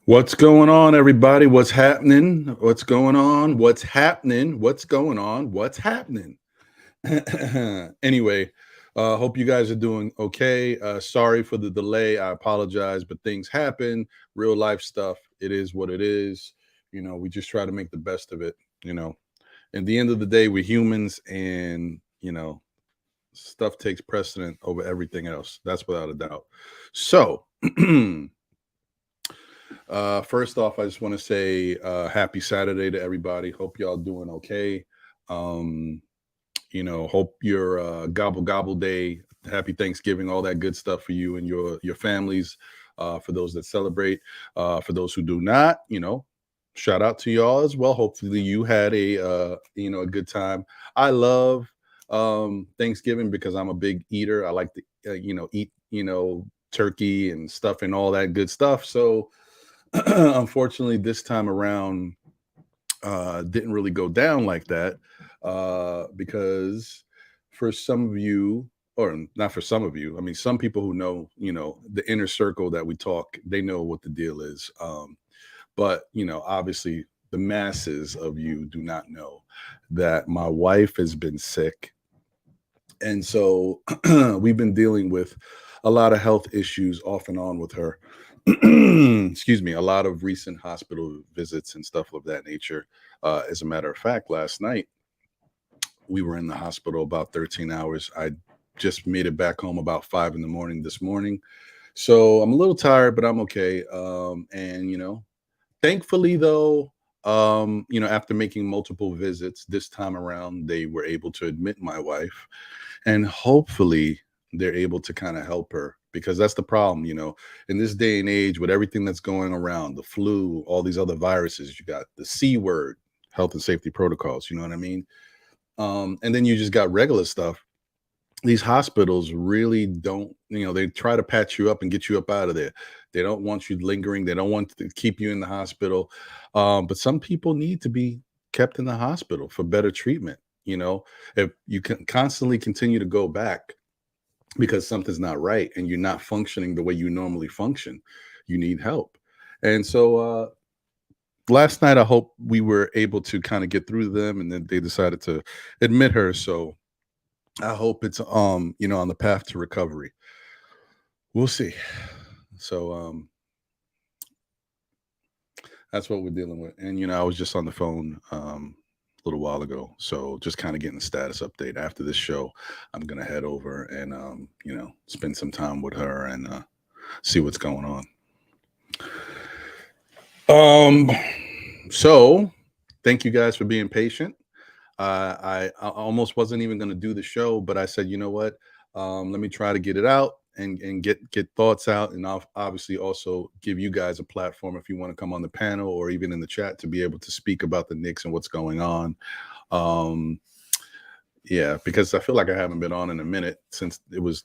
What's going on, everybody? What's happening? What's going on? What's happening? What's going on? What's happening? Anyway, hope you guys are doing okay. Sorry for the delay. I apologize, but things happen. Real life stuff. It is what it is. We just try to make the best of it. At the end of the day, we're humans, and stuff takes precedent over everything else. That's without a doubt. So. First off, I just want to say happy Saturday to everybody. Hope y'all doing okay. Um, hope your gobble gobble day, happy Thanksgiving, all that good stuff for you and your families. For those that celebrate, for those who do not, shout out to y'all as well. Hopefully you had a good time. I love Thanksgiving because I'm a big eater. I like to eat turkey and stuff and all that good stuff. So unfortunately, this time around, didn't really go down like that because for some of you, or not for some of you, I mean, some people who know, the inner circle that we talk, they know what the deal is. But, obviously, the masses of you do not know that my wife has been sick. And so we've been dealing with a lot of health issues off and on with her. Excuse me, a lot of recent hospital visits and stuff of that nature. As a matter of fact, last night we were in the hospital about 13 hours. I just made it back home about 5 in the morning this morning. So I'm a little tired, but I'm okay. And thankfully though, after making multiple visits this time around, they were able to admit my wife, and hopefully they're able to kind of help her, because that's the problem, in this day and age with everything that's going around, the flu, all these other viruses, you got the C word, health and safety protocols, you know what I mean? And then you just got regular stuff. These hospitals really don't, they try to patch you up and get you up out of there. They don't want you lingering. They don't want to keep you in the hospital. But some people need to be kept in the hospital for better treatment. If you can constantly continue to go back because something's not right and you're not functioning the way you normally function, you need help. And so last night, I hope we were able to kind of get through to them, and then they decided to admit her. So I hope it's on the path to recovery. We'll see. So that's what we're dealing with. And I was just on the phone a little while ago, so just kind of getting a status update. After this show, I'm gonna head over and spend some time with her and see what's going on. So thank you guys for being patient. I almost wasn't even going to do the show, but I said, you know what? Let me try to get it out and get thoughts out, and I'll obviously also give you guys a platform if you want to come on the panel or even in the chat to be able to speak about the Knicks and what's going on. Yeah, because I feel like I haven't been on in a minute since it was,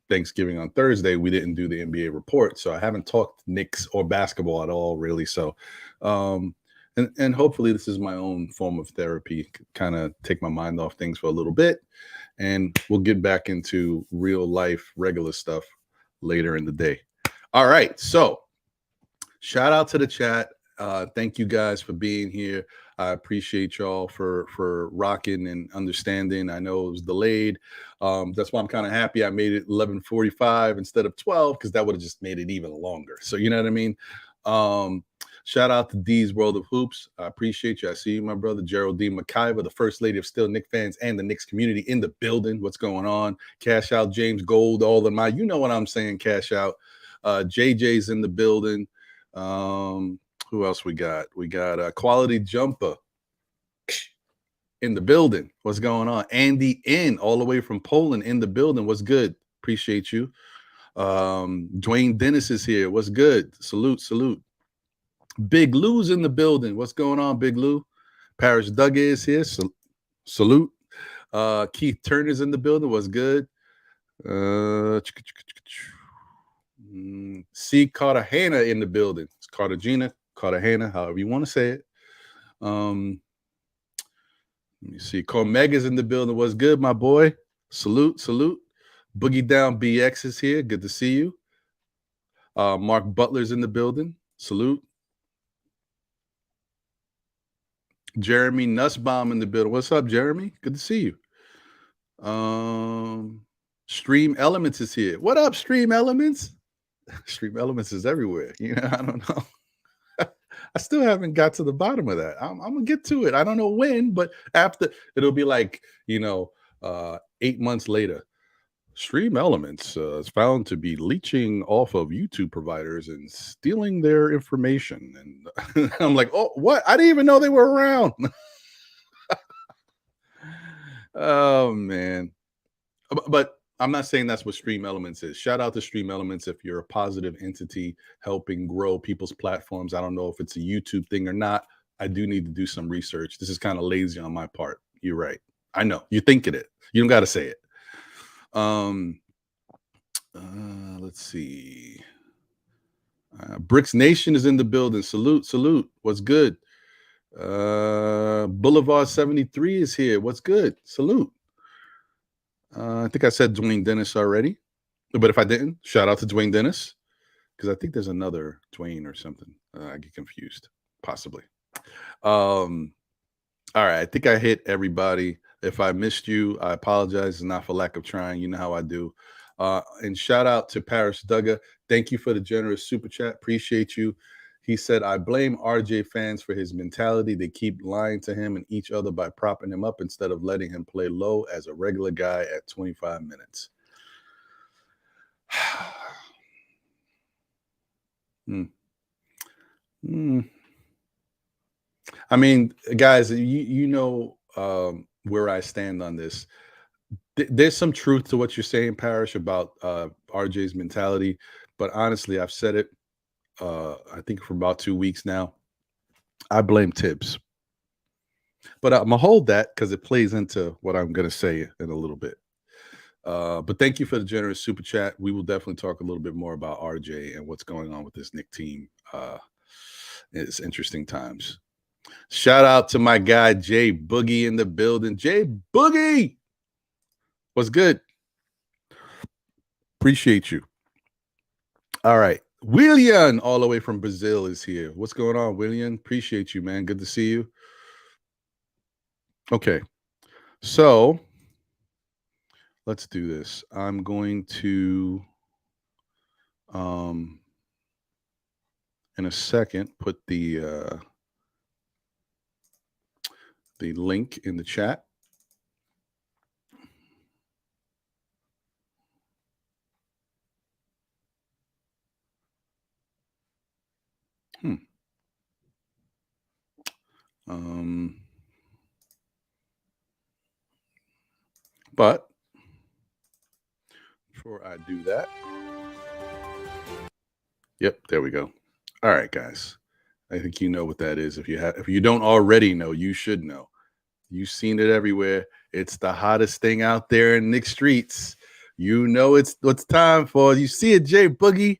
Thanksgiving on Thursday. We didn't do the NBA report, so I haven't talked Knicks or basketball at all, really. So, and hopefully this is my own form of therapy, kind of take my mind off things for a little bit, and we'll get back into real life, regular stuff later in the day. All right, so shout out to the chat. Thank you guys for being here. I appreciate y'all for rocking and understanding. I know it was delayed. That's why I'm kind of happy I made it 11:45 instead of 12, because that would have just made it even longer. So you know what I mean? Shout out to D's World of Hoops. I appreciate you. I see you, my brother. Geraldine McIver, the first lady of Still Knicks fans and the Knicks community in the building. What's going on? Cash out James Gold, all of my, you know what I'm saying, cash out. JJ's in the building. Who else we got? We got Quality Jumper in the building. What's going on? Andy in all the way from Poland in the building. What's good? Appreciate you. Dwayne Dennis is here. What's good? Salute. Big Lou's in the building. What's going on, Big Lou? Parish Doug is here. Salute. Keith Turner's in the building. What's good? C. Cartagena in the building. It's Cartagena, however you want to say it. Let me see. Cormega's in the building. What's good, my boy? Salute. Boogie Down BX is here. Good to see you. Mark Butler's in the building. Salute. Jeremy Nussbaum in the building. What's up, Jeremy? Good to see you. Stream Elements is here. What up, Stream Elements? Stream Elements is everywhere. You know, I don't know. I still haven't got to the bottom of that. I'm gonna get to it. I don't know when, but after it'll be like, 8 months later. Stream Elements is found to be leeching off of YouTube providers and stealing their information. And I'm like, oh, what? I didn't even know they were around. Oh, man. But I'm not saying that's what Stream Elements is. Shout out to Stream Elements if you're a positive entity helping grow people's platforms. I don't know if it's a YouTube thing or not. I do need to do some research. This is kind of lazy on my part. You're right. I know. You're thinking it. You don't got to say it. Let's see. Bricks Nation is in the building. Salute. What's good? Boulevard 73 is here. What's good? Salute. I think I said Dwayne Dennis already, but if I didn't, shout out to Dwayne Dennis, because I think there's another Dwayne or something. I get confused, possibly. All right, I think I hit everybody. If I missed you, I apologize. It's not for lack of trying. You know how I do. And shout out to Paris Dugga. Thank you for the generous super chat. Appreciate you. He said, I blame RJ fans for his mentality. They keep lying to him and each other by propping him up instead of letting him play low as a regular guy at 25 minutes. I mean, guys, you know where I stand on this. There's some truth to what you're saying, Parrish, about RJ's mentality. But honestly, I've said it, I think, for about 2 weeks now. I blame Tibbs. But I'm going to hold that because it plays into what I'm going to say in a little bit. But thank you for the generous super chat. We will definitely talk a little bit more about RJ and what's going on with this Knicks team. It's interesting times. Shout out to my guy, Jay Boogie, in the building. Jay Boogie! What's good? Appreciate you. All right. William, all the way from Brazil, is here. What's going on, William? Appreciate you, man. Good to see you. Okay. So let's do this. I'm going to, in a second, put the link in the chat. But before I do that, yep, there we go. All right, guys. I think you know what that is. If you don't already know, you should know. You've seen it everywhere. It's the hottest thing out there in Knicks streets. You know it's what's time for. You see it, Jay Boogie?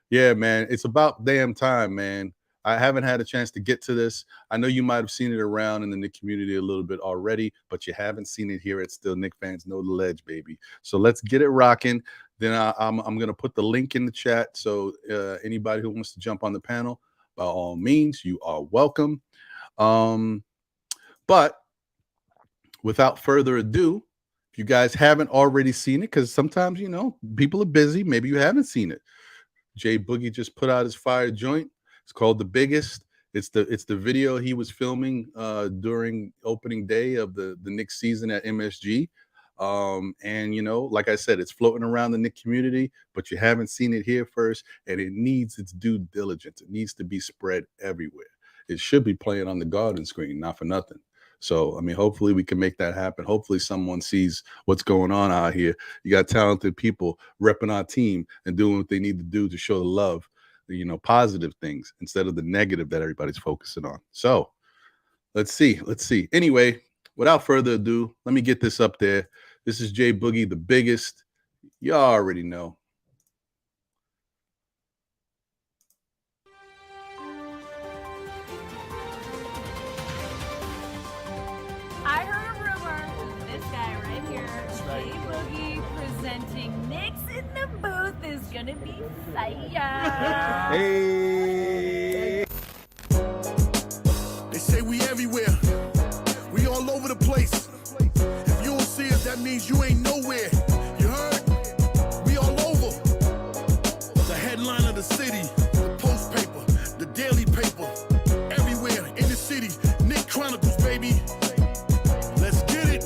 Yeah, man. It's about damn time, man. I haven't had a chance to get to this. I know you might have seen it around in the Knicks community a little bit already, but you haven't seen it here. It's still Knicks fans know the ledge, baby. So let's get it rocking. Then I'm going to put the link in the chat. So anybody who wants to jump on the panel, by all means, you are welcome. But without further ado, if you guys haven't already seen it, because sometimes, you know, people are busy. Maybe you haven't seen it. Jay Boogie just put out his fire joint. It's called The Biggest. It's the video he was filming during opening day of the Knicks season at MSG. And, you know, like I said, it's floating around the Knicks community, but you haven't seen it here first, and it needs its due diligence. It needs to be spread everywhere. It should be playing on the Garden screen, not for nothing. So, I mean, hopefully we can make that happen. Hopefully someone sees what's going on out here. You got talented people repping our team and doing what they need to do to show the love, you know, positive things instead of the negative that everybody's focusing on. So let's see. Anyway, without further ado, let me get this up there. This is Jay Boogie, The Biggest. Y'all already know. I heard a rumor. This guy right here, Jay Boogie, presenting Knicks in the booth is gonna be fire. Hey. means you ain't nowhere. You heard? We all over. The headline of the city, the post paper, the daily paper, everywhere in the city. Knick Chronicles, baby. Let's get it.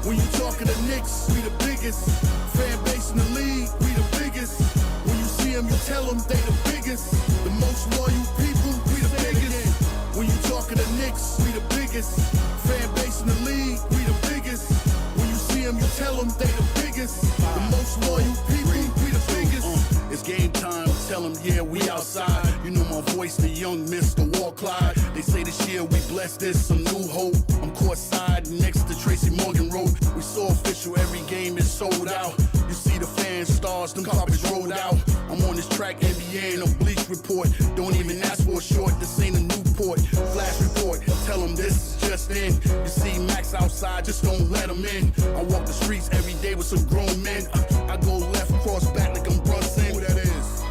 When you talking to Knicks, we the biggest. Fan base in the league, we the biggest. When you see them, you tell them they the biggest. The most loyal people, we the biggest. When you talking to Knicks, we the biggest. Fan base in the league, we the biggest. When you see them, you tell them they the biggest. The most loyal people, we the biggest. It's game time, tell them, yeah, we outside. You know my voice, the young Mr. Walt Clyde. They say this year we blessed this, some new hope. I'm courtside next to Tracy Morgan Road. We so official, every game is sold out. You see the fans, stars, them carpets rolled out. I'm on this track, NBA and a bleach report. Don't even ask for a short, this ain't a Newport. Flash report, tell them this is just in. You see Max outside, just don't let him in. I walk the streets every day with some grown men. I go left, cross back like I'm Brunson. Who that is?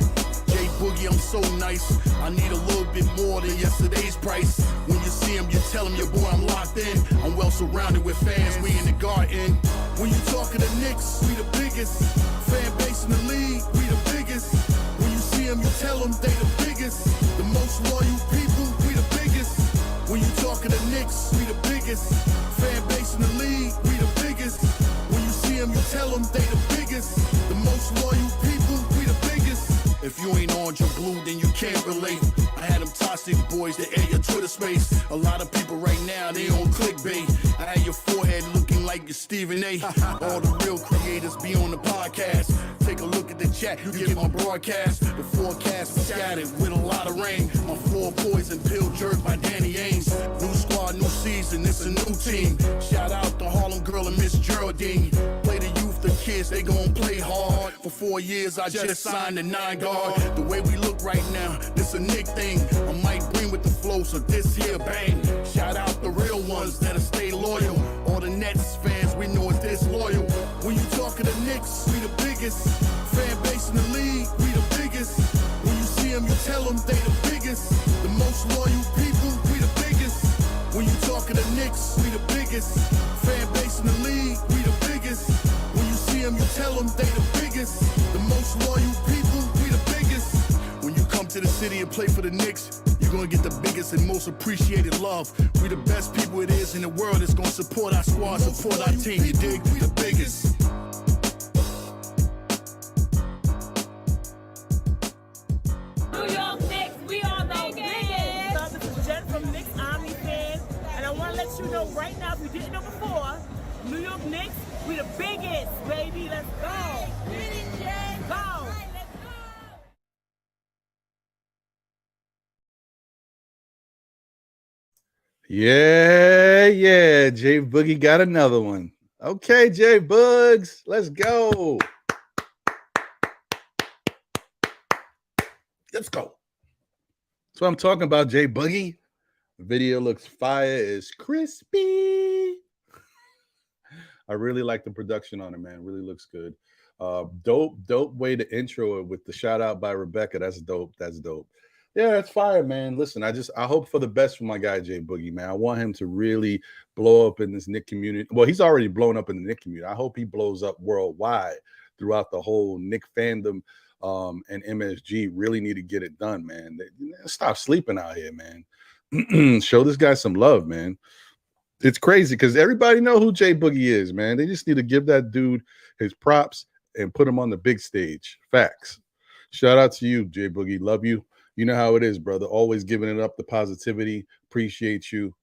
Boogie, I'm so nice. I need a little bit more than yesterday's price. When you see him, you tell him, your boy, I'm locked in. I'm well surrounded with fans, we in the garden. When you talking to Knicks, we the biggest. Fan base in the league, we the biggest. When you see him, you tell them they the biggest. The most loyal people, we the biggest. When you talking to Knicks, we the biggest. Fan base in the league, we the biggest. When you see him, you tell them they the biggest. The most loyal people, we the biggest. If you ain't orange or blue, then you can't relate. I had them toxic boys that air your Twitter space. A lot of people right now, they on clickbait. I had your forehead looking like you're Stephen A. All the real creators be on the podcast. Take a look at the chat, you get my broadcast. The forecast was scattered with a lot of rain. My floor poison, pill jerk by Danny Ainge. New squad, new season, it's a new team. Shout out to Harlem Girl and Miss Geraldine. Play the youth, the kids, they gon' play hard. For 4 years, I just signed a 9 guard. The way we look right now, this a Nick thing. I might bring with the flow, so this here bang. Shout out the real ones that'll stay loyal. All the Nets fans, we know it's disloyal. When you talking to Knicks, we the biggest. Fan base in the league, we the biggest. When you see them, you tell them they the biggest. The most loyal people, we the biggest. When you talking to Knicks, we the biggest. Fan base in the league, we the biggest. When you see them, you tell them they the biggest. The most loyal people, we the biggest. When you come to the city and play for the Knicks, you're gonna get the biggest and most appreciated love. We the best people it is in the world that's gonna support our squad, support our team. You dig? We the biggest. New York Knicks, we are the biggest. This is Jen from Knicks Army fan, and I want to let you know right now, if you didn't know before, New York Knicks, we the biggest, baby. Let's go. Go. Yeah, Jay Boogie got another one. Okay, Jay Bugs, let's go. Let's go. That's what I'm talking about, Jay Boogie. The video looks fire, it's crispy. I really like the production on it, man. Really looks good. Dope way to intro it with the shout out by Rebecca. That's dope. That's dope. Yeah, that's fire, man. Listen, I hope for the best for my guy Jay Boogie, man. I want him to really blow up in this Knick community. Well, he's already blown up in the Knick community. I hope he blows up worldwide throughout the whole Knick fandom. And MSG really need to get it done, man. Stop sleeping out here, man. Show this guy some love, man. It's crazy because everybody know who Jay Boogie is, man. They just need to give that dude his props and put him on the big stage. Facts. Shout out to you, Jay Boogie. Love you. You know how it is, brother. Always giving it up, the positivity. Appreciate you.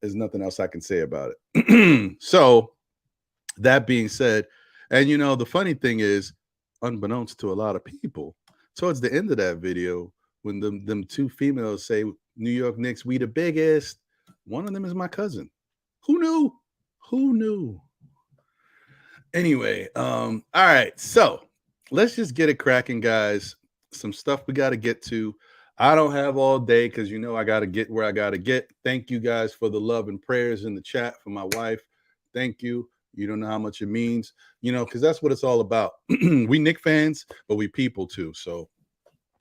There's nothing else I can say about it. So, that being said, and you know, the funny thing is, unbeknownst to a lot of people, towards the end of that video, when them two females say, New York Knicks, we the biggest, one of them is my cousin. Who knew? Who knew? Anyway, all right. So, let's just get it cracking, guys. Some stuff we got to get to. I don't have all day because, you know, I got to get where I got to get. Thank you guys for the love and prayers in the chat for my wife. Thank you. You don't know how much it means, you know, because that's what it's all about. We Knick fans, but we people too. So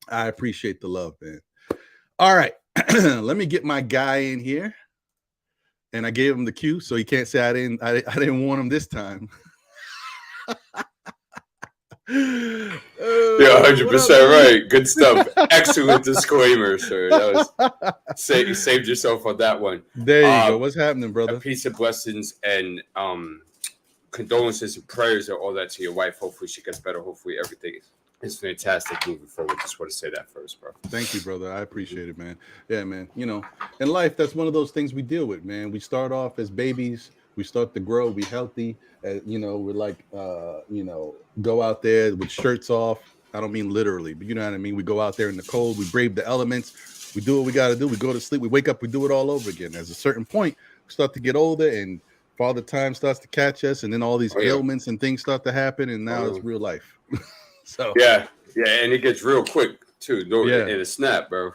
I appreciate the love, man. All right. Let me get my guy in here. And I gave him the cue, so he can't say I didn't warn him this time. Yeah, 100% right. Good stuff. Excellent disclaimer, sir. That was you saved yourself on that one. There you go. What's happening, brother? Peace and blessings and condolences and prayers and all that to your wife. Hopefully she gets better. Hopefully everything is fantastic moving forward. Just want to say that first, bro. Thank you, brother. I appreciate it, man. Yeah, man. You know, in life, that's one of those things we deal with, man. We start off as babies. We start to grow, be healthy. You know, we're like, you know, go out there with shirts off. I don't mean literally, but you know what I mean? We go out there in the cold. We brave the elements. We do what we got to do. We go to sleep. We wake up. We do it all over again. At a certain point, we start to get older and Father Time starts to catch us. And then all these ailments and things start to happen. And now it's real life. So yeah. And it gets real quick, too. In a snap, bro.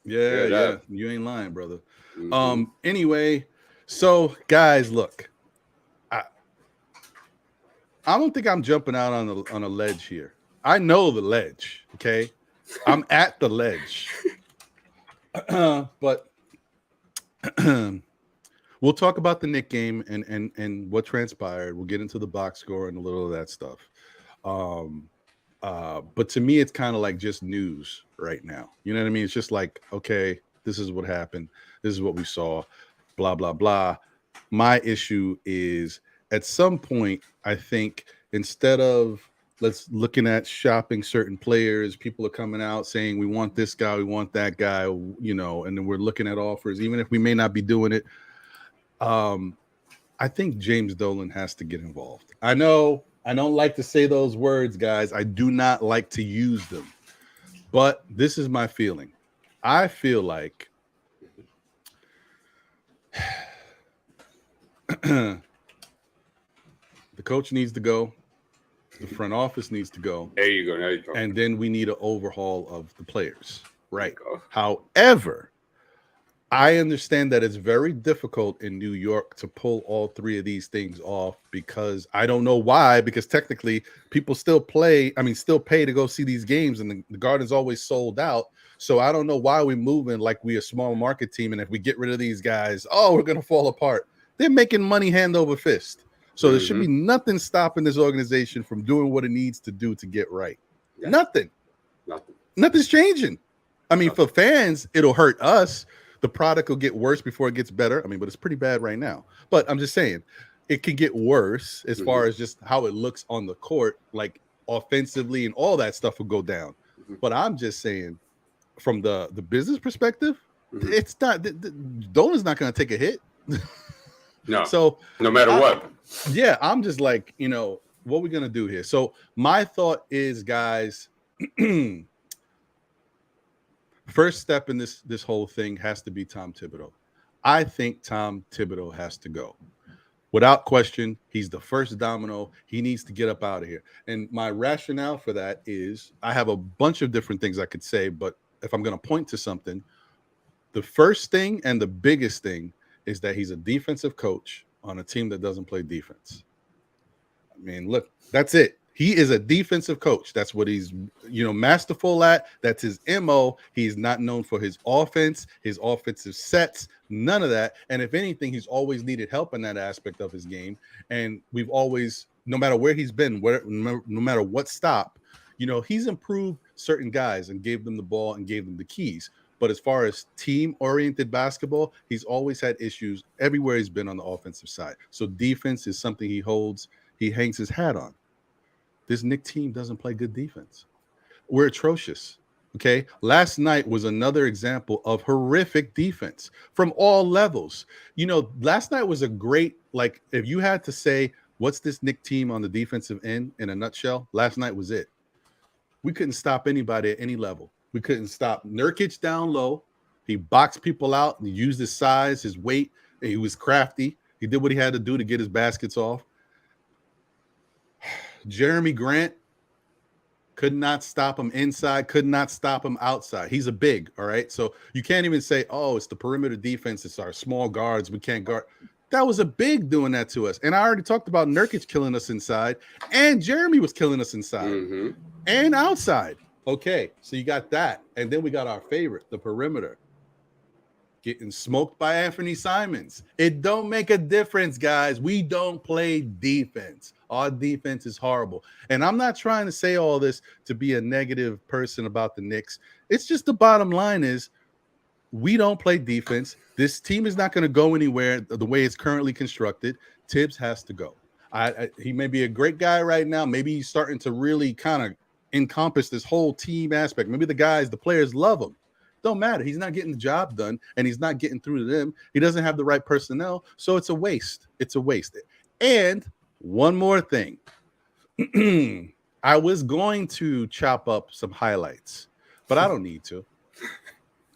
Yeah. You ain't lying, brother. Anyway, so guys, look. I don't think I'm jumping out on a ledge here. I know the ledge, okay? I'm at the ledge. But we'll talk about the Knicks game and what transpired. We'll get into the box score and a little of that stuff. But to me, it's kind of like just news right now. You know what I mean? It's just like, okay, this is what happened. This is what we saw, blah, blah, blah. My issue is at some point, I think instead of looking at shopping certain players, people are coming out saying, we want this guy, we want that guy, you know, and then we're looking at offers, even if we may not be doing it. I think James Dolan has to get involved. I know I don't like to say those words, guys. I do not like to use them, but this is my feeling. I feel like the coach needs to go. The front office needs to go. There you go. There you go. And then we need an overhaul of the players. Right. However, I understand that it's very difficult in New York to pull all three of these things off because I don't know why, because technically people still pay to go see these games and the Garden's always sold out. So I don't know why we're moving like we're a small market team. And if we get rid of these guys, we're going to fall apart. They're making money hand over fist. So there should be nothing stopping this organization from doing what it needs to do to get right. Yeah. Nothing. Nothing's changing. I mean, for fans, it'll hurt us. The product will get worse before it gets better. I mean, but it's pretty bad right now. But I'm just saying, it can get worse as far as just how it looks on the court, like offensively and all that stuff will go down. But I'm just saying, from the business perspective, it's not. Dolan's not going to take a hit. No. So no matter what. Yeah, I'm just like, what we're gonna do here. So my thought is, guys, first step in this whole thing has to be Tom Thibodeau. I think Tom Thibodeau has to go. Without question, he's the first domino. He needs to get up out of here. And my rationale for that is I have a bunch of different things I could say, but if I'm going to point to something, the first thing and the biggest thing is that he's a defensive coach on a team that doesn't play defense. I mean, look, that's it. He is a defensive coach. That's what he's, masterful at. That's his MO. He's not known for his offense, his offensive sets, none of that. And if anything, he's always needed help in that aspect of his game. And we've always, no matter where he's been, no matter what stop, he's improved certain guys and gave them the ball and gave them the keys. But as far as team-oriented basketball, he's always had issues everywhere he's been on the offensive side. So defense is something he hangs his hat on. This Knicks team doesn't play good defense. We're atrocious, okay? Last night was another example of horrific defense from all levels. Last night was a great, if you had to say, what's this Knicks team on the defensive end in a nutshell, last night was it. We couldn't stop anybody at any level. We couldn't stop Nurkic down low. He boxed people out and he used his size, his weight. And he was crafty. He did what he had to do to get his baskets off. Jeremy Grant could not stop him inside, could not stop him outside. He's a big, all right? So you can't even say, it's the perimeter defense. It's our small guards. We can't guard. That was a big doing that to us. And I already talked about Nurkic killing us inside, and Jeremy was killing us inside and outside. Okay, so you got that. And then we got our favorite, the perimeter. getting smoked by Anthony Simons. It don't make a difference, guys. We don't play defense. Our defense is horrible. And I'm not trying to say all this to be a negative person about the Knicks. It's just the bottom line is we don't play defense. This team is not going to go anywhere the way it's currently constructed. Tibbs has to go. He may be a great guy right now. Maybe he's starting to really kind of encompass this whole team aspect. Maybe the players love him. Don't matter. He's not getting the job done, and he's not getting through to them. He doesn't have the right personnel, so it's a waste. It's a waste. And one more thing. I was going to chop up some highlights, but I don't need to.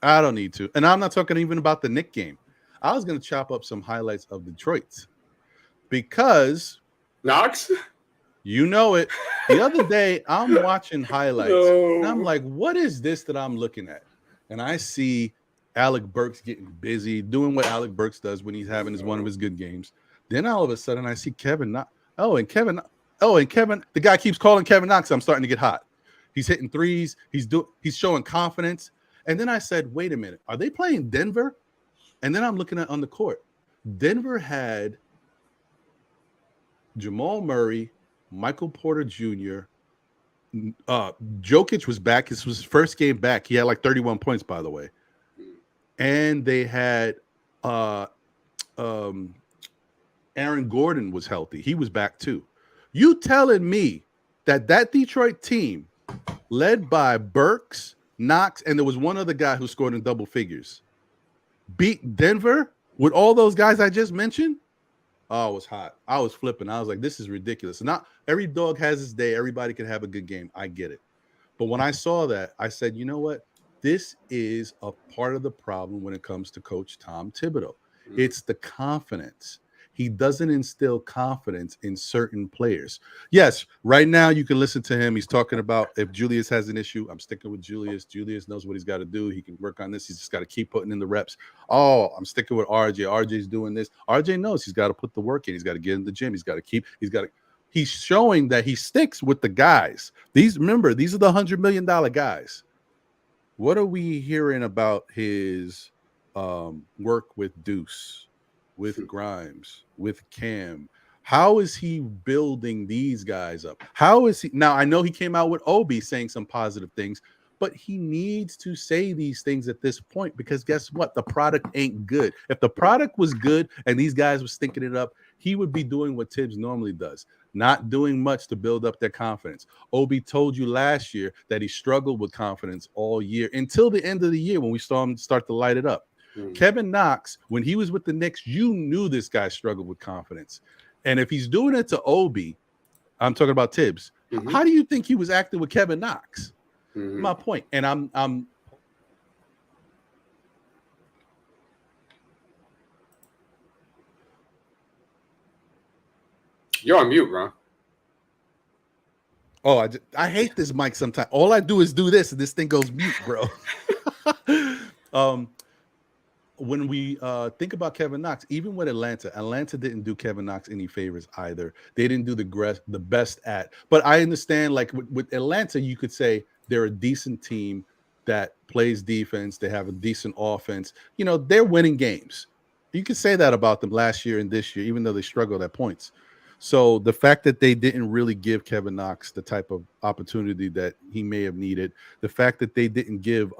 I don't need to. And I'm not talking even about the Knicks game. I was going to chop up some highlights of Detroit because Knox? You know it. The other day, I'm watching highlights, and I'm like, what is this that I'm looking at? And I see Alec Burks getting busy, doing what Alec Burks does when he's having one of his good games. Then all of a sudden, I see Kevin. Kevin. The guy keeps calling Kevin Knox. I'm starting to get hot. He's hitting threes. He's showing confidence. And then I said, wait a minute. Are they playing Denver? And then I'm looking at on the court. Denver had Jamal Murray, Michael Porter Jr., Jokic was back. This was his first game back. He had like 31 points, by the way. And they had Aaron Gordon was healthy. He was back too. You telling me that Detroit team, led by Burks, Knox, and there was one other guy who scored in double figures, beat Denver with all those guys I just mentioned? Oh, it was hot. I was flipping. I was like, this is ridiculous. Not every dog has his day. Everybody can have a good game. I get it. But when I saw that, I said, you know what? This is a part of the problem when it comes to Coach Tom Thibodeau. It's the confidence. He doesn't instill confidence in certain players. Yes, right now you can listen to him. He's talking about if Julius has an issue, I'm sticking with Julius. Julius knows what he's got to do. He can work on this. He's just got to keep putting in the reps. Oh, I'm sticking with RJ. RJ's doing this. RJ knows he's got to put the work in. He's got to get in the gym. He's showing that he sticks with the guys. These are the $100 million guys. What are we hearing about his work with Deuce, with Grimes, with Cam? How is he building these guys up? How is he now? I know he came out with Obi saying some positive things, but he needs to say these things at this point because guess what? The product ain't good. If the product was good and these guys were stinking it up, he would be doing what Tibbs normally does, not doing much to build up their confidence. Obi told you last year that he struggled with confidence all year until the end of the year when we saw him start to light it up. Kevin Knox, when he was with the Knicks, you knew this guy struggled with confidence. And if he's doing it to Obi, I'm talking about Tibbs, how do you think he was acting with Kevin Knox? My point. And I'm You're on mute, bro. Oh, I hate this mic sometimes. All I do is do this, and this thing goes mute, bro. When we think about Kevin Knox, even with Atlanta didn't do Kevin Knox any favors either. They didn't do the best at. But I understand, like with Atlanta, you could say they're a decent team that plays defense. They have a decent offense. You know, they're winning games. You could say that about them last year and this year, even though they struggled at points. So the fact that they didn't really give Kevin Knox the type of opportunity that he may have needed, the fact that they didn't give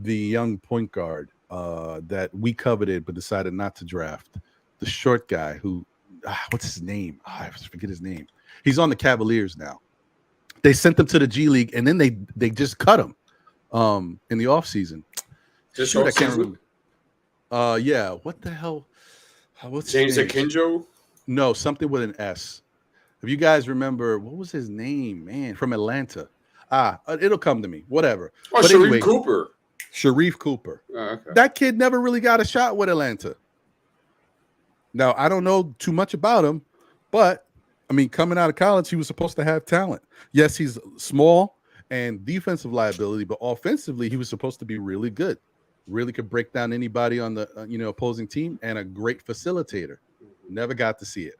the young point guard that we coveted but decided not to draft, the short guy who, what's his name? I forget his name. He's on the Cavaliers now. They sent him to the G League, and then they just cut him in the offseason. Shoot, I can't remember. Yeah, what the hell? What's James Akinjo? No, something with an S. If you guys remember, what was his name, man, from Atlanta? It'll come to me. Whatever. Oh, but Sharif anyway, Cooper. Sharif Cooper. Oh, okay. That kid never really got a shot with Atlanta. Now, I don't know too much about him, but, I mean, coming out of college, he was supposed to have talent. Yes, he's small and defensive liability, but offensively, he was supposed to be really good. Really could break down anybody on the opposing team and a great facilitator. Never got to see it.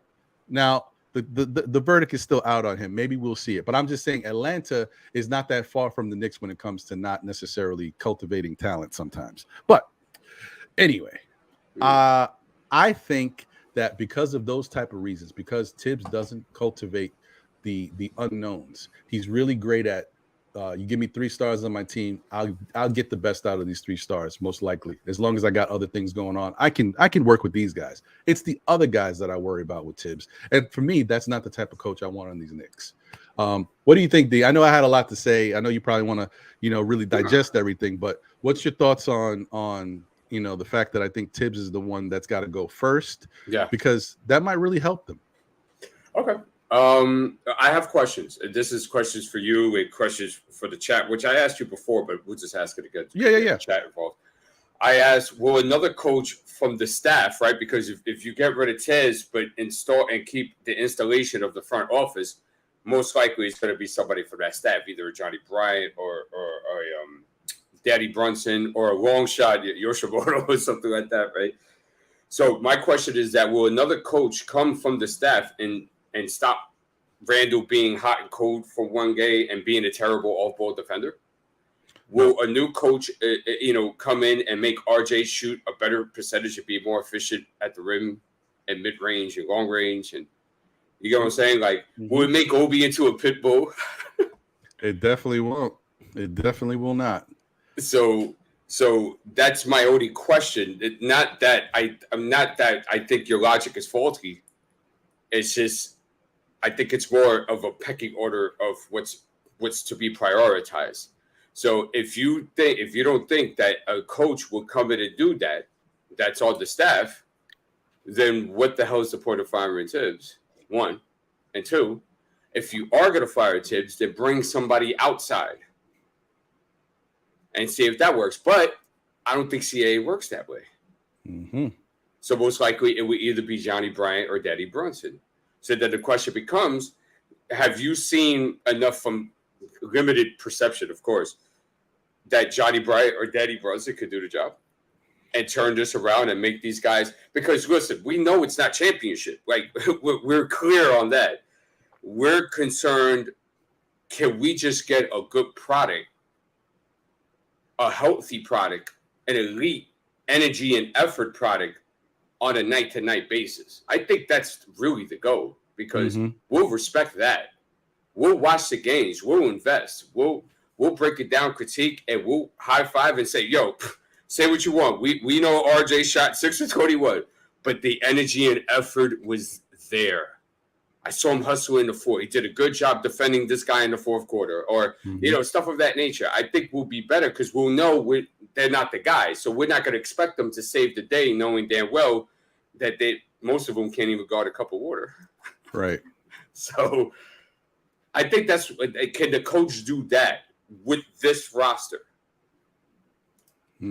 Now, the verdict is still out on him. Maybe we'll see it. But I'm just saying Atlanta is not that far from the Knicks when it comes to not necessarily cultivating talent sometimes. But Anyway, I think that because of those type of reasons, because Tibbs doesn't cultivate the unknowns, he's really great at you give me 3 stars on my team, I'll get the best out of these 3 stars, most likely. As long as I got other things going on, I can work with these guys. It's the other guys that I worry about with Tibbs. And for me, that's not the type of coach I want on these Knicks. What do you think, D? I know I had a lot to say. I know you probably want to, really digest everything, but what's your thoughts on the fact that I think Tibbs is the one that's got to go first? Yeah. Because that might really help them. Okay. I have questions. This is questions for you and questions for the chat, which I asked you before, but we'll just ask it again. Yeah. Chat involved. I asked, will another coach from the staff, right? Because if you get rid of Tez, but install and keep the installation of the front office, most likely it's going to be somebody from that staff, either Johnny Bryant or Daddy Brunson or a long shot, Yoshimoto or something like that, right? So my question is that will another coach come from the staff and stop Randle being hot and cold for one game and being a terrible off-ball defender? Will a new coach, come in and make RJ shoot a better percentage and be more efficient at the rim and mid-range and long range? And you get what I'm saying? Like, will it make Obi into a pit bull? It definitely won't. It definitely will not. So that's my only question. Not that I think your logic is faulty. It's just I think it's more of a pecking order of what's to be prioritized. So if you don't think that a coach will come in and do that, that's on the staff, then what the hell is the point of firing Tibbs? 1. And 2, if you are going to fire Tibbs, then bring somebody outside and see if that works. But I don't think CAA works that way. Mm-hmm. So most likely it will either be Johnny Bryant or Daddy Brunson. So then the question becomes, have you seen enough from limited perception, of course, that Johnny Bryant or Daddy Brunson could do the job and turn this around and make these guys? Because listen, we know it's not championship. Like we're clear on that. We're concerned, can we just get a good product, a healthy product, an elite energy and effort product on a night-to-night basis? I think that's really the goal, because we'll respect that. We'll watch the games. We'll invest. We'll break it down, critique, and we'll high-five and say, yo, say what you want. We know RJ shot 6 for 21, but the energy and effort was there. I saw him hustle in the fourth. He did a good job defending this guy in the fourth quarter, or stuff of that nature. I think we'll be better because we'll know they're not the guys. So we're not going to expect them to save the day, knowing damn well that most of them can't even guard a cup of water. Right. So I think can the coach do that with this roster?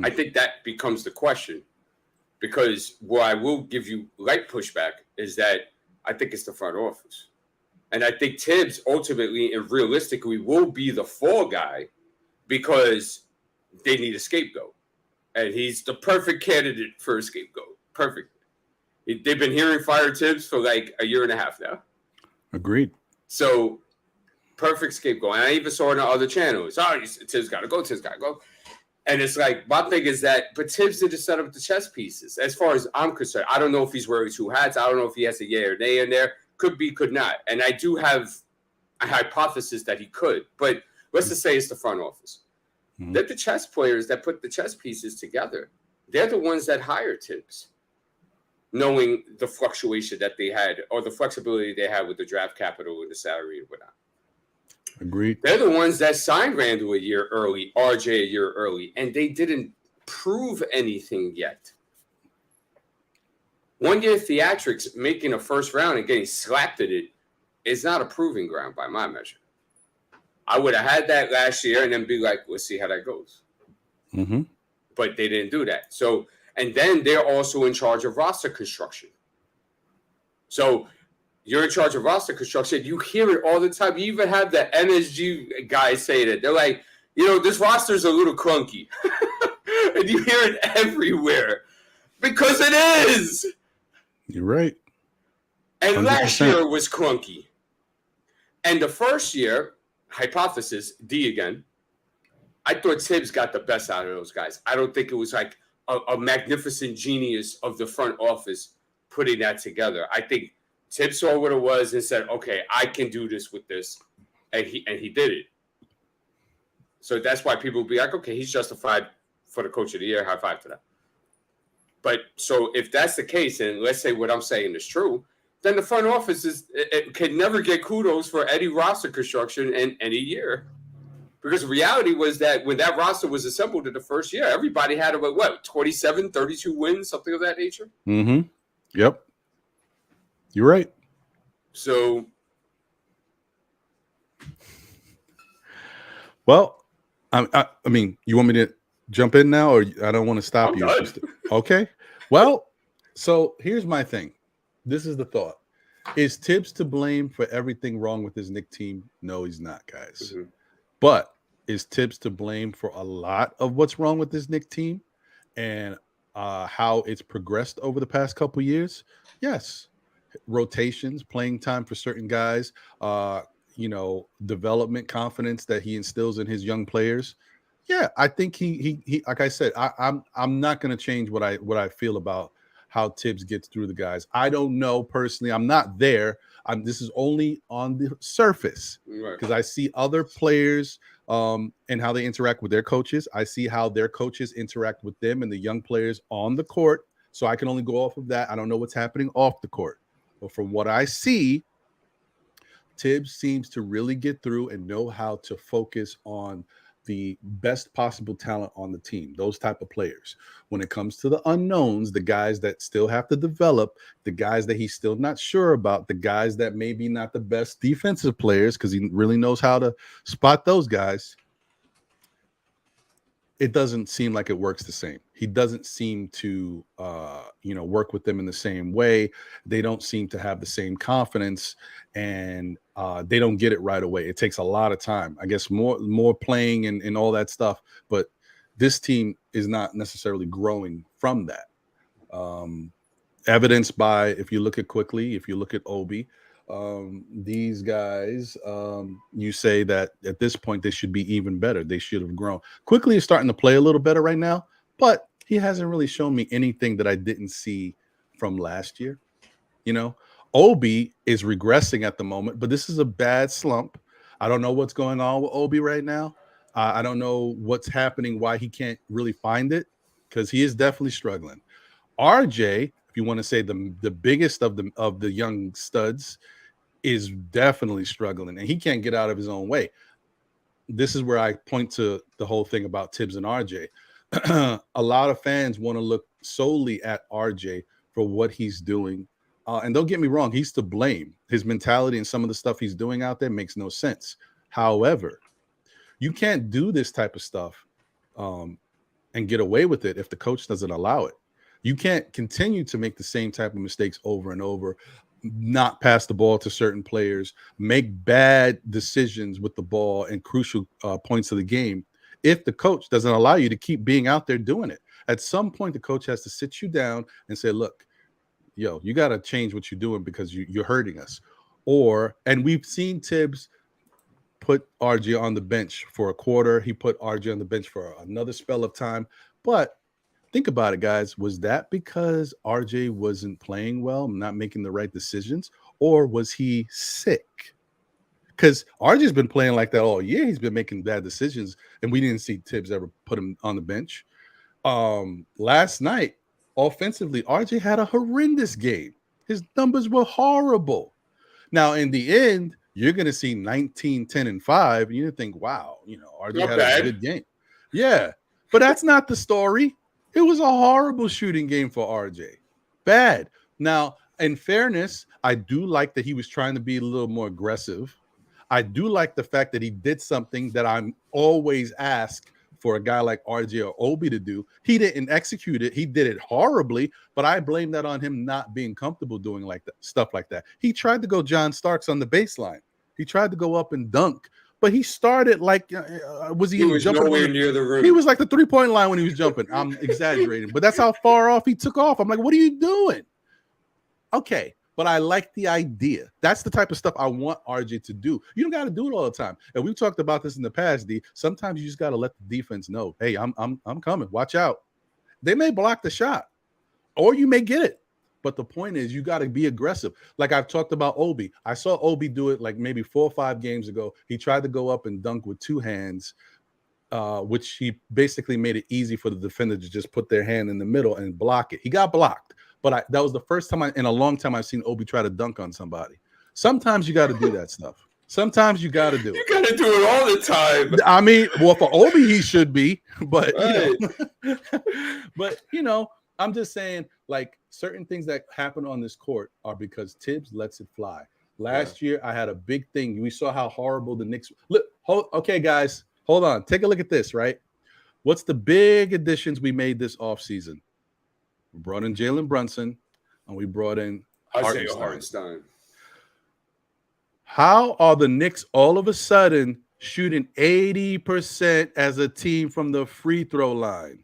I think that becomes the question, because what I will give you light pushback is that I think it's the front office. And I think Tibbs ultimately and realistically will be the fall guy because they need a scapegoat. And he's the perfect candidate for a scapegoat. Perfect. They've been hearing fire Tibbs for like a year and a half now. Agreed. So, perfect scapegoat. And I even saw it on other channels. Oh, Tibbs got to go. Tibbs got to go. And it's like, my thing is that, but Tibbs didn't set up the chess pieces. As far as I'm concerned, I don't know if he's wearing 2 hats. I don't know if he has a yay or nay in there. Could be, could not. And I do have a hypothesis that he could. But let's just say it's the front office. They're the chess players that put the chess pieces together. They're the ones that hire Tibbs, knowing the fluctuation that they had or the flexibility they had with the draft capital and the salary and whatnot. Agreed. They're the ones that signed Randle a year early, RJ a year early, and they didn't prove anything yet. 1 year theatrics, making a first round and getting slapped at it, is not a proving ground by my measure. I would have had that last year and then be like, let's see how that goes. But they didn't do that. So, and then they're also in charge of roster construction. So you're in charge of roster construction. You hear it all the time. You even have the MSG guys say that. They're like, this roster's a little clunky. And you hear it everywhere because it is. You're right. And 100%. Last year was clunky. And the first year, hypothesis, D again, I thought Tibbs got the best out of those guys. I don't think it was like a magnificent genius of the front office putting that together. I think Tibbs saw what it was and said, okay, I can do this with this. And he did it. So that's why people will be like, okay, he's justified for the coach of the year. High five to that. But so if that's the case, and let's say what I'm saying is true, then the front office it can never get kudos for any roster construction in any year. Because the reality was that when that roster was assembled in the first year, everybody had about, 27, 32 wins, something of that nature? Mm-hmm. Yep. You're right. So. Well, I mean, you want me to jump in now, or I don't want to stop I'm you? done. Okay. Well, so here's my thing. This is the thought. Is Tibbs to blame for everything wrong with his Knicks team? No, he's not, guys. Mm-hmm. But is Tibbs to blame for a lot of what's wrong with this Knicks team and how it's progressed over the past couple years? Yes. Rotations, playing time for certain guys, development confidence that he instills in his young players. Yeah, I think he like I said, I'm not going to change what I feel about how Tibbs gets through the guys. I don't know personally. I'm not there. This is only on the surface because I see other players and how they interact with their coaches. I see how their coaches interact with them and the young players on the court. So I can only go off of that. I don't know what's happening off the court. But from what I see, Tibbs seems to really get through and know how to focus on the best possible talent on the team, those type of players. When it comes to the unknowns, the guys that still have to develop, the guys that he's still not sure about, the guys that maybe not the best defensive players, because he really knows how to spot those guys, it doesn't seem like it works the same. He doesn't seem to, work with them in the same way. They don't seem to have the same confidence, and they don't get it right away. It takes a lot of time. I guess more playing and all that stuff. But this team is not necessarily growing from that. Evidenced by, if you look at Obi, these guys, you say that at this point they should be even better. They should have grown. Quickly is starting to play a little better right now, but he hasn't really shown me anything that I didn't see from last year. Obi is regressing at the moment, but this is a bad slump. I don't know what's going on with Obi right now. I don't know what's happening, why he can't really find it, because he is definitely struggling. RJ, if you want to say the biggest of the young studs, is definitely struggling, and he can't get out of his own way. This is where I point to the whole thing about Tibbs and RJ. A lot of fans want to look solely at RJ for what he's doing. And don't get me wrong, he's to blame. His mentality and some of the stuff he's doing out there makes no sense. However, you can't do this type of stuff and get away with it if the coach doesn't allow it. You can't continue to make the same type of mistakes over and over, not pass the ball to certain players, make bad decisions with the ball in crucial points of the game if the coach doesn't allow you to keep being out there doing it. At some point, the coach has to sit you down and say, look, you got to change what you're doing because you're hurting us. And we've seen Tibbs put RJ on the bench for a quarter. He put RJ on the bench for another spell of time. But think about it, guys. Was that because RJ wasn't playing well, not making the right decisions, or was he sick? Because RJ's been playing like that all year. He's been making bad decisions, and we didn't see Tibbs ever put him on the bench. Last night, offensively, RJ had a horrendous game. His numbers were horrible. Now, in the end, you're going to see 19, 10, and 5, and you think, wow, RJ Not had bad. a good game. Yeah, but that's not the story. It was a horrible shooting game for RJ. Bad. Now, in fairness, I do like that he was trying to be a little more aggressive. I do like the fact that he did something that I'm always asked for a guy like RJ or Obi to do. He didn't execute it. He did it horribly, but I blame that on him not being comfortable doing like that, stuff like that. He tried to go John Starks on the baseline. He tried to go up and dunk, but he started like, he was nowhere near the rim. He was like the 3-point line when he was jumping. I'm exaggerating, but that's how far off he took off. I'm like, what are you doing? Okay, but I like the idea. That's the type of stuff I want RJ to do. You don't got to do it all the time. And we've talked about this in the past, D. Sometimes you just got to let the defense know, hey, I'm coming. Watch out. They may block the shot, or you may get it. But the point is, you got to be aggressive. Like I've talked about Obi. I saw Obi do it like maybe 4 or 5 games ago. He tried to go up and dunk with 2 hands, which he basically made it easy for the defender to just put their hand in the middle and block it. He got blocked. But that was the first time in a long time I've seen Obi try to dunk on somebody. Sometimes you got to do that stuff. Sometimes you got to do it. You got to do it all the time. I mean, well, for Obi, he should be. But, Right. but I'm just saying, like, certain things that happen on this court are because Tibbs lets it fly. Last year, I had a big thing. We saw how horrible the Knicks look. Okay, guys, hold on. Take a look at this, right? What's the big additions we made this offseason? We brought in Jalen Brunson, and we brought in Hartenstein. How are the Knicks all of a sudden shooting 80% as a team from the free throw line?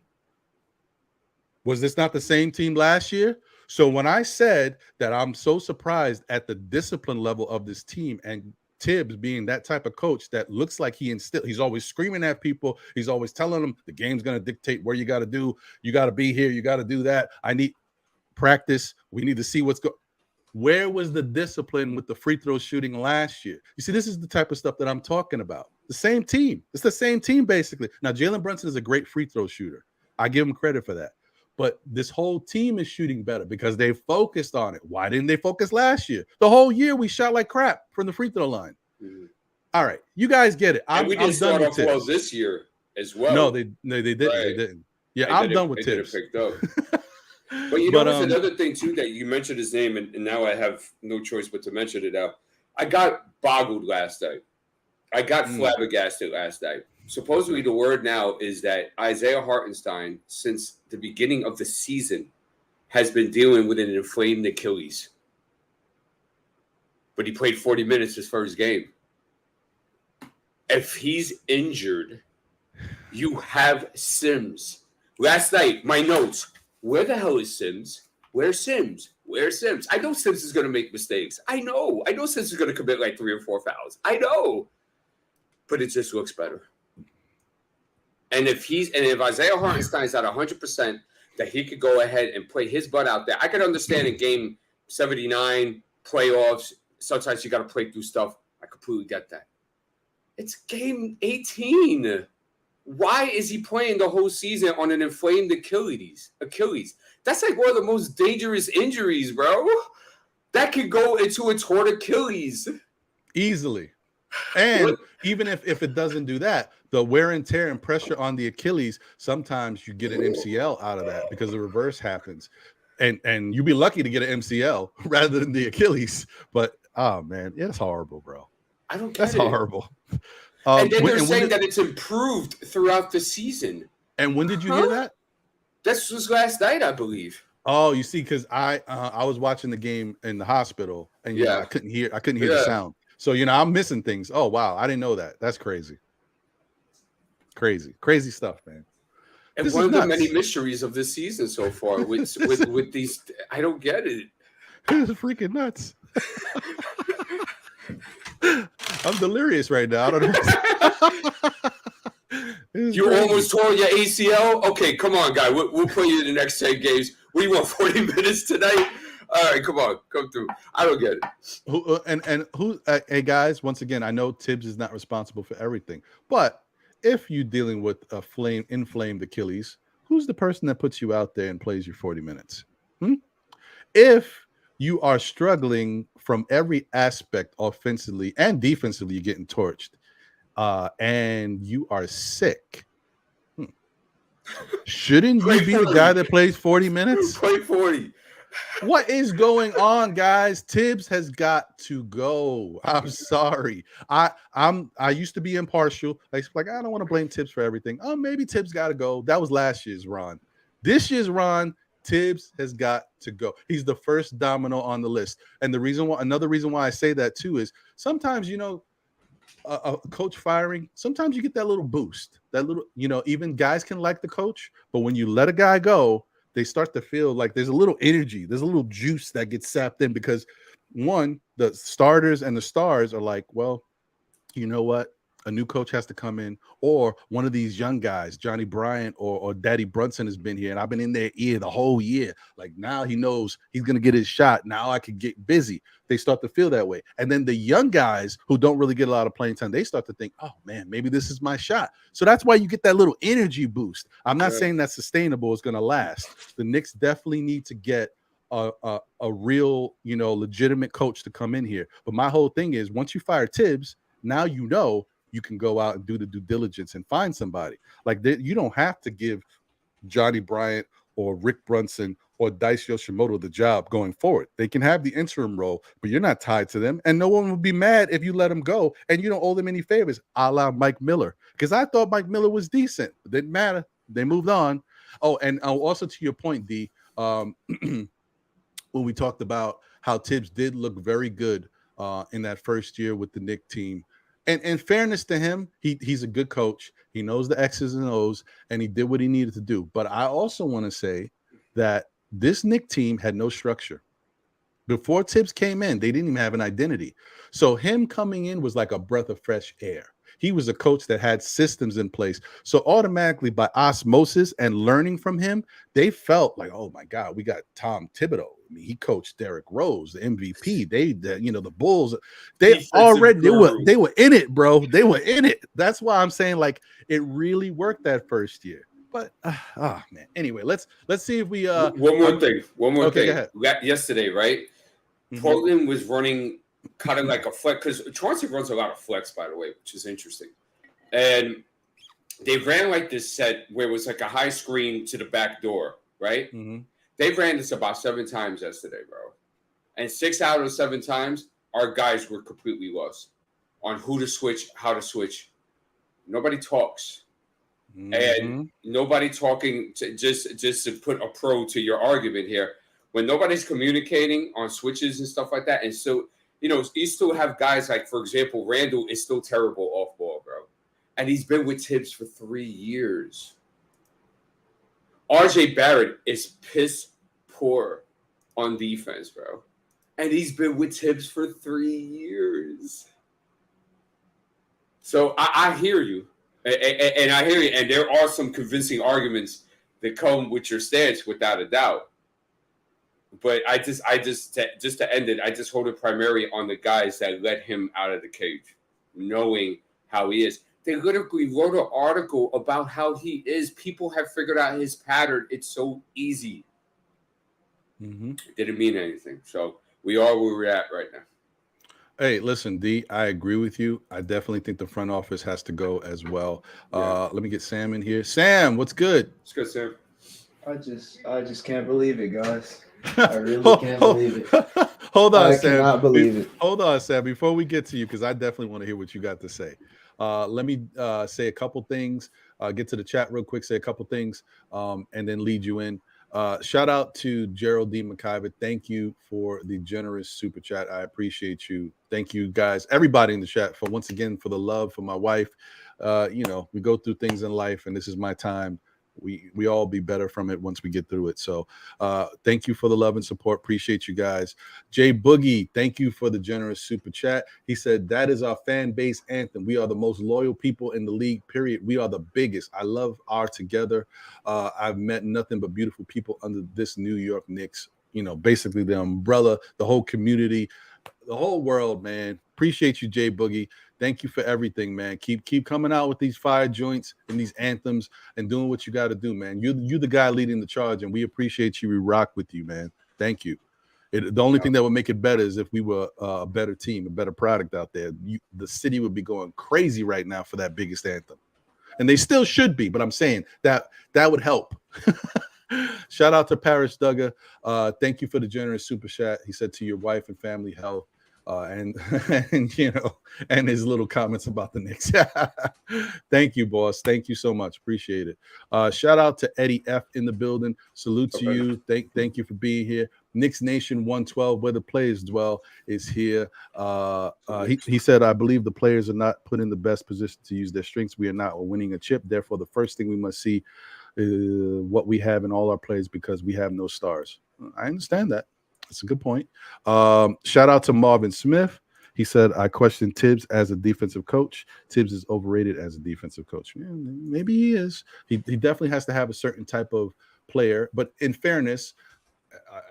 Was this not the same team last year? So when I said that I'm so surprised at the discipline level of this team and Tibbs being that type of coach that looks like he's always screaming at people. He's always telling them the game's going to dictate where you got to do. You got to be here. You got to do that. I need practice. We need to see what's going. Where was the discipline with the free throw shooting last year? You see, this is the type of stuff that I'm talking about. The same team. It's the same team, basically. Now, Jalen Brunson is a great free throw shooter. I give him credit for that. But this whole team is shooting better because they focused on it. Why didn't they focus last year? The whole year we shot like crap from the free throw line. Mm-hmm. All right, you guys get it. We didn't start off well this year as well. No, they didn't. Right. They didn't. Yeah, I'm done with Tibbs. But you know, there's another thing too that you mentioned his name, and now I have no choice but to mention it out. I got boggled last night. I got flabbergasted last night. Supposedly, the word now is that Isaiah Hartenstein, since the beginning of the season, has been dealing with an inflamed Achilles. But he played 40 minutes his first game. If he's injured, you have Sims. Last night, my notes. Where the hell is Sims? Where's Sims? Where's Sims? I know Sims is going to make mistakes. I know Sims is going to commit like 3 or 4 fouls. I know. But it just looks better. And if Isaiah Hartenstein's at 100%, that he could go ahead and play his butt out there. I could understand in game 79, playoffs, sometimes you got to play through stuff. I completely get that. It's game 18. Why is he playing the whole season on an inflamed Achilles? That's like one of the most dangerous injuries, bro. That could go into a torn Achilles. Easily. And even if it doesn't do that, the wear and tear and pressure on the Achilles, sometimes you get an MCL out of that because the reverse happens. And you'd be lucky to get an MCL rather than the Achilles. But, oh, man, it's horrible, bro. I don't get That's it. horrible. And then they're saying that it's improved throughout the season. And when did you hear that? This was last night, I believe. Oh, you see, because I was watching the game in the hospital, and I couldn't hear the sound. So I'm missing things. Oh wow, I didn't know that. That's crazy. Crazy stuff, man. And this one of the many mysteries of this season so far with these, I don't get it. It's freaking nuts. I'm delirious right now. I don't know. You almost tore your ACL? Okay, come on, guy. We'll play you in the next 10 games. We want 40 minutes tonight. All right, come on, come through. I don't get it. Hey guys, once again, I know Tibbs is not responsible for everything, but if you're dealing with a inflamed Achilles, who's the person that puts you out there and plays your 40 minutes? If you are struggling from every aspect, offensively and defensively, you're getting torched, and you are sick, shouldn't you be the guy that plays 40 minutes? Play 40. What is going on, guys? Tibbs has got to go. I'm sorry. I used to be impartial. Like I don't want to blame Tibbs for everything. Oh, maybe Tibbs got to go. That was last year's Ron. This year's Ron, Tibbs has got to go. He's the first domino on the list. And another reason why I say that too is sometimes, a coach firing, sometimes you get that little boost, that little, even guys can like the coach, but when you let a guy go, they start to feel like there's a little energy, there's a little juice that gets sapped in, because one, the starters and the stars are like, well, you know what? a new coach has to come in, or one of these young guys, Johnny Bryant or Daddy Brunson has been here, and I've been in their ear the whole year. Like, now he knows he's going to get his shot. Now I could get busy. They start to feel that way. And then the young guys who don't really get a lot of playing time, they start to think, oh, man, maybe this is my shot. So that's why you get that little energy boost. I'm not saying that's sustainable. It's going to last. The Knicks definitely need to get a real, legitimate coach to come in here. But my whole thing is, once you fire Tibbs, now you can go out and do the due diligence and find somebody. Like, you don't have to give Johnny Bryant or Rick Brunson or Dice Yoshimoto the job going forward. They can have the interim role, but you're not tied to them. And no one will be mad if you let them go and you don't owe them any favors, a la Mike Miller. Because I thought Mike Miller was decent. It didn't matter. They moved on. Oh, and also to your point, D, when we talked about how Tibbs did look very good in that first year with the Knicks team. And in fairness to him, he's a good coach. He knows the X's and O's, and he did what he needed to do. But I also want to say that this Knicks team had no structure. Before Tibbs came in, they didn't even have an identity. So him coming in was like a breath of fresh air. He was a coach that had systems in place. So automatically, by osmosis and learning from him, they felt like, oh my God, we got Tom Thibodeau. I mean, he coached Derrick Rose, the MVP. The Bulls, they were in it, bro. They were in it. That's why I'm saying, like, it really worked that first year. But man. Anyway, let's see if we one more thing. Go ahead. Yesterday, right? Mm-hmm. Portland was running kind of like a flex, because Chauncey runs a lot of flex, by the way, which is interesting. And they ran like this set where it was like a high screen to the back door, right? Mm-hmm. They ran this about 7 times yesterday, bro. And 6 out of 7 times, our guys were completely lost on who to switch, how to switch. Nobody talks. Mm-hmm. And nobody talking just to put a pro to your argument here. When nobody's communicating on switches and stuff like that, and so you still have guys like, for example, Randle is still terrible off ball, bro. And he's been with Tibbs for 3 years. RJ Barrett is piss poor on defense, bro. And he's been with Tibbs for 3 years. So I hear you. And I hear you. And there are some convincing arguments that come with your stance, without a doubt. But I just to end it, I just hold it primarily on the guys that let him out of the cage, knowing how he is. They literally wrote an article about how he is. People have figured out his pattern. It's so easy. Mm-hmm. It didn't mean anything. So we are where we're at right now. Hey, listen, D, I agree with you. I definitely think the front office has to go as well. Yeah. Let me get Sam in here. Sam, what's good? It's good, Sam. I just can't believe it, guys. I really can't believe it. Hold on, Sam. I cannot believe it. Hold on, Sam. Before we get to you, because I definitely want to hear what you got to say. Let me say a couple things. Get to the chat real quick, say a couple things, and then lead you in. Shout out to Gerald D. McIver. Thank you for the generous super chat. I appreciate you. Thank you, guys, everybody in the chat, for once again, for the love for my wife. We go through things in life, and this is my time. We all be better from it once we get through it. So thank you for the love and support. Appreciate you guys. Jay Boogie, thank you for the generous super chat. He said, that is our fan base anthem. We are the most loyal people in the league, period. We are the biggest. I love our together. I've met nothing but beautiful people under this New York Knicks. Basically the umbrella, the whole community, the whole world, man. Appreciate you, Jay Boogie. Thank you for everything, man. Keep coming out with these fire joints and these anthems and doing what you got to do, man. You're the guy leading the charge, and we appreciate you. We rock with you, man. Thank you. The only thing that would make it better is if we were a better team, a better product out there. The city would be going crazy right now for that biggest anthem, and they still should be. But I'm saying that would help. Shout out to Paris Duggar. Thank you for the generous super chat. He said, to your wife and family, health. And his little comments about the Knicks. Thank you, boss. Thank you so much. Appreciate it. Shout out to Eddie F in the building. Salute to you. Thank you for being here. Knicks Nation 112, where the players dwell, is here. He said, I believe the players are not put in the best position to use their strengths. We are not winning a chip. Therefore, the first thing we must see is what we have in all our players, because we have no stars. I understand that. That's a good point. Shout out to Marvin Smith. He said, I question Tibbs as a defensive coach. Tibbs is overrated as a defensive coach. Yeah, maybe he is. He definitely has to have a certain type of player. But in fairness,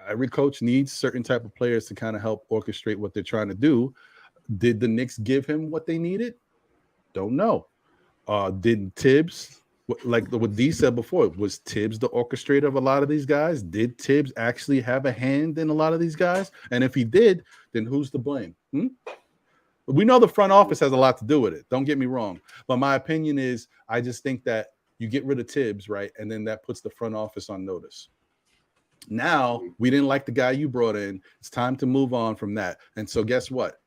every coach needs certain type of players to kind of help orchestrate what they're trying to do. Did the Knicks give him what they needed? Don't know. Did Tibbs, like what D said before, was Tibbs the orchestrator of a lot of these guys? Did Tibbs actually have a hand in a lot of these guys? And if he did, then who's to blame? We know the front office has a lot to do with it. Don't get me wrong. But my opinion is I just think that you get rid of Tibbs, right? And then that puts the front office on notice. Now, we didn't like the guy you brought in. It's time to move on from that. And so guess what?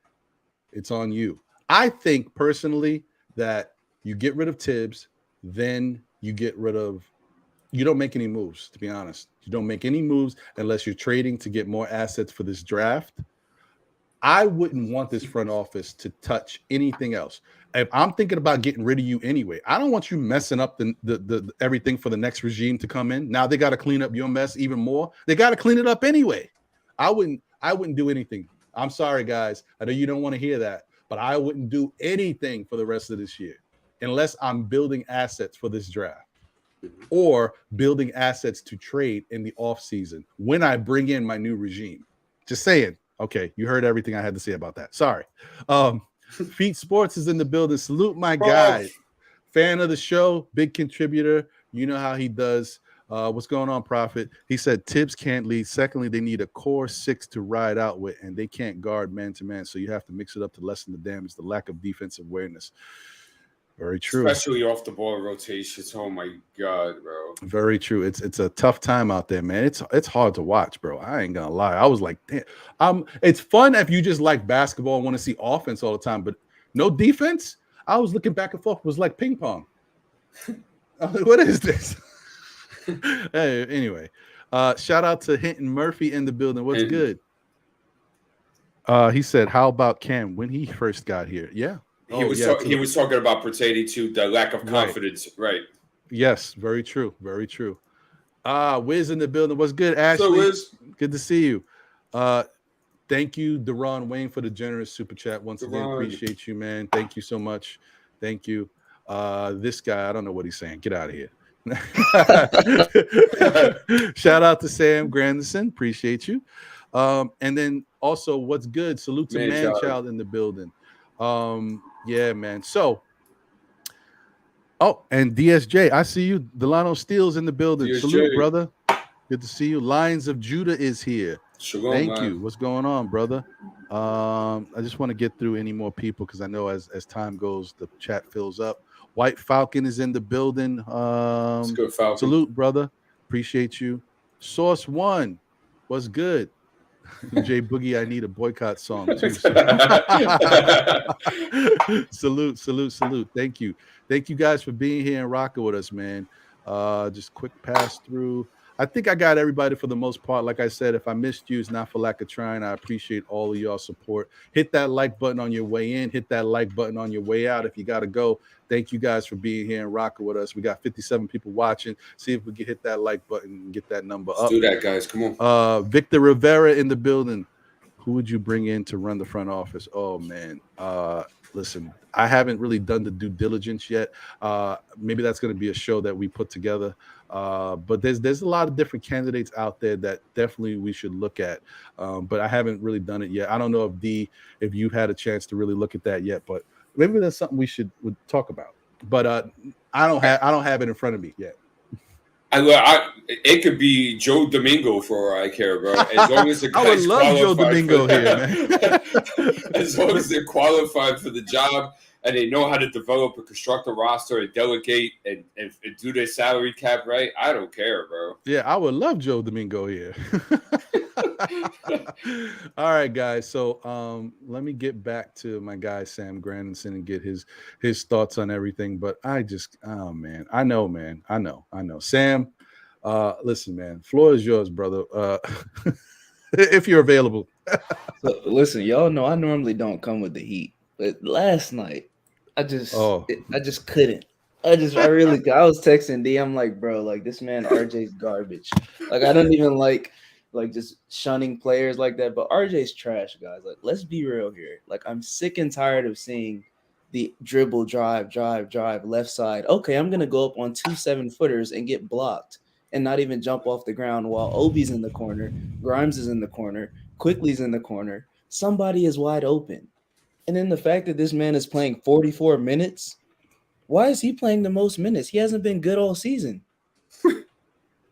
It's on you. I think personally that you get rid of Tibbs, then you don't make any moves, to be honest. You don't make any moves unless you're trading to get more assets for this draft. I wouldn't want this front office to touch anything else. If I'm thinking about getting rid of you anyway, I don't want you messing up the everything for the next regime to come in. Now they got to clean up your mess even more. They got to clean it up anyway. I wouldn't do anything. I'm sorry, guys. I know you don't want to hear that, but I wouldn't do anything for the rest of this year unless I'm building assets for this draft or building assets to trade in the offseason when I bring in my new regime. Just saying. Okay, you heard everything I had to say about that. Sorry. Feet Sports is in the building. Salute my guy. Fan of the show, big contributor. You know how he does. What's going on, Prophet? He said Tibbs can't lead. Secondly, they need a core 6 to ride out with, and they can't guard man-to-man, so you have to mix it up to lessen the damage, the lack of defensive awareness. Very true. Especially off the ball rotations. Oh my God, bro. Very true. It's a tough time out there, man. It's hard to watch, bro. I ain't gonna lie. I was like, damn. It's fun if you just like basketball and want to see offense all the time, but no defense. I was looking back and forth. It was like ping pong. I was like, what is this? Hey, anyway. Shout out to Hinton Murphy in the building. What's good? He said, how about Cam when he first got here? Yeah. He was talking about pertaining to the lack of confidence, right? Yes, very true, very true. Wiz in the building. What's good, Ashley? So, Wiz. Good to see you. Thank you, Deron Wayne, for the generous super chat once again. Appreciate you, man. Thank you so much. Thank you. This guy, I don't know what he's saying. Get out of here. Shout out to Sam Grandison. Appreciate you. And then also, what's good? Salute to Manchild in the building. Yeah, man. So, and DSJ, I see you. Delano Steele's in the building. DSJ. Salute, brother. Good to see you. Lions of Judah is here. Shalom, thank you. What's going on, brother? I just want to get through any more people because I know as time goes, the chat fills up. White Falcon is in the building. It's good, Falcon. Salute, brother. Appreciate you. Source One, what's good? Jay Boogie, I need a boycott song too. Salute. Thank you guys for being here and rocking with us, man. Just quick pass through. I think I got everybody for the most part. Like I said, if I missed you, it's not for lack of trying. I appreciate all of y'all support. Hit that like button on your way in. Hit that like button on your way out. If you got to go, thank you guys for being here and rocking with us. We got 57 people watching. See if we can hit that like button and get that number up. Let's do that, guys. Come on. Victor Rivera in the building. Who would you bring in to run the front office? Oh, man. Listen, I haven't really done the due diligence yet. Maybe that's going to be a show that we put together. But there's a lot of different candidates out there that definitely we should look at. But I haven't really done it yet. I don't know if you've had a chance to really look at that yet. But maybe that's something we would talk about. But I don't have it in front of me yet. It could be Joe Domingo for all I care, bro. As long as the I would love Joe Domingo here, man. As long as they're qualified for the job and they know how to develop and construct a roster and delegate and do their salary cap right, I don't care, bro. Yeah, I would love Joe Domingo here. All right, guys. So let me get back to my guy Sam Grandison and get his thoughts on everything. But I know. Sam, listen, man, floor is yours, brother. If you're available. So, listen, y'all know I normally don't come with the heat, but last night I just couldn't. I was texting D. I'm like, bro, like this man RJ's garbage. Like I don't even like like just shunning players like that. But RJ's trash, guys. Like, let's be real here. Like, I'm sick and tired of seeing the dribble, drive, left side. Okay, I'm gonna go up on 2 7-footers and get blocked and not even jump off the ground while Obi's in the corner, Grimes is in the corner, Quickly's in the corner. Somebody is wide open. And then the fact that this man is playing 44 minutes, why is he playing the most minutes? He hasn't been good all season.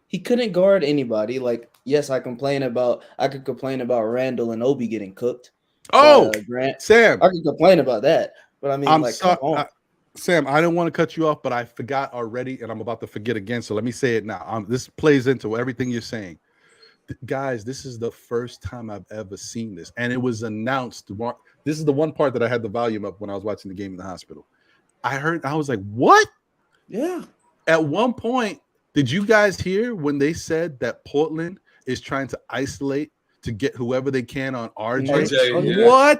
He couldn't guard anybody. Like, yes, I could complain about Randle and Obi getting cooked. Oh, Grant, Sam, I could complain about that. But I mean, I'm like, sorry, come on. Sam, I didn't want to cut you off, but I forgot already, and I'm about to forget again. So let me say it now. This plays into everything you're saying. Guys, this is the first time I've ever seen this, and it was announced. This is the one part that I had the volume up when I was watching the game in the hospital. I was like, what? Yeah. At one point, did you guys hear when they said that Portland is trying to isolate to get whoever they can on RJ? What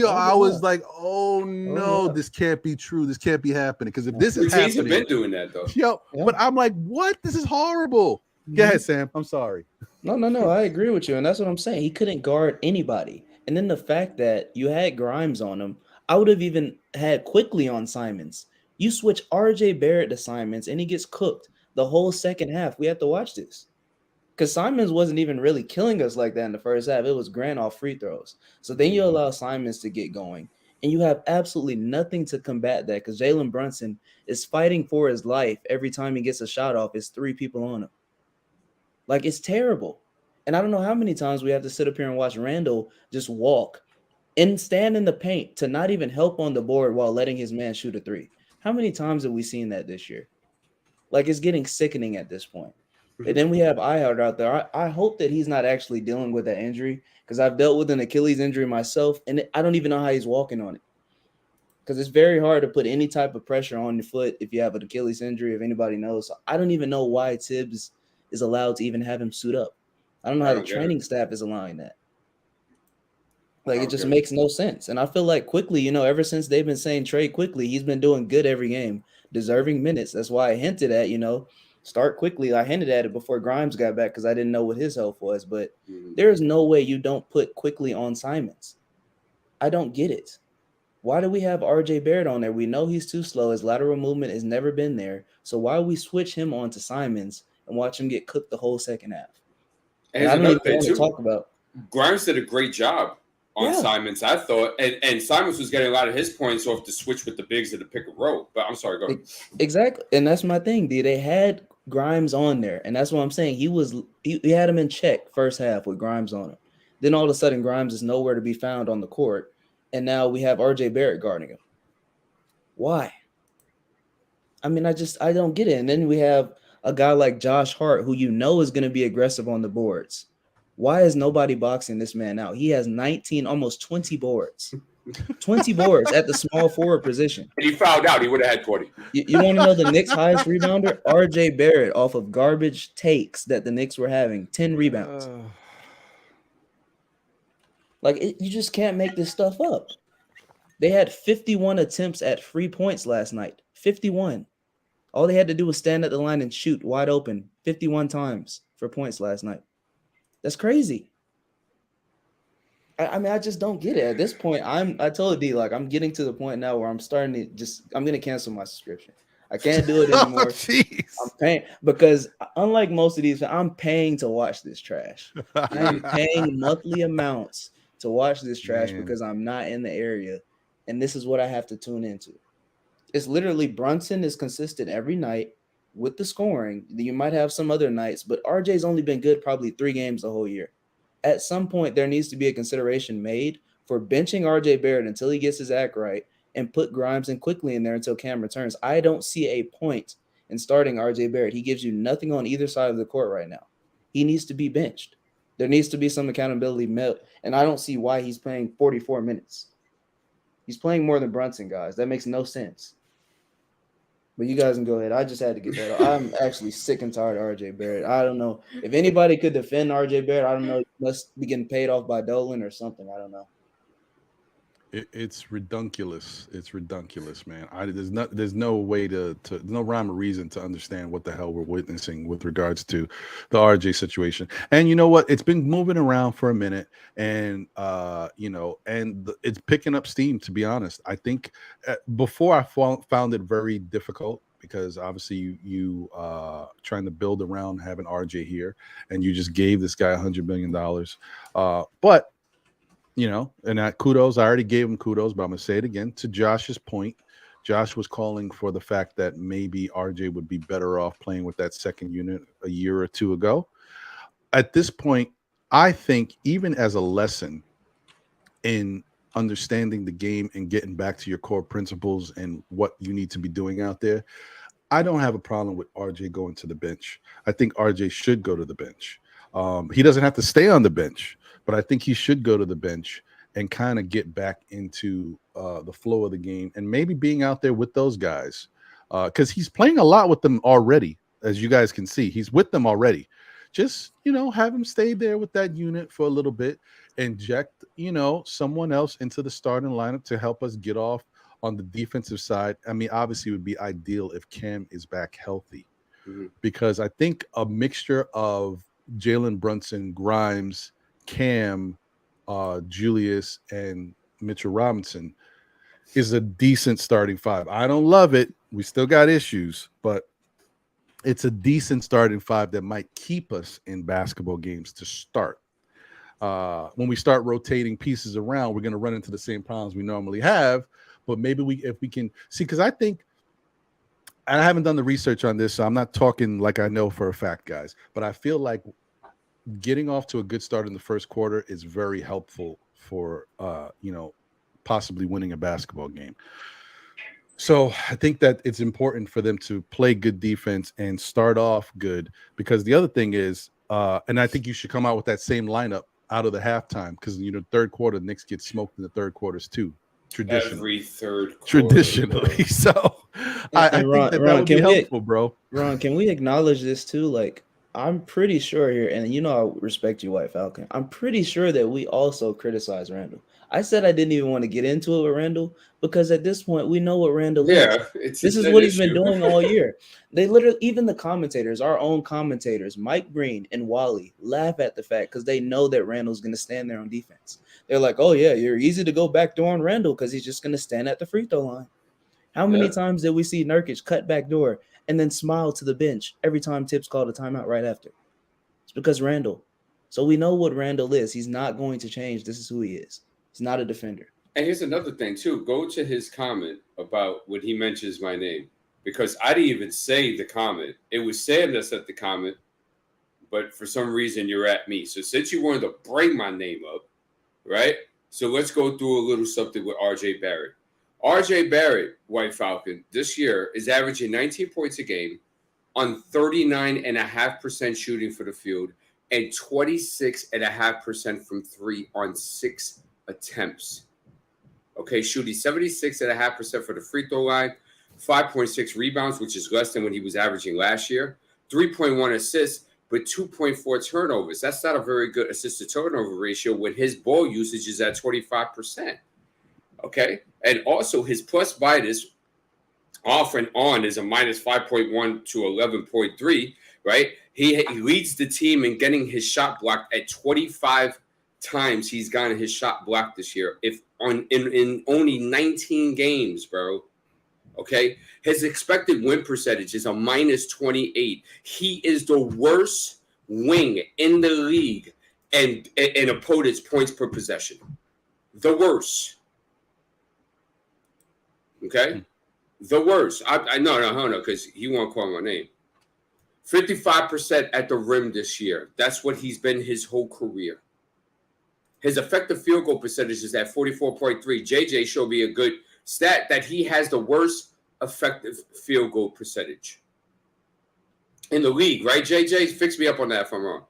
I was like, oh no, this can't be true. This can't be happening. Because if this is happening, have been doing that though. But I'm like, what? This is horrible. Go ahead, Sam. I'm sorry. No. I agree with you, and that's what I'm saying. He couldn't guard anybody, and then the fact that you had Grimes on him, I would have even had Quickly on Simons. You switch RJ Barrett to Simons, and he gets cooked the whole second half. We have to watch this. Because Simons wasn't even really killing us like that in the first half. It was Grant off free throws. So then you allow Simons to get going. And you have absolutely nothing to combat that because Jalen Brunson is fighting for his life every time he gets a shot off. It's 3 people on him. Like, it's terrible. And I don't know how many times we have to sit up here and watch Randle just walk and stand in the paint to not even help on the board while letting his man shoot a 3. How many times have we seen that this year? Like, it's getting sickening at this point. And then we have Ihart out there. I hope that he's not actually dealing with that injury because I've dealt with an Achilles injury myself, and I don't even know how he's walking on it. Because it's very hard to put any type of pressure on your foot if you have an Achilles injury, if anybody knows. So I don't even know why Tibbs is allowed to even have him suit up. I don't know how the training staff is allowing that. Like, it just makes no sense. And I feel like Quickly, ever since they've been saying trade Quickly, he's been doing good every game, deserving minutes. That's why I hinted at, start Quickly. I hinted at it before Grimes got back because I didn't know what his health was. But there is no way you don't put Quickly on Simons. I don't get it. Why do we have RJ Barrett on there? We know he's too slow. His lateral movement has never been there. So why would we switch him on to Simons and watch him get cooked the whole second half? And I don't even want to talk about. Grimes did a great job on Simons, I thought. And Simons was getting a lot of his points off the switch with the bigs at the pick and roll. But I'm sorry, go ahead. Exactly. And that's my thing, D. They had Grimes on there. And that's what I'm saying. He had him in check first half with Grimes on him. Then all of a sudden, Grimes is nowhere to be found on the court. And now we have RJ Barrett guarding him. Why? I mean, I don't get it. And then we have a guy like Josh Hart, who is going to be aggressive on the boards. Why is nobody boxing this man out? He has 19, almost 20 boards. 20 boards at the small forward position. And he fouled out. He would have had 20. You want to know the Knicks' highest rebounder? RJ Barrett off of garbage takes that the Knicks were having. 10 rebounds. You just can't make this stuff up. They had 51 attempts at free points last night. 51. All they had to do was stand at the line and shoot wide open 51 times for points last night. That's crazy. I mean, I just don't get it. At this point, I told D, I'm getting to the point now where I'm starting to I'm going to cancel my subscription. I can't do it anymore. I'm paying because unlike most of these, I'm paying to watch this trash. I'm paying monthly amounts to watch this trash because I'm not in the area. And this is what I have to tune into. It's literally Brunson is consistent every night with the scoring. You might have some other nights, but RJ's only been good probably 3 games the whole year. At some point, there needs to be a consideration made for benching RJ Barrett until he gets his act right and put Grimes and Quickly in there until Cam returns. I don't see a point in starting RJ Barrett. He gives you nothing on either side of the court right now. He needs to be benched. There needs to be some accountability met, and I don't see why he's playing 44 minutes. He's playing more than Brunson, guys. That makes no sense. But you guys can go ahead. I just had to get that out. I'm actually sick and tired of RJ Barrett. I don't know. If anybody could defend RJ Barrett, I don't know. He must be getting paid off by Dolan or something. I don't know. It's redunculous. It's redunculous, man. There's no way there's no rhyme or reason to understand what the hell we're witnessing with regards to the RJ situation. And you know what? It's been moving around for a minute, and it's picking up steam. To be honest, I think before I found it very difficult because obviously you trying to build around having RJ here, and you just gave this guy $100 million, but. And that kudos, I already gave him kudos, but I'm going to say it again. To Josh's point, Josh was calling for the fact that maybe RJ would be better off playing with that second unit a year or two ago. At this point, I think even as a lesson in understanding the game and getting back to your core principles and what you need to be doing out there, I don't have a problem with RJ going to the bench. I think RJ should go to the bench. He doesn't have to stay on the bench, but I think he should go to the bench and kind of get back into the flow of the game and maybe being out there with those guys because he's playing a lot with them already, as you guys can see. He's with them already. Just, have him stay there with that unit for a little bit, inject, someone else into the starting lineup to help us get off on the defensive side. I mean, obviously it would be ideal if Cam is back healthy because I think a mixture of Jalen Brunson, Grimes, Cam, Julius, and Mitchell Robinson is a decent starting five. I don't love it. We still got issues, but it's a decent starting five that might keep us in basketball games to start. When we start rotating pieces around, we're going to run into the same problems we normally have. But maybe if we can see, because I think, and I haven't done the research on this, so I'm not talking like I know for a fact, guys, but I feel like getting off to a good start in the first quarter is very helpful for, possibly winning a basketball game. So I think that it's important for them to play good defense and start off good because the other thing is, and I think you should come out with that same lineup out of the halftime because, third quarter, Knicks get smoked in the third quarters too. Every third quarter, traditionally. So I think Ron, that would be helpful, bro. Ron, can we acknowledge this too? Like, I'm pretty sure here, and I respect you, White Falcon. I'm pretty sure that we also criticize Randle. I said I didn't even want to get into it with Randle because at this point we know what Randle is. This is what he's been doing all year. They literally, even the commentators, our own commentators, Mike Green and Wally, laugh at the fact because they know that Randle's going to stand there on defense. They're like, "Oh yeah, you're easy to go backdoor on Randle because he's just going to stand at the free throw line." How many times did we see Nurkic cut backdoor and then smile to the bench every time Tips called a timeout right after? It's because Randle. So we know what Randle is. He's not going to change. This is who he is. He's not a defender. And here's another thing, too. Go to his comment about when he mentions my name, because I didn't even say the comment. It was Sam that said the comment, but for some reason you're at me. So since you wanted to bring my name up, right? So let's go through a little something with RJ Barrett. RJ Barrett, White Falcon, this year is averaging 19 points a game on 39.5% shooting for the field and 26.5% from three on 6 attempts. Okay, shooting 76.5% for the free throw line, 5.6 rebounds, which is less than what he was averaging last year, 3.1 assists, but 2.4 turnovers. That's not a very good assist to turnover ratio when his ball usage is at 25%. Okay, and also his plus minus off and on is a minus 5.1 to 11.3. Right, he leads the team in getting his shot blocked at 25 times. He's gotten his shot blocked this year. If in only 19 games, bro. Okay, his expected win percentage is a minus 28. He is the worst wing in the league and opponent's points per possession. The worst. Okay, the worst. I no, because he won't call my name. 55% at the rim this year. That's what he's been his whole career. His effective field goal percentage is at 44.3. JJ showed me a good stat that he has the worst effective field goal percentage in the league, right? JJ, fix me up on that if I'm wrong.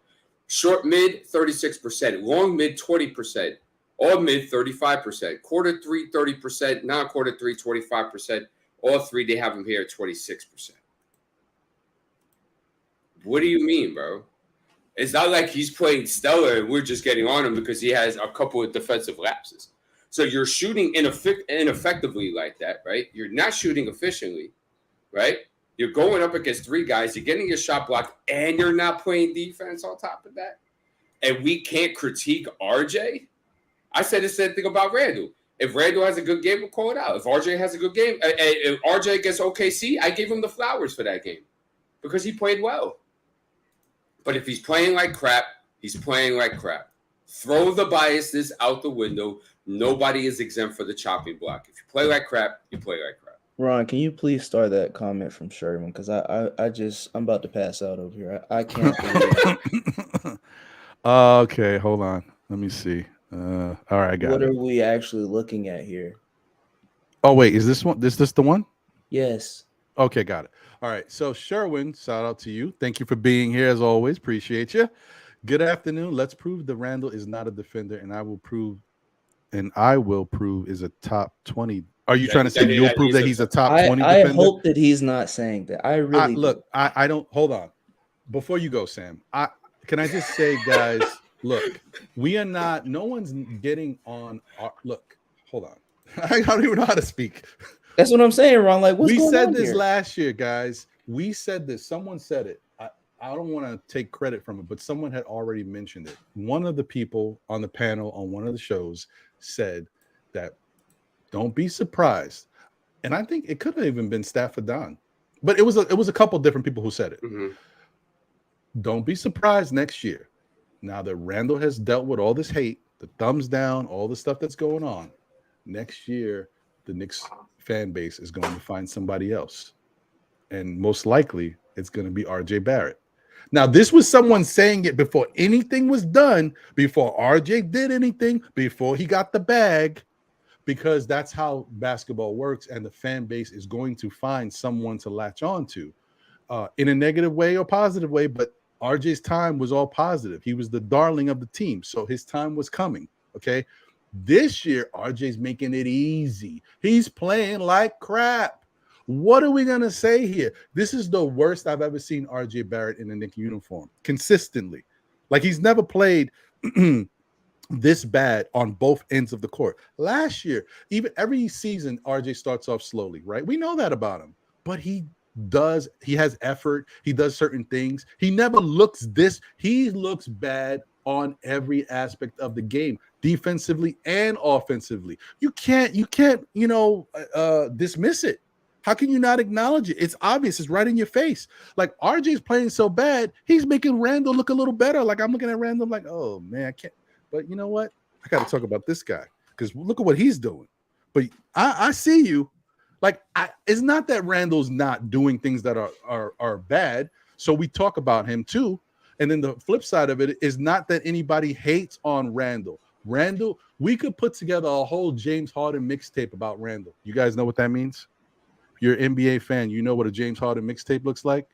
Short mid, 36%. Long mid, 20%. All mid, 35%. Quarter three, 30%. Non-quarter three, 25%. All three, they have him here at 26%. What do you mean, bro? It's not like he's playing stellar and we're just getting on him because he has a couple of defensive lapses. So you're shooting ineffectively like that, right? You're not shooting efficiently, right? You're going up against 3 guys. You're getting your shot blocked, and you're not playing defense on top of that. And we can't critique RJ. I said the same thing about Randle. If Randle has a good game, we'll call it out. If RJ has a good game, if RJ against OKC, I gave him the flowers for that game because he played well. But if he's playing like crap, he's playing like crap. Throw the biases out the window. Nobody is exempt for the chopping block. If you play like crap, you play like crap. Ron, can you please start that comment from Sherman? Because I'm about to pass out over here. I can't believe it. Okay, hold on. Let me see. All right, I got What it. are we actually looking at here? Oh, wait, is this one? Is this the one? Yes. Okay, got it. All right. So Sherwin, shout out to you. Thank you for being here as always. Appreciate you. Good afternoon. Let's prove that Randle is not a defender, and I will prove is a top 20. Are you trying to say you'll prove that he's a top 20 I defender? hope that he's not saying that. I really look. I don't. Hold on. Before you go, Sam. Can I just say, guys, look, we are not. No one's getting on. Look, hold on. I don't even know how to speak. That's what I'm saying, Ron. Like, what's we going said on this here? last year, guys. We said this. Someone said it. I don't want to take credit from it, but someone had already mentioned it. One of the people on the panel on one of the shows said that don't be surprised. And I think it could have even been Stafford Don, but it was a couple different people who said it. Mm-hmm. Don't be surprised next year. Now that Randle has dealt with all this hate, the thumbs down, all the stuff that's going on, next year the Knicks fan base is going to find somebody else. And most likely it's going to be RJ Barrett. Now, this was someone saying it before anything was done, before RJ did anything, before he got the bag, because that's how basketball works, and the fan base is going to find someone to latch on to in a negative way or positive way, but RJ's time was all positive. He was the darling of the team, so his time was coming, okay? This year, RJ's making it easy. He's playing like crap. What are we going to say here? This is the worst I've ever seen RJ Barrett in a Knicks uniform consistently. Like, he's never played this bad on both ends of the court. Last year, even every season, RJ starts off slowly, right? We know that about him, but he has effort. He does certain things. He never looks he looks bad on every aspect of the game, defensively and offensively. You can't, dismiss it. How can you not acknowledge it? It's obvious. It's right in your face. Like, RJ's playing so bad, he's making Randle look a little better. Like, I'm looking at Randle like, oh, man, I can't. But you know what? I got to talk about this guy because look at what he's doing. But I see you. Like, it's not that Randle's not doing things that are bad. So we talk about him too. And then the flip side of it is not that anybody hates on Randle. Randle, we could put together a whole James Harden mixtape about Randle. You guys know what that means? If you're an NBA fan, you know what a James Harden mixtape looks like.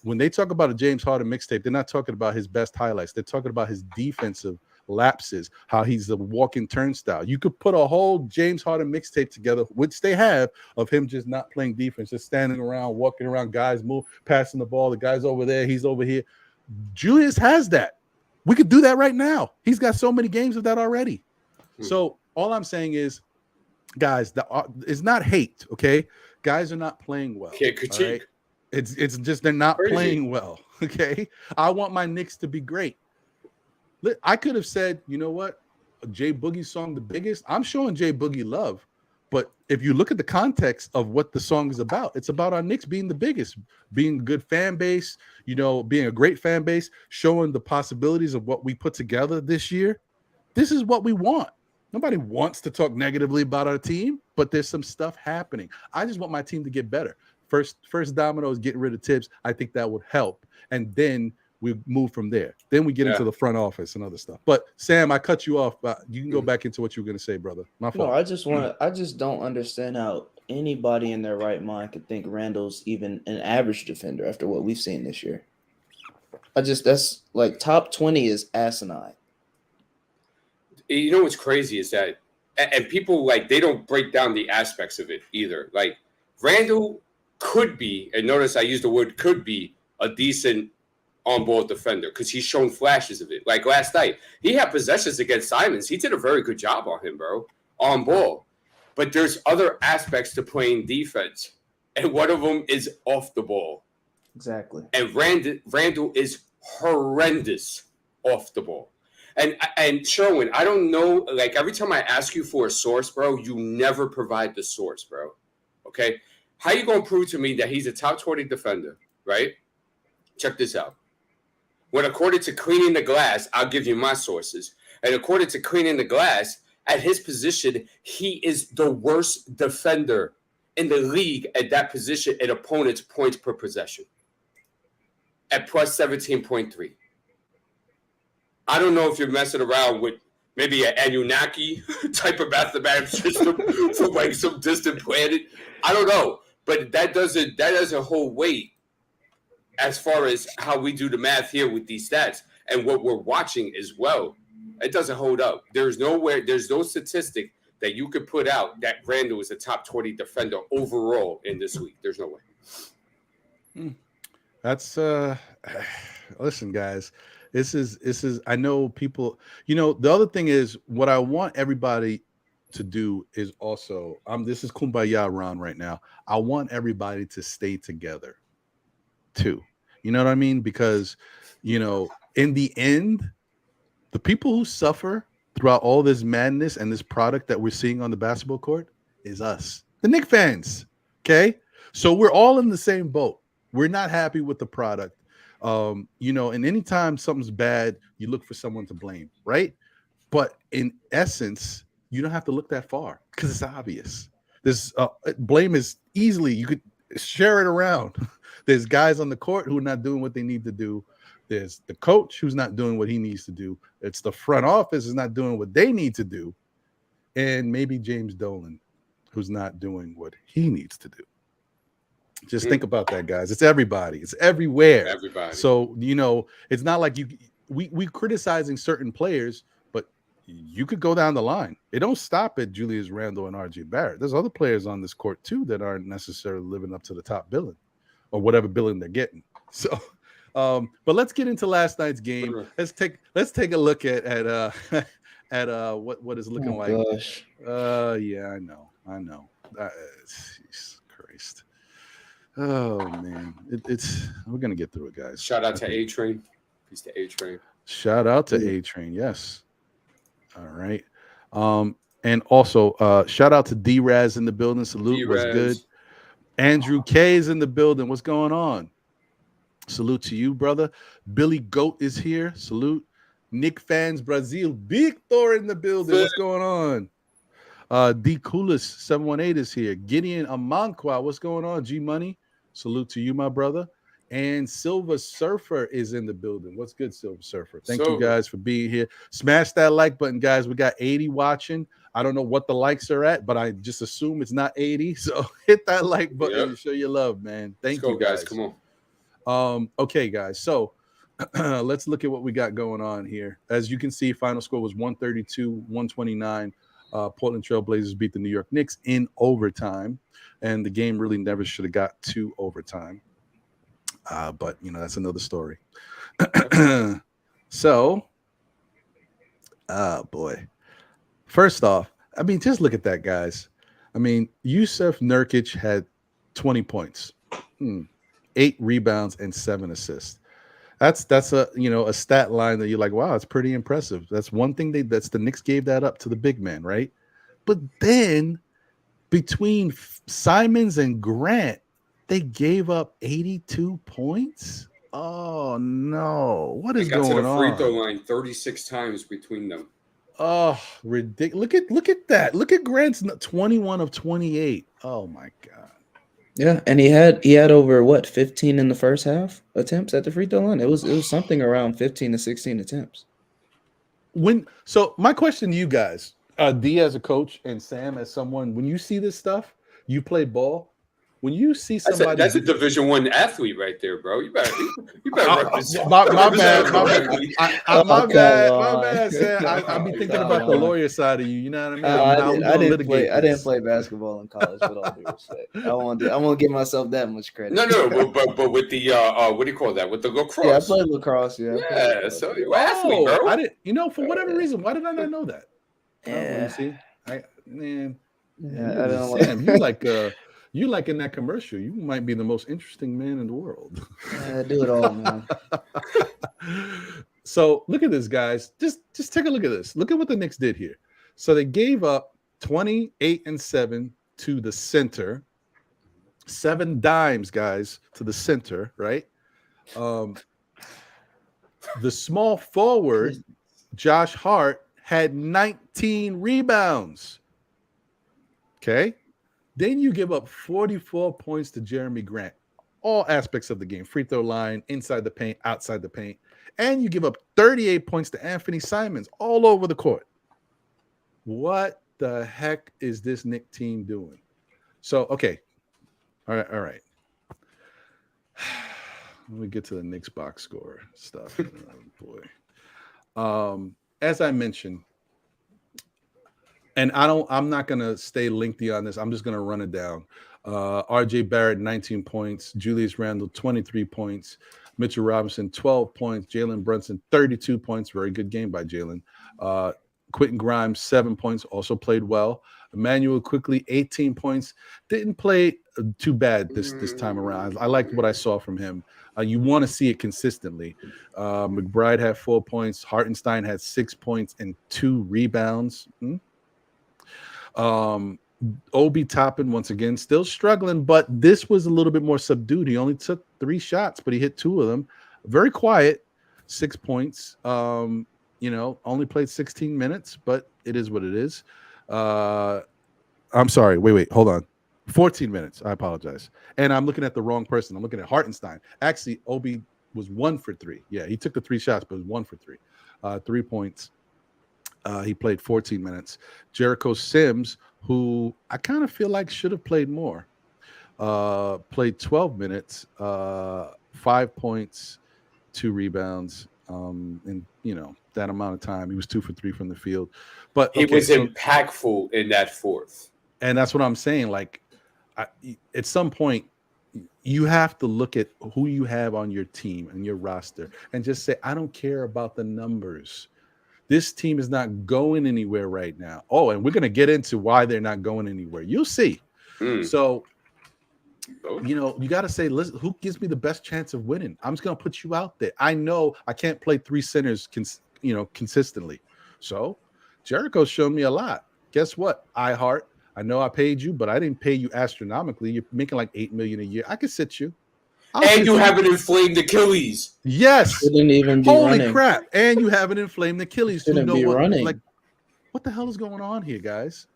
When they talk about a James Harden mixtape, they're not talking about his best highlights. They're talking about his defensive lapses, how he's a walking turnstile. You could put a whole James Harden mixtape together, which they have, of him just not playing defense, just standing around, walking around, guys move, passing the ball. The guy's over there, he's over here. Julius has that. We could do that right now. He's got so many games of that already. So all I'm saying is, guys, it's not hate, okay? Guys are not playing well. Can't critique. Right? It's just they're not Crazy. playing well, okay? I want my Knicks to be great. I could have said, you know what, a Jay Boogie song, the biggest. I'm showing Jay Boogie love, but if you look at the context of what the song is about, it's about our Knicks being the biggest, being a good fan base, being a great fan base, showing the possibilities of what we put together this year. This is what we want. Nobody wants to talk negatively about our team, but there's some stuff happening. I just want my team to get better. First domino is getting rid of Tibbs. I think that would help, and then we move from there. Then we get into the front office and other stuff. But Sam, I cut you off. You can go back into what you were going to say, brother. My fault. No, I just don't understand how anybody in their right mind could think Randle's even an average defender after what we've seen this year. That's like top 20 is asinine. You know what's crazy is that, and people they don't break down the aspects of it either. Like, Randle could be, and notice I use the word could be, a decent on-ball defender because he's shown flashes of it. Like last night, he had possessions against Simons. He did a very good job on him, bro. on ball. But there's other aspects to playing defense, and one of them is off the ball. Exactly. And Randle is horrendous off the ball. And Sherwin, I don't know, like every time I ask you for a source, bro, you never provide the source, bro. Okay? How you going to prove to me that he's a top 20 defender, right? Check this out. When according to Cleaning the Glass, I'll give you my sources. And according to Cleaning the Glass, at his position, he is the worst defender in the league at that position in opponents' points per possession at plus 17.3. I don't know if you're messing around with maybe an Anunnaki type of mathematical system from like some distant planet. I don't know, but that doesn't hold weight as far as how we do the math here with these stats and what we're watching as well. It doesn't hold up. There's no statistic that you could put out that Randle is a top 20 defender overall in this week. There's no way. That's listen, guys. This is I know people, the other thing is what I want everybody to do is also this is Kumbaya Ron right now. I want everybody to stay together too. You know what I mean? Because in the end, the people who suffer throughout all this madness and this product that we're seeing on the basketball court is us, the Knicks fans. Okay. So we're all in the same boat. We're not happy with the product. And anytime something's bad, you look for someone to blame, right? But in essence, you don't have to look that far because it's obvious. This blame is easily, you could share it around. There's guys on the court who are not doing what they need to do. There's the coach who's not doing what he needs to do. It's the front office is not doing what they need to do. And maybe James Dolan, who's not doing what he needs to do. Just think about that, guys. It's everybody. It's everywhere. Everybody. So, it's not like we criticizing certain players, but you could go down the line. It don't stop at Julius Randle and RJ Barrett. There's other players on this court, too, that aren't necessarily living up to the top billing or whatever billing they're getting. So, but let's get into last night's game. Let's take a look at what is looking like. Gosh. Yeah, I know. Jeez Christ. Oh man, we're gonna get through it, guys. Shout out to A Train. Peace to A Train. Shout out to A Train. Yes. All right. And also shout out to D-Raz in the building. Salute. Was good. Andrew K is in the building. What's going on? Salute to you, brother. Billy Goat is here. Salute. Nick Fans Brazil. Victor in the building. What's going on? D Coolest 718 is here. Gideon Amankwa. What's going on? G Money. Salute to you, my brother. And Silver Surfer is in the building. What's good, Silver Surfer? Thank you guys for being here. Smash that like button, guys. We got 80 watching. I don't know what the likes are at, but I just assume it's not 80. So hit that like button and show your love, man. Thank you, guys. Come on. Okay, guys. So let's look at what we got going on here. As you can see, final score was 132-129. Portland Trail Blazers beat the New York Knicks in overtime, and the game really never should have got to overtime. But that's another story. So, boy. First off, just look at that, guys. Yusuf Nurkic had 20 points, 8 rebounds, and 7 assists. That's a stat line that you're like, wow, it's pretty impressive. That's one thing that's the Knicks gave that up to the big man, right? But then between Simons and Grant, they gave up 82 points. Oh no! What is going on? They got to the free throw line 36 times between them. Oh, ridiculous! Look at that! Look at Grant's 21 of 28. Oh my god! Yeah, and he had over 15 in the first half attempts at the free throw line. It was something around 15 to 16 attempts. So my question to you guys, D as a coach and Sam as someone, when you see this stuff, you play ball. When you see somebody, that's a Division I athlete right there, bro. You better represent. My bad. My bad, Sam. I'll be thinking about the lawyer side of you. You know what I mean? I didn't play basketball in college. With all due respect, I won't give myself that much credit. No, but with the what do you call that? With the lacrosse. Yeah, I played lacrosse. Yeah, so you're an athlete, bro. I didn't. For whatever reason, why did I not know that? Yeah. See, man. Yeah, Yeah, I don't like. Sam, you like in that commercial. You might be the most interesting man in the world. Yeah, do it all, man. So look at this, guys. Just take a look at this. Look at what the Knicks did here. So they gave up 28-7 to the center, 7 dimes, guys, to the center, right? The small forward, Josh Hart, had 19 rebounds. Okay. Then you give up 44 points to Jeremy Grant, all aspects of the game, free throw line, inside the paint, outside the paint. And you give up 38 points to Anthony Simons all over the court. What the heck is this Knicks team doing? So, okay. All right. Let me get to the Knicks box score stuff. Oh, boy. As I mentioned, and I'm not gonna stay lengthy on this. I'm just gonna run it down. RJ Barrett, 19 points, Julius Randle, 23 points, Mitchell Robinson, 12 points, Jalen Brunson, 32 points. Very good game by Jalen. Quentin Grimes, 7 points, also played well. Emmanuel Quickly, 18 points. Didn't play too bad this time around. I liked what I saw from him. You want to see it consistently. McBride had 4 points. Hartenstein had 6 points and 2 rebounds. Obi Toppin, once again, still struggling, but this was a little bit more subdued. He only took 3 shots, but he hit 2 of them. Very quiet, 6 points. Only played 16 minutes, but it is what it is. I'm sorry. Wait, hold on. 14 minutes. I apologize. And I'm looking at the wrong person. I'm looking at Hartenstein. Actually, Obi was 1 for 3. Yeah, he took the 3 shots, but was 1 for 3. 3 points. He played 14 minutes. Jericho Sims, who I kind of feel like should have played more, played 12 minutes, 5 points, 2 rebounds, and that amount of time. He was 2 for 3 from the field, but he was impactful in that fourth. And that's what I'm saying. Like, at some point, you have to look at who you have on your team and your roster and just say, I don't care about the numbers. This team is not going anywhere right now. Oh, and we're going to get into why they're not going anywhere. You'll see. So, you got to say, listen, who gives me the best chance of winning? I'm just going to put you out there. I know I can't play 3 centers, consistently. So Jericho's shown me a lot. Guess what? I know I paid you, but I didn't pay you astronomically. You're making like $8 million a year. I could sit you. And you have an inflamed Achilles. Yes. Shouldn't even be Holy running. crap. And you have an inflamed Achilles. Shouldn't be running. Like, what the hell is going on here, guys?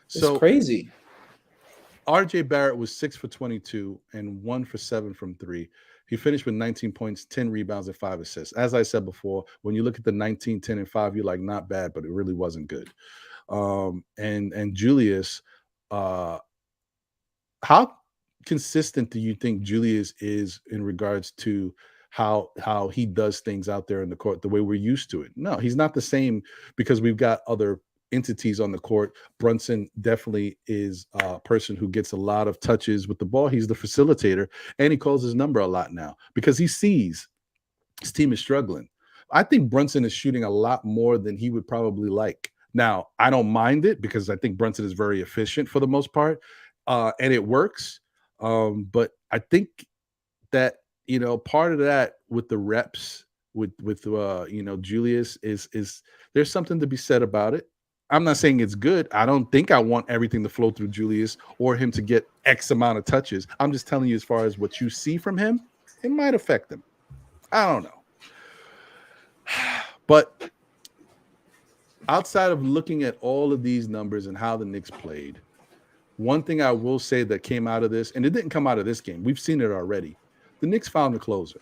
It's crazy. RJ Barrett was 6 for 22 and 1 for 7 from 3. He finished with 19 points, 10 rebounds, and 5 assists. As I said before, when you look at the 19, 10, and 5, you're like, not bad, but it really wasn't good. And Julius, how consistent do you think Julius is in regards to how he does things out there in the court, the way we're used to it? No, he's not the same because we've got other entities on the court. Brunson definitely is a person who gets a lot of touches with the ball. He's the facilitator, and he calls his number a lot now because he sees his team is struggling. I think Brunson is shooting a lot more than he would probably like. Now, I don't mind it because I think Brunson is very efficient for the most part, and it works. But I think that, part of that with the reps with Julius is there's something to be said about it. I'm not saying it's good. I don't think I want everything to flow through Julius or him to get X amount of touches. I'm just telling you, as far as what you see from him, it might affect him. I don't know. But outside of looking at all of these numbers and how the Knicks played, one thing I will say that came out of this, and it didn't come out of this game, we've seen it already. The Knicks found a closer.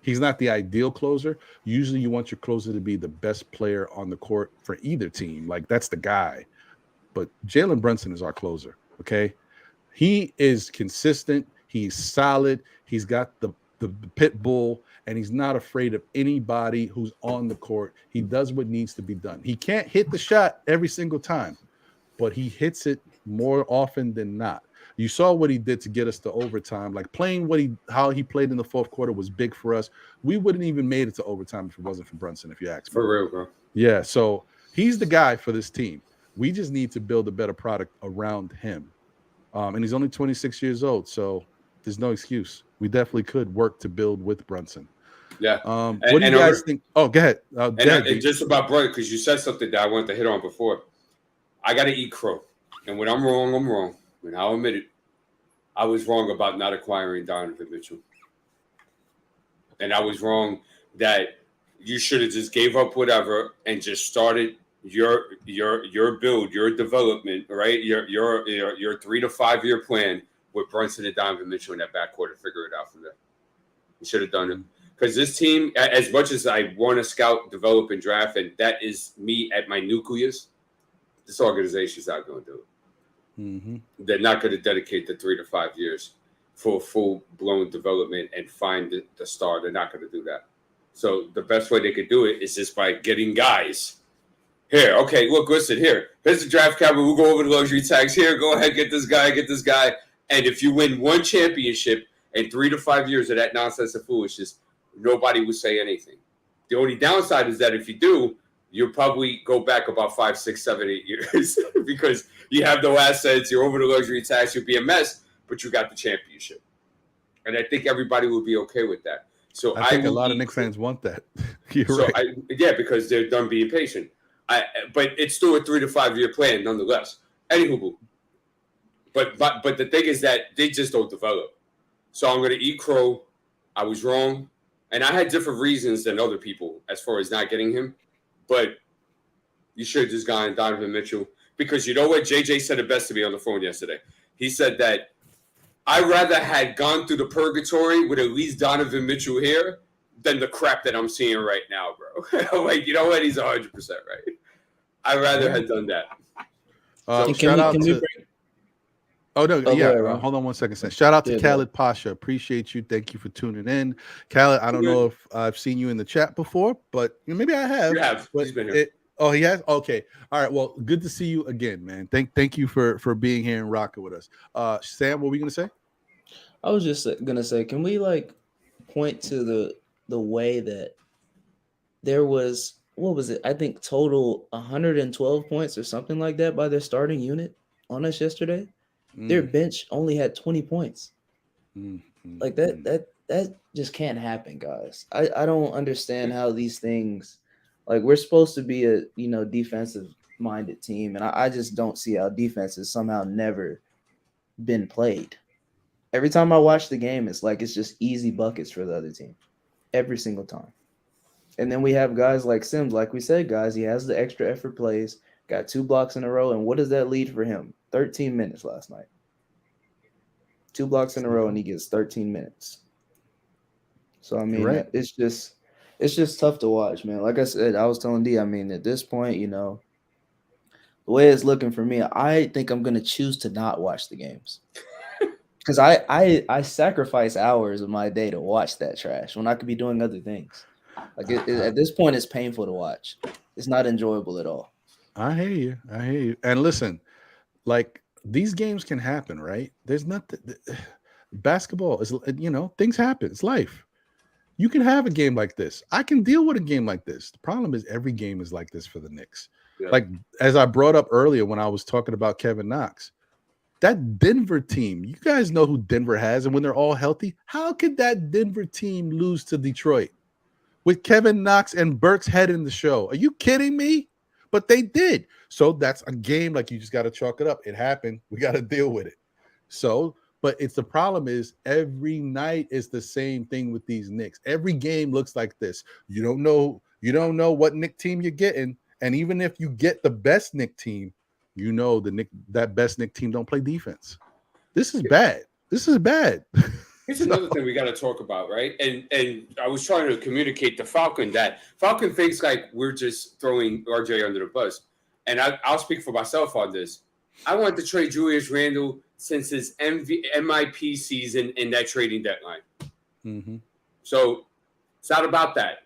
He's not the ideal closer. Usually you want your closer to be the best player on the court for either team. Like, that's the guy. But Jalen Brunson is our closer, okay? He is consistent. He's solid. He's got the pit bull, and he's not afraid of anybody who's on the court. He does what needs to be done. He can't hit the shot every single time, but he hits it more often than not. You saw what he did to get us to overtime. Like, playing how he played in the fourth quarter was big for us. We wouldn't even made it to overtime if it wasn't for Brunson, if you ask me. For real, bro. Yeah, so he's the guy for this team. We just need to build a better product around him. And he's only 26 years old, so there's no excuse. We definitely could work to build with Brunson. Yeah. What do you guys think? Oh, go ahead. And just about Brunson, because you said something that I wanted to hit on before. I got to eat crow. And when I'm wrong, I'm wrong. And I'll admit it. I was wrong about not acquiring Donovan Mitchell. And I was wrong that you should have just gave up whatever and just started your build, your development, right? Your 3 to 5 year plan with Brunson and Donovan Mitchell in that backcourt and figure it out from there. You should have done it. Because this team, as much as I want to scout, develop, and draft, and that is me at my nucleus, this organization's not going to do it. Mm-hmm. They're not going to dedicate the 3 to 5 years for full-blown development and find the star. They're not going to do that. So the best way they could do it is just by getting guys. Here, okay, look, listen, here's the draft capital. We'll go over the luxury tax. Here, go ahead, get this guy. And if you win one championship in 3 to 5 years of that nonsense and foolishness, nobody would say anything. The only downside is that if you do, you'll probably go back about 5, 6, 7, 8 years because you have no assets. You're over the luxury tax. You'll be a mess, but you got the championship. And I think everybody will be okay with that. So I think a lot of Knicks fans want that. You're so right. Because they're done being patient. But it's still a 3 to 5 year plan nonetheless. Anywho, but the thing is that they just don't develop. So I'm going to eat crow. I was wrong. And I had different reasons than other people as far as not getting him. But you should have just gotten Donovan Mitchell. Because you know what? JJ said it best to me on the phone yesterday. He said that I rather had gone through the purgatory with at least Donovan Mitchell here than the crap that I'm seeing right now, bro. Like, you know what? He's 100% right. I'd rather have done that. Shout out to... Oh, no, yeah. Ahead, hold on one second. Shout out to Khaled Pasha. Appreciate you. Thank you for tuning in. Khaled, I don't know if I've seen you in the chat before, but maybe I have. You have. He's been here. He has? Okay. All right. Well, good to see you again, man. Thank you for being here and rocking with us. Sam, what were we going to say? I was just going to say, can we point to the way that there was, what was it? I think total 112 points or something like that by their starting unit on us yesterday. Their bench only had 20 points. Like that just can't happen, guys. I don't understand how these things, like, we're supposed to be a defensive minded team, and I just don't see how defense has somehow never been played. Every time I watch the game, it's just easy buckets for the other team every single time. And then we have guys like Sims, like we said, guys, he has the extra effort plays, got 2 blocks in a row, and what does that lead for him? 13 minutes last night. 2 blocks in a row, and he gets 13 minutes. So, I mean, it's just tough to watch, man. Like I said, I was telling D, I mean, at this point, the way it's looking for me, I think I'm going to choose to not watch the games. Because I sacrifice hours of my day to watch that trash when I could be doing other things. Like, at this point, it's painful to watch. It's not enjoyable at all. I hear you. And listen, like, these games can happen, right? There's nothing. Basketball is, things happen. It's life. You can have a game like this. I can deal with a game like this. The problem is every game is like this for the Knicks. Yeah. Like, as I brought up earlier when I was talking about Kevin Knox, that Denver team, you guys know who Denver has, and when they're all healthy, how could that Denver team lose to Detroit with Kevin Knox and Burks head in the show? Are you kidding me? But they did. So that's a game, like, you just got to chalk it up. It happened. We got to deal with it. So, but the problem is every night is the same thing with these Knicks. Every game looks like this. You don't know what Knick team you're getting. And even if you get the best Knick team, that best Knick team don't play defense. This is bad. Here's another thing we got to talk about, right? And I was trying to communicate to Falcon that Falcon thinks like we're just throwing RJ under the bus. And I'll speak for myself on this. I wanted to trade Julius Randle since his MIP season in that trading deadline. Mm-hmm. So it's not about that.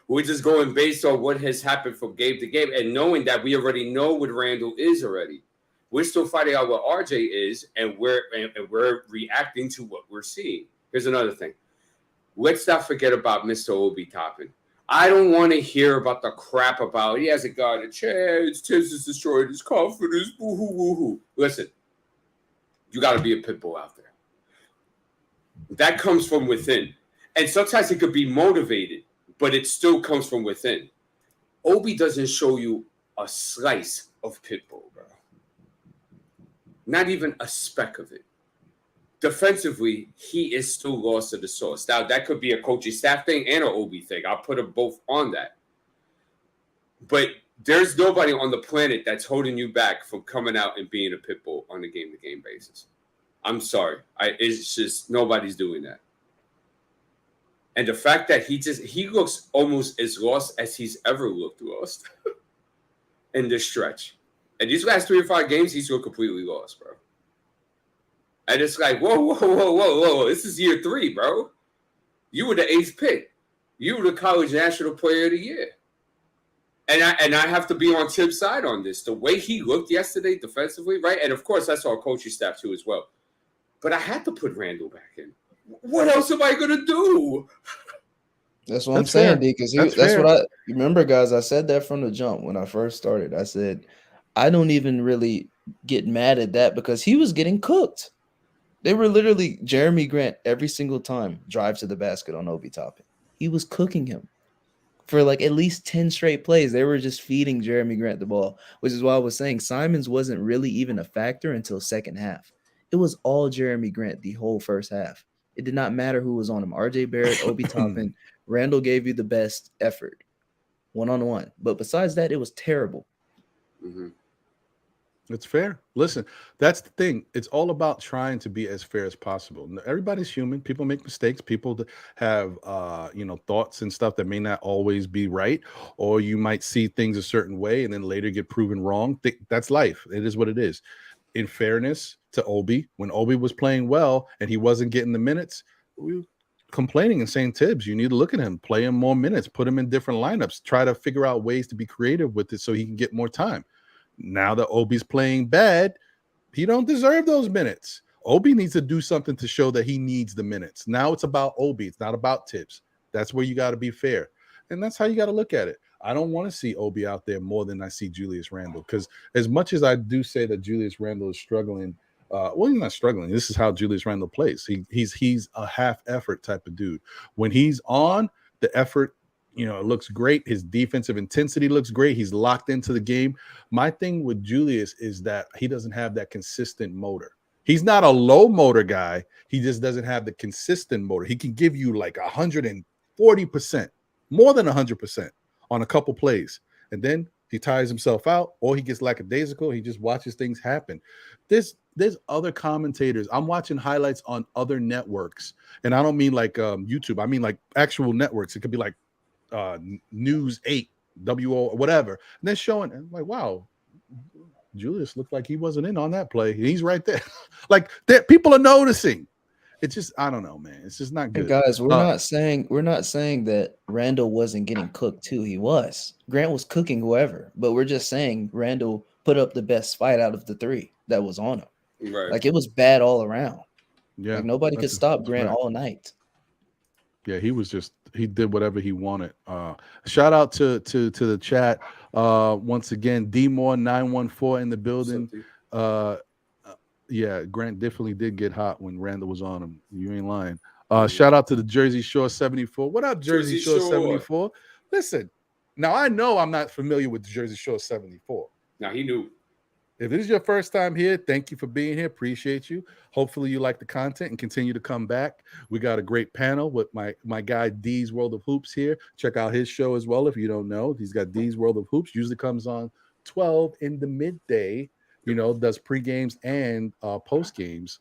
We're just going based on what has happened from game to game and knowing that we already know what Randle is already. We're still finding out what RJ is, and we're reacting to what we're seeing. Here's another thing. Let's not forget about Mr. Obi Toppin. I don't want to hear about the crap about he hasn't got a chance. Tibbs has destroyed his confidence. Boo hoo woo hoo. Listen, you got to be a pit bull out there. That comes from within, and sometimes it could be motivated, but it still comes from within. Obi doesn't show you a slice of pit bull, bro. Not even a speck of it. Defensively, he is still lost to the source. Now, that could be a coaching staff thing and an Obi thing. I'll put them both on that. But there's nobody on the planet that's holding you back from coming out and being a pit bull on a game-to-game basis. I'm sorry. It's just nobody's doing that. And the fact that he looks almost as lost as he's ever looked lost in this stretch. And these last 3 or 5 games, he's looked completely lost, bro. And it's like, whoa. This is year 3, bro. You were the 8th pick. You were the college national player of the year. And I have to be on Tibbs' side on this. The way he looked yesterday defensively, right? And, of course, I saw a coaching staff, too, as well. But I had to put Randle back in. What else am I going to do? That's what I'm saying, D, because that's what I – remember, guys, I said that from the jump when I first started. I said, I don't even really get mad at that because he was getting cooked. They were literally Jeremy Grant every single time drive to the basket on Obi Toppin. He was cooking him for like at least 10 straight plays. They were just feeding Jeremy Grant the ball, which is why I was saying Simons wasn't really even a factor until second half. It was all Jeremy Grant the whole first half. It did not matter who was on him. RJ Barrett, Obi Toppin, Randle gave you the best effort one-on-one. But besides that, it was terrible. Mm-hmm. It's fair. Listen, that's the thing. It's all about trying to be as fair as possible. Everybody's human. People make mistakes. People have, thoughts and stuff that may not always be right, or you might see things a certain way and then later get proven wrong. That's life. It is what it is. In fairness to Obi, when Obi was playing well and he wasn't getting the minutes, we were complaining and saying, Tibbs, you need to look at him, play him more minutes, put him in different lineups, try to figure out ways to be creative with it so he can get more time. Now that Obi's playing bad, he don't deserve those minutes. Obi needs to do something to show that he needs the minutes. Now it's about Obi. It's not about Tibbs. That's where you got to be fair. And that's how you got to look at it. I don't want to see Obi out there more than I see Julius Randle, because as much as I do say that Julius Randle is struggling, he's not struggling. This is how Julius Randle plays. He's a half effort type of dude. When he's on, the effort, it looks great. His defensive intensity looks great. He's locked into the game. My thing with Julius is that he doesn't have that consistent motor. He's not a low motor guy. He just doesn't have the consistent motor. He can give you like 140%, more than 100% on a couple plays. And then he tires himself out, or he gets lackadaisical. He just watches things happen. There's other commentators. I'm watching highlights on other networks. And I don't mean like YouTube. I mean like actual networks. It could be like News 8, WO, whatever. And they're showing, I'm like, wow, Julius looked like he wasn't in on that play. He's right there. Like people are noticing. It's just, I don't know, man. It's just not good. And guys, we're not saying that Randle wasn't getting cooked too. He was. Grant was cooking whoever, but we're just saying Randle put up the best fight out of the 3 that was on him. Right. Like it was bad all around. Yeah. Like nobody could stop Grant all night. Yeah, he did whatever he wanted. Shout out to the chat. Once again, DMore914 in the building. Yeah, Grant definitely did get hot when Randle was on him. You ain't lying. Shout out to the Jersey Shore 74. What up, Jersey Shore 74? Listen, now I know I'm not familiar with the Jersey Shore 74. Now he knew. If this is your first time here, thank you for being here. Appreciate you. Hopefully you like the content and continue to come back. We got a great panel with my guy D's World of Hoops here. Check out his show as well if you don't know. He's got D's World of Hoops. Usually comes on 12 in the midday. Does pre-games and post-games,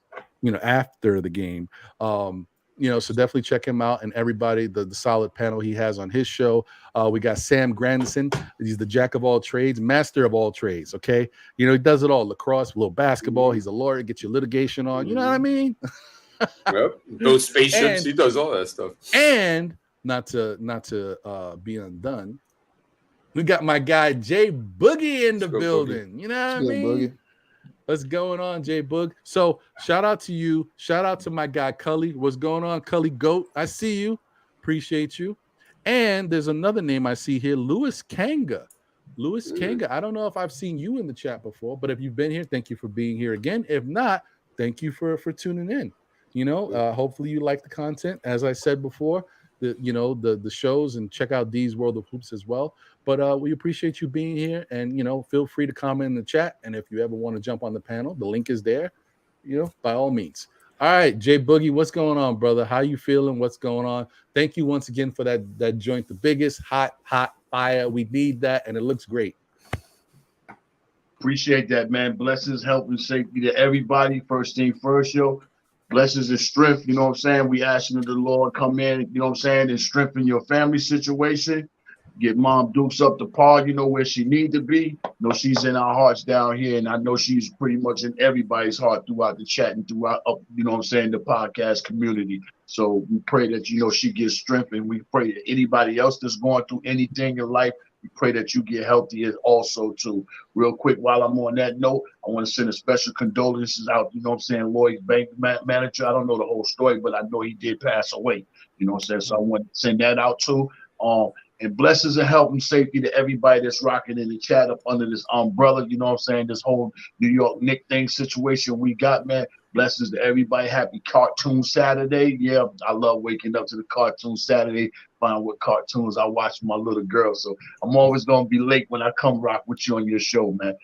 after the game. So definitely check him out, and everybody, the solid panel he has on his show. We got Sam Grandison. He's the jack of all trades, master of all trades, okay? He does it all. Lacrosse, a little basketball. He's a lawyer, get your litigation on. You know what I mean? Yep. Those spaceships, he does all that stuff. And not to be undone, we got my guy Jay Boogie in the building. Boogie. You know what I mean? Boogie. What's going on, Jay Boog? So shout out to you. Shout out to my guy Cully. What's going on, Cully Goat? I see you. Appreciate you. And there's another name I see here, Louis Kanga. Louis Kanga. I don't know if I've seen you in the chat before, but if you've been here, thank you for being here again. If not, thank you for tuning in. You know, hopefully you like the content. As I said before, the shows, and check out D's World of Hoops as well. But we appreciate you being here, and feel free to comment in the chat. And if you ever want to jump on the panel, the link is there. By all means. All right, Jay Boogie, what's going on, brother? How you feeling? What's going on? Thank you once again for that joint, the biggest hot fire. We need that, and it looks great. Appreciate that, man. Blessings, health, and safety to everybody. First thing first, yo. Blessings and strength, you know what I'm saying? We asking the Lord come in, you know what I'm saying, and strengthen your family situation. Get Mom Dukes up to par, where she need to be. She's in our hearts down here, and I know she's pretty much in everybody's heart throughout the chat and throughout, you know what I'm saying, the podcast community. So we pray that, she gets strength, and we pray that anybody else that's going through anything in life, we pray that you get healthy also too. Real quick, while I'm on that note, I want to send a special condolences out, you know what I'm saying, Lloyd's bank manager. I don't know the whole story, but I know he did pass away, you know what I'm saying? So I want to send that out too. And blessings and health and safety to everybody that's rocking in the chat up under this umbrella, you know what I'm saying, this whole New York Knicks thing situation we got, man. Blessings to everybody. Happy Cartoon Saturday. Yeah, I love waking up to the Cartoon Saturday, find what cartoons I watch with my little girl. So I'm always going to be late when I come rock with you on your show, man.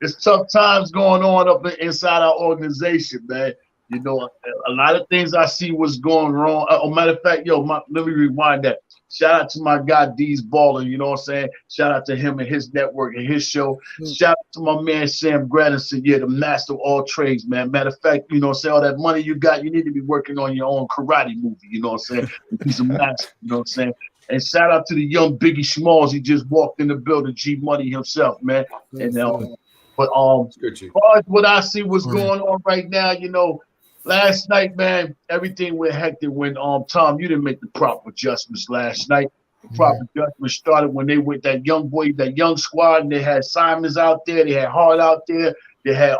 It's tough times going on up inside our organization, man. A lot of things I see was going wrong. Matter of fact, let me rewind that. Shout out to my guy, D's Baller, you know what I'm saying? Shout out to him and his network and his show. Shout out to my man, Sam Gradison, the master of all trades, man. Matter of fact, you know what I'm saying? All that money you got, you need to be working on your own karate movie, you know what I'm saying? He's a master, you know what I'm saying? And shout out to the young Biggie Smalls. He just walked in the building, G Money himself, man. And as far as what I see what's going on right now, last night, man, everything went hectic when Tom, you didn't make the proper adjustments last night. The proper adjustments started when they went that young squad, and they had Simons out there, they had Hart out there, they had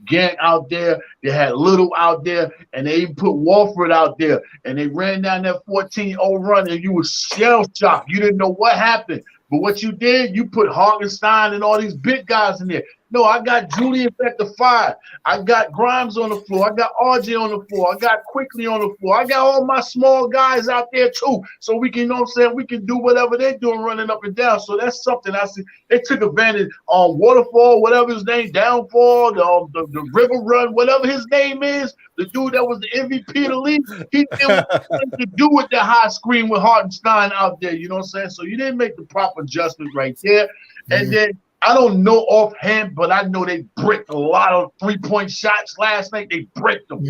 Gant out there, they had Little out there, and they even put Walford out there, and they ran down that 14-0 run, and you were shell-shocked. You didn't know what happened. But what you did, you put Hartenstein and all these big guys in there. No, I got Julian at the 5. I got Grimes on the floor. I got RJ on the floor. I got Quickly on the floor. I got all my small guys out there too. So we can, you know what I'm saying, we can do whatever they're doing running up and down. So that's something I see. They took advantage on Waterfall, whatever his name, Downfall, the River Run, whatever his name is, the dude that was the MVP of the league. He did what to do with the high screen with Hartenstein out there, you know what I'm saying? So you didn't make the proper adjustment right there. And then I don't know offhand, but I know they bricked a lot of three-point shots last night. They bricked them.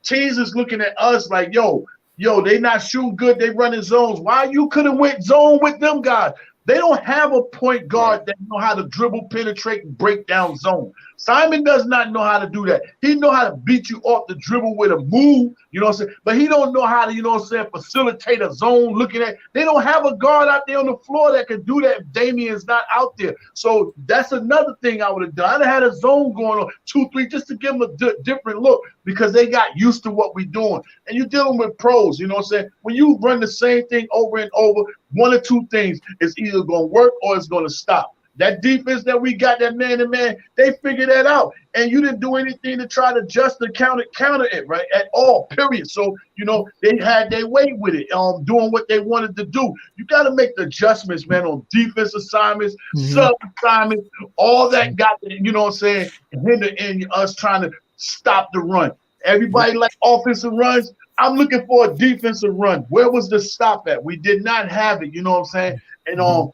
Teams is looking at us like, yo, they not shooting good. They running zones. Why you couldn't went zone with them guys? They don't have a point guard that know how to dribble, penetrate, and break down zone. Simon does not know how to do that. He know how to beat you off the dribble with a move, you know what I'm saying? But he don't know how to, you know what I'm saying, facilitate a zone looking at. They don't have a guard out there on the floor that can do that if Damian's not out there. So that's another thing I would have done. I'd have had a zone going on 2-3 just to give them a different look because they got used to what we're doing. And you're dealing with pros, you know what I'm saying? When you run the same thing over and over, one or two things is either going to work or it's going to stop. That defense that we got, that man-to-man, they figured that out. And you didn't do anything to try to just to counter it, right, at all, period. So, you know, they had their way with it, doing what they wanted to do. You got to make the adjustments, man, on defense assignments, sub-assignments, all that got, you know what I'm saying, hinder in us trying to stop the run. Everybody like offensive runs. I'm looking for a defensive run. Where was the stop at? We did not have it, you know what I'm saying? And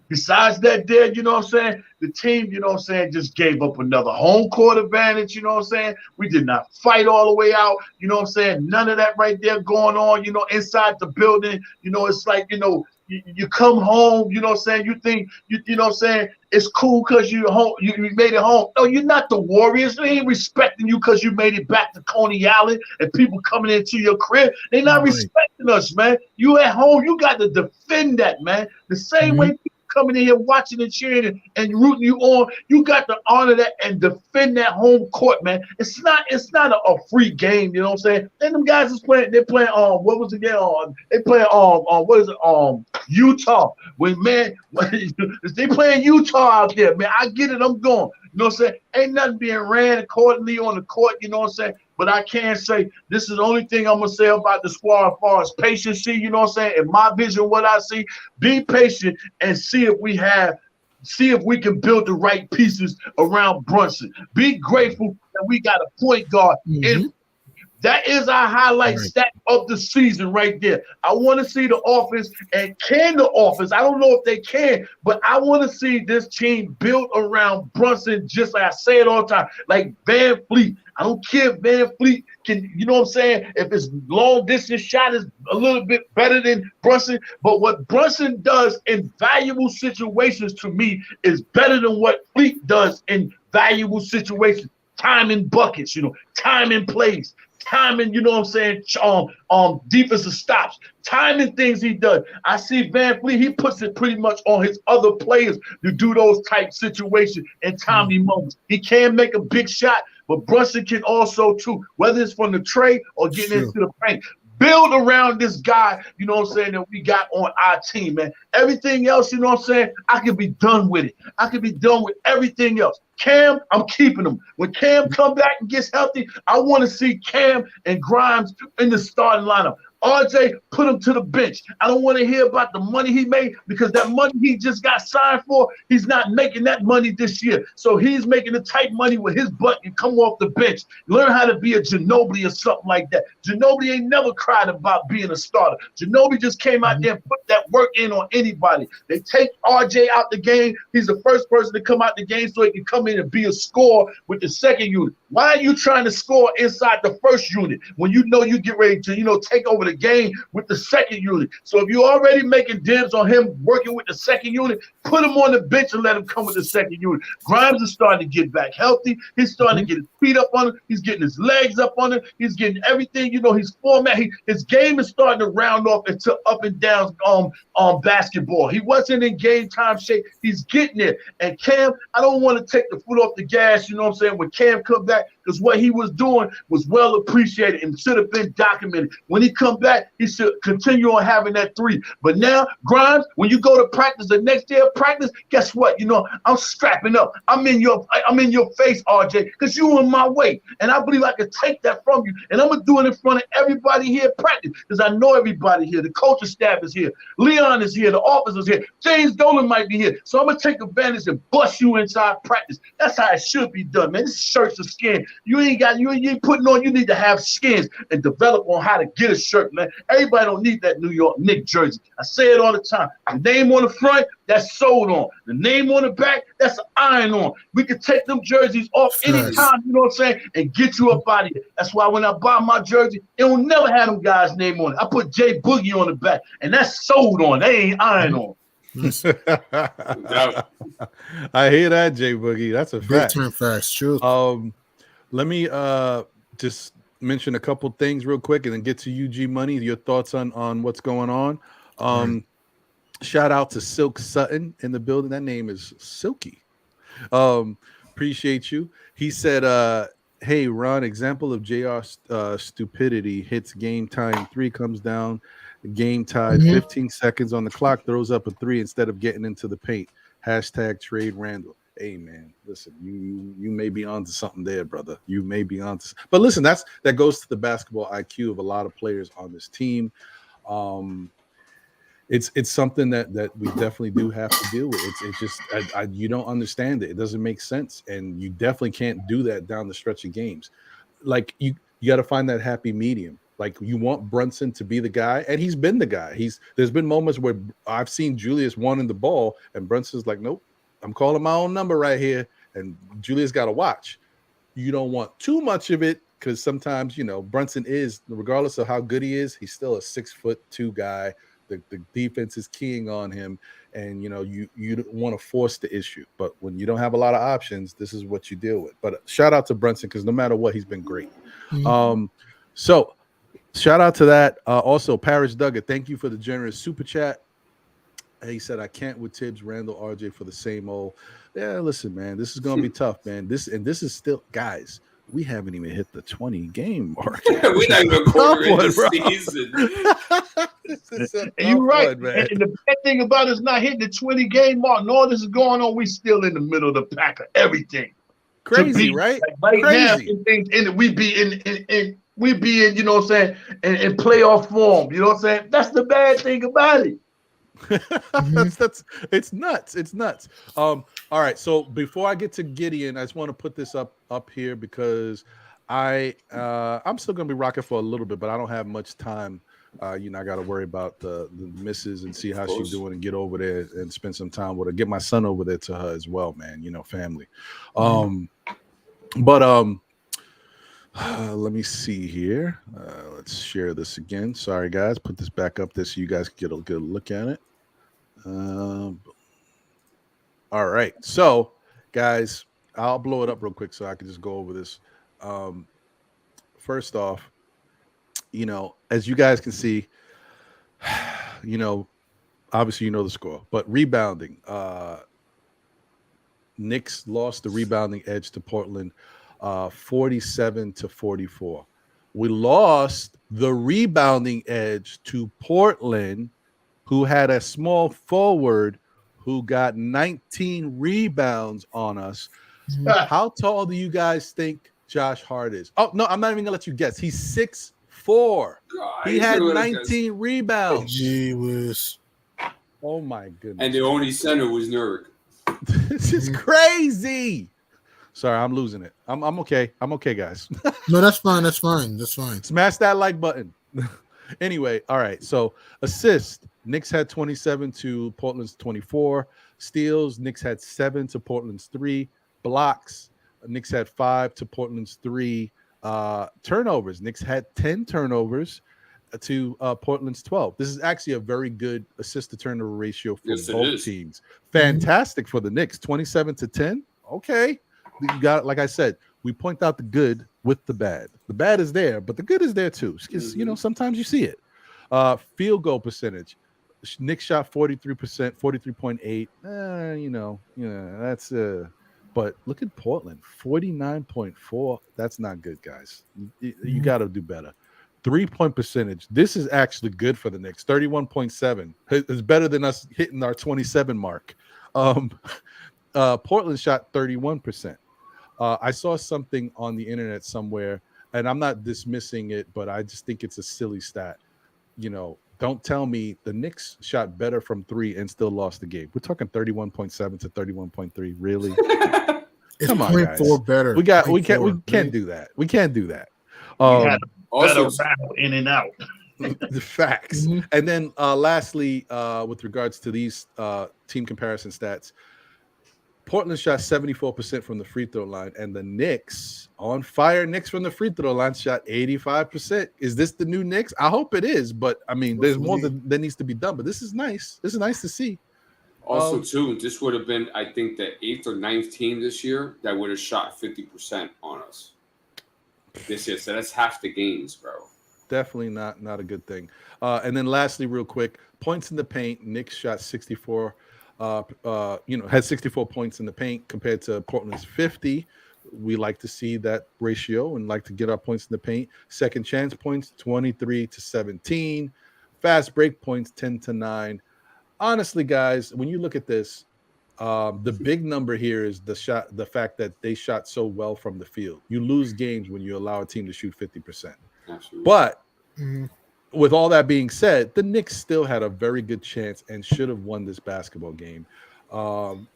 besides that, you know what I'm saying? The team, you know what I'm saying, just gave up another home court advantage, you know what I'm saying? We did not fight all the way out, you know what I'm saying? None of that right there going on, you know, inside the building. You know, it's like, you know, you come home, you know what I'm saying? You think, you know what I'm saying? It's cool because you're home, you made it home. No, you're not the Warriors. They ain't respecting you because you made it back to Coney Island and people coming into your crib. They're not respecting us, man. You at home, you got to defend that, man. The same way people coming in here watching and cheering and rooting you on, you got to honor that and defend that home court, man. It's not a free game, you know what I'm saying? And them guys is playing, they're playing what was it again? They playing what is it? Utah. When man, they playing Utah out there, man. I get it, I'm going. You know what I'm saying? Ain't nothing being ran accordingly on the court, you know what I'm saying? But I can say this is the only thing I'm gonna say about the squad as far as patience, you know what I'm saying? In my vision, what I see, be patient and see if we can build the right pieces around Brunson. Be grateful that we got a point guard in. That is our highlight stat of the season right there. I want to see the offense, and can the offense, I don't know if they can, but I want to see this team built around Brunson, just like I say it all the time, like Van Fleet. I don't care if Van Fleet can, you know what I'm saying, if his long distance shot is a little bit better than Brunson, but what Brunson does in valuable situations to me is better than what Fleet does in valuable situations. Time in buckets, you know, time in plays. Timing, you know what I'm saying, defensive stops, timing things he does. I see Van Fleet, he puts it pretty much on his other players to do those type situations and timely moments. He can make a big shot, but Brunson can also too, whether it's from the tray or getting into the paint. Build around this guy, you know what I'm saying, that we got on our team, man. Everything else, you know what I'm saying, I can be done with it. I can be done with everything else. Cam, I'm keeping him. When Cam come back and gets healthy, I want to see Cam and Grimes in the starting lineup. RJ, put him to the bench. I don't want to hear about the money he made because that money he just got signed for, he's not making that money this year. So he's making the type money with his butt and come off the bench. Learn how to be a Ginobili or something like that. Ginobili ain't never cried about being a starter. Ginobili just came out there and put that work in on anybody. They take RJ out the game. He's the first person to come out the game so he can come in and be a scorer with the second unit. Why are you trying to score inside the first unit when you know you get ready to, you know, take over the game with the second unit? So if you're already making dibs on him working with the second unit, put him on the bench and let him come with the second unit. Grimes is starting to get back healthy. He's starting to get his feet up on him. He's getting his legs up on him. He's getting everything, you know, he's formatted. His game is starting to round off into up and down basketball. He wasn't in game time shape. He's getting there. And Cam, I don't want to take the foot off the gas, you know what I'm saying, when Cam come back, because what he was doing was well appreciated and should have been documented. When he come back, he should continue on having that three. But now, Grimes, when you go to practice the next day of practice, guess what? You know, I'm strapping up. I'm in your face, RJ, because you in my way. And I believe I can take that from you. And I'm going to do it in front of everybody here at practice, because I know everybody here. The coaching staff is here. Leon is here. The office is here. James Dolan might be here. So I'm going to take advantage and bust you inside practice. That's how it should be done, man. This shirt's a skin. You ain't putting on, you need to have skins and develop on how to get a shirt, man. Everybody don't need that New York Knicks jersey. I say it all the time. The name on the front, that's sold on. The name on the back, that's an iron on. We can take them jerseys off anytime, you know what I'm saying, and get you up out of here. That's why when I buy my jersey, it will never have them guys' name on it. I put J Boogie on the back, and that's sold on. They ain't iron on. I hear that, J Boogie. That's a fact. Big time facts, true. Let me just mention a couple things real quick and then get to UG Money. Your thoughts on what's going on. Shout out to Silk Sutton in the building. That name is Silky. Appreciate you. He said, hey, Ron, example of JR stupidity, hits game time, 3 comes down, game tied, 15 seconds on the clock, throws up a 3 instead of getting into the paint. Hashtag trade Randle. Hey man, listen, you may be onto something there, brother. You may be onto, but listen, that goes to the basketball IQ of a lot of players on this team. It's something that we definitely do have to deal with. It's just you don't understand it. It doesn't make sense, and you definitely can't do that down the stretch of games. Like you got to find that happy medium. Like you want Brunson to be the guy, and he's been the guy. There's been moments where I've seen Julius wanting the ball, and Brunson's like, nope. I'm calling my own number right here, and Julius got to watch. You don't want too much of it because sometimes, you know, Brunson is, regardless of how good he is, he's still a 6'2" guy. The defense is keying on him, and, you know, you don't want to force the issue. But when you don't have a lot of options, this is what you deal with. But shout out to Brunson because no matter what, he's been great. So shout out to that. Also, Parrish Duggar, thank you for the generous super chat. He said, I can't with Tibbs, Randle, RJ for the same old. Yeah, listen, man, this is gonna be tough, man. This is still, guys. We haven't even hit the 20 game mark. We're not even a quarter in the season. You're right, man. And the bad thing about us not hitting the 20 game mark, and all this is going on, we still in the middle of the pack of everything. Crazy, right? Like right Crazy. now, we be in, you know what I'm saying, in playoff form. You know what I'm saying? That's the bad thing about it. that's it's nuts. All right, so before I get to Gideon, I just want to put this up here because I'm still gonna be rocking for a little bit, but I don't have much time. I got to worry about the missus and see how she's doing and get over there and spend some time with her. Get my son over there to her as well, man. Family. Let me see here. Let's share this again. Sorry, guys. Put this back up there so you guys can get a good look at it. All right. So, guys, I'll blow it up real quick so I can just go over this. First off, as you guys can see, obviously the score, but rebounding. Knicks lost the rebounding edge to Portland 47-44. We lost the rebounding edge to Portland, who had a small forward who got 19 rebounds on us. How tall do you guys think Josh Hart is? Oh, no, I'm not even going to let you guess. He's 6'4". He had 19 rebounds. Gee whiz. Oh, my goodness. And the only center was Nurk. This is crazy. Sorry, I'm losing it. I'm okay. I'm okay, guys. No, that's fine. Smash that like button. Anyway, all right. So assist. Knicks had 27 to Portland's 24. Steals. Knicks had 7 to Portland's 3. Blocks. Knicks had 5 to Portland's 3. Turnovers. Knicks had 10 turnovers to Portland's 12. This is actually a very good assist to turnover ratio for both teams. Fantastic for the Knicks. 27-10. Okay. You got, like I said, we point out the good with the bad. The bad is there, but the good is there too. Because sometimes you see it. Field goal percentage. Knicks shot 43%, 43.8. That's but look at Portland, 49.4. That's not good, guys. You got to do better. 3-point percentage. This is actually good for the Knicks. 31.7. It's better than us hitting our 27 mark. Portland shot 31%. I saw something on the internet somewhere, and I'm not dismissing it, but I just think it's a silly stat. Don't tell me the Knicks shot better from 3 and still lost the game. We're talking 31.7 to 31.3. Really? Come on, guys. 0.4 better. We can't do that. We can't do that. Better battle in and out. The facts. And then lastly, with regards to these team comparison stats, Portland shot 74% from the free throw line, and the Knicks, on fire Knicks from the free throw line, shot 85%. Is this the new Knicks? I hope it is, but I mean, there's more that needs to be done. But this is nice. This is nice to see. Also, too, this would have been, I think, the 8th or 9th team this year that would have shot 50% on us this year. So that's half the games, bro. Definitely not a good thing. And then lastly, real quick, points in the paint. Knicks shot 64. Had 64 points in the paint compared to Portland's 50. We like to see that ratio and like to get our points in the paint. Second chance points 23-17. Fast break points 10-9. Honestly, guys, when you look at this, the big number here is the fact that they shot so well from the field. You lose games when you allow a team to shoot 50%. Absolutely. But with all that being said, the Knicks still had a very good chance and should have won this basketball game. We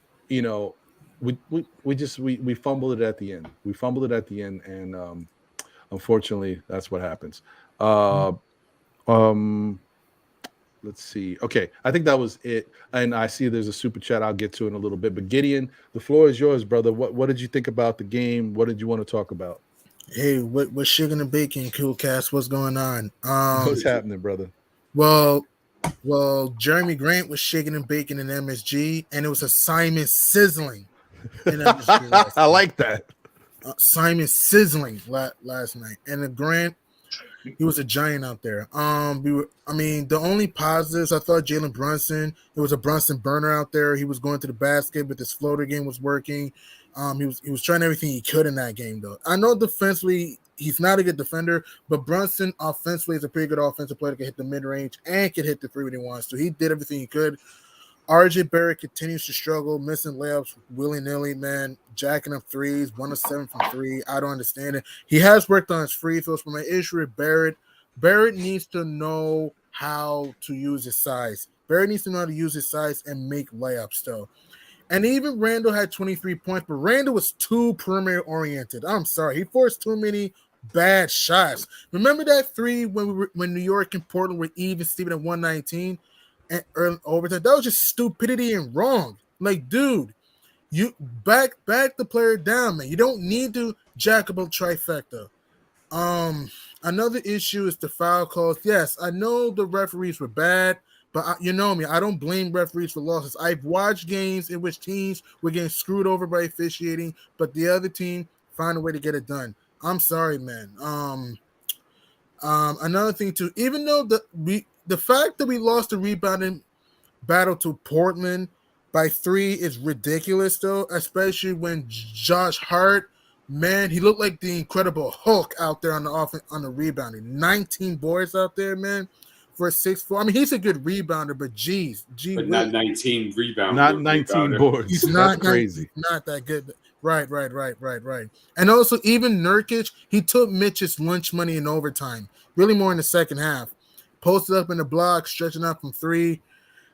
fumbled it at the end. We fumbled it at the end, and unfortunately, that's what happens. Let's see. Okay, I think that was it. And I see there's a super chat I'll get to in a little bit. But Gideon, the floor is yours, brother. What did you think about the game? What did you want to talk about? Hey, what's shaking and baking, Cool Cast? What's going on? What's happening, brother? Well, Jeremy Grant was shaking and baking in MSG, and it was a Simon sizzling in MSG. I like that. Simon sizzling last night, and the Grant He was a giant out there. The only positives, I thought Jalen Brunson. It was a Brunson burner out there. He was going to the basket, but his floater game was working. He was trying everything he could in that game, though. I know defensively he's not a good defender, but Brunson offensively is a pretty good offensive player that can hit the mid range and can hit the three when he wants to. He did everything he could. RJ Barrett continues to struggle, missing layups willy-nilly, man, jacking up threes, 1 of 7 from 3. I don't understand it. He has worked on his free throws, but my issue with Barrett needs to know how to use his size. Barrett needs to know how to use his size and make layups, though. And even Randle had 23 points, but Randle was too perimeter-oriented. I'm sorry. He forced too many bad shots. Remember that 3 when New York and Portland were even, Steven, at 119? And early overtime, that was just stupidity and wrong. Like, dude, you back the player down, man. You don't need to jack up a trifecta. Another issue is the foul calls. Yes, I know the referees were bad, but you know me, I don't blame referees for losses. I've watched games in which teams were getting screwed over by officiating, but the other team found a way to get it done. I'm sorry, man. Another thing too, even though the fact that we lost the rebounding battle to Portland by 3 is ridiculous, though, especially when Josh Hart, man, he looked like the Incredible Hulk out there on the rebounding. 19 boards out there, man, for a 6'4". I mean, he's a good rebounder, but but not 19 rebounds. Not 19 boards. He's not crazy. Not that good. Right. And also, even Nurkic, he took Mitch's lunch money in overtime, really more in the second half. Posted up in the block, stretching out from 3.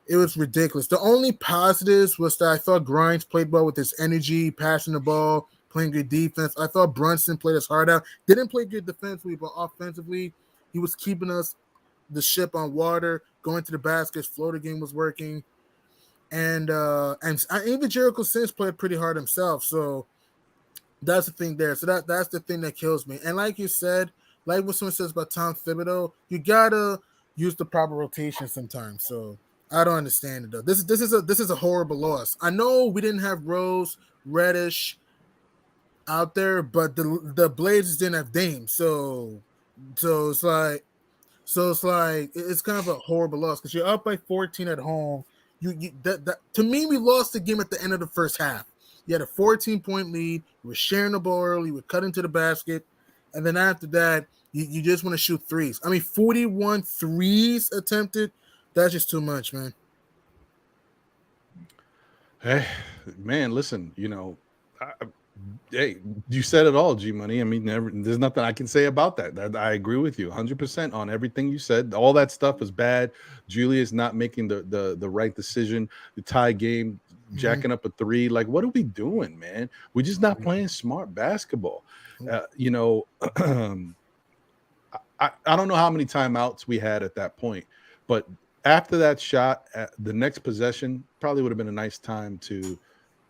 It was ridiculous. The only positives was that I thought Grimes played well with his energy, passing the ball, playing good defense. I thought Brunson played his heart out. Didn't play good defensively, but offensively, he was keeping the ship on water, going to the baskets. Floater game was working. And even Jericho Sims played pretty hard himself. So that's the thing there. So that's the thing that kills me. And like you said, like what someone says about Tom Thibodeau, you gotta use the proper rotation sometimes. So I don't understand it though. This is a horrible loss. I know we didn't have Rose, Reddish out there, but the Blazers didn't have Dame. So it's like it's kind of a horrible loss because you're up by 14 at home. To me, we lost the game at the end of the first half. You had a 14-point lead. You were sharing the ball early. We cut into the basket, and then after that, you just want to shoot threes. I mean, 41 threes attempted. That's just too much, man. Hey, man, listen, hey, you said it all, G Money. I mean, there's nothing I can say about that. I agree with you 100% on everything you said. All that stuff is bad. Julius not making the right decision. The tie game, jacking up a 3. Like, what are we doing, man? We're just not playing smart basketball. I don't know how many timeouts we had at that point, but after that shot, the next possession probably would have been a nice time to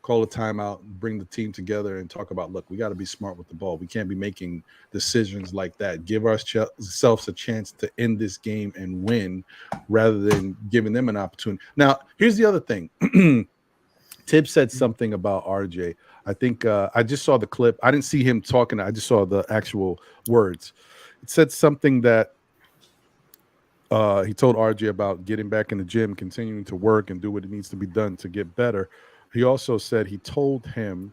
call a timeout, bring the team together, and talk about, look, we got to be smart with the ball. We can't be making decisions like that. Give ourselves a chance to end this game and win rather than giving them an opportunity. Now, here's the other thing. Tibb said something about RJ. I think I just saw the clip. I didn't see him talking. I just saw the actual words. It said something that he told RJ about getting back in the gym, continuing to work and do what it needs to be done to get better. He also said he told him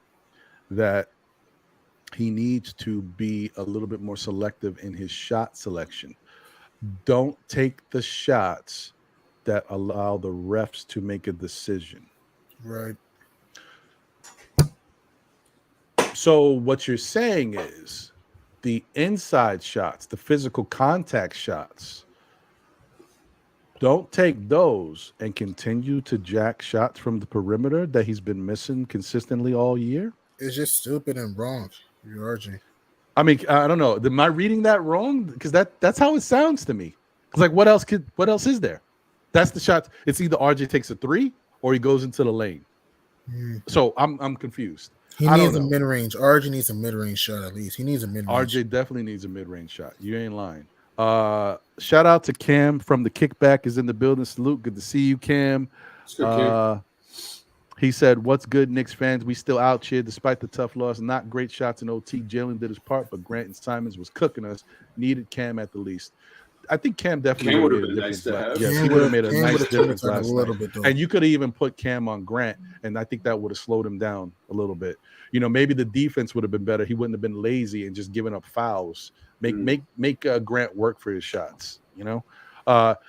that he needs to be a little bit more selective in his shot selection. Don't take the shots that allow the refs to make a decision. Right. So what you're saying is the inside shots, the physical contact shots, don't take those and continue to jack shots from the perimeter that he's been missing consistently all year. It's just stupid and wrong. You're RJ. I mean, I don't know. Am I reading that wrong? Because that's how it sounds to me. It's like, what else is there? That's the shot. It's either RJ takes a 3 or he goes into the lane. So I'm confused. He needs a mid-range. RJ needs a mid-range shot at least. He needs a mid-range. RJ definitely needs a mid-range shot. You ain't lying. Shout out to Cam from the Kickback is in the building. Salute. Good to see you, Cam. He said, "What's good, Knicks fans? We still out here despite the tough loss. Not great shots in OT. Jalen did his part, but Grant and Simons was cooking us. Needed Cam at the least. I think Cam definitely Cam would would have have made a been nice difference. to have. Yes, Cam he would have made a Cam nice would've turned difference it a last little night. bit, though. And you could have even put Cam on Grant, and I think that would have slowed him down a little bit. You know, maybe the defense would have been better. He wouldn't have been lazy and just giving up fouls. Make Grant work for his shots. You know,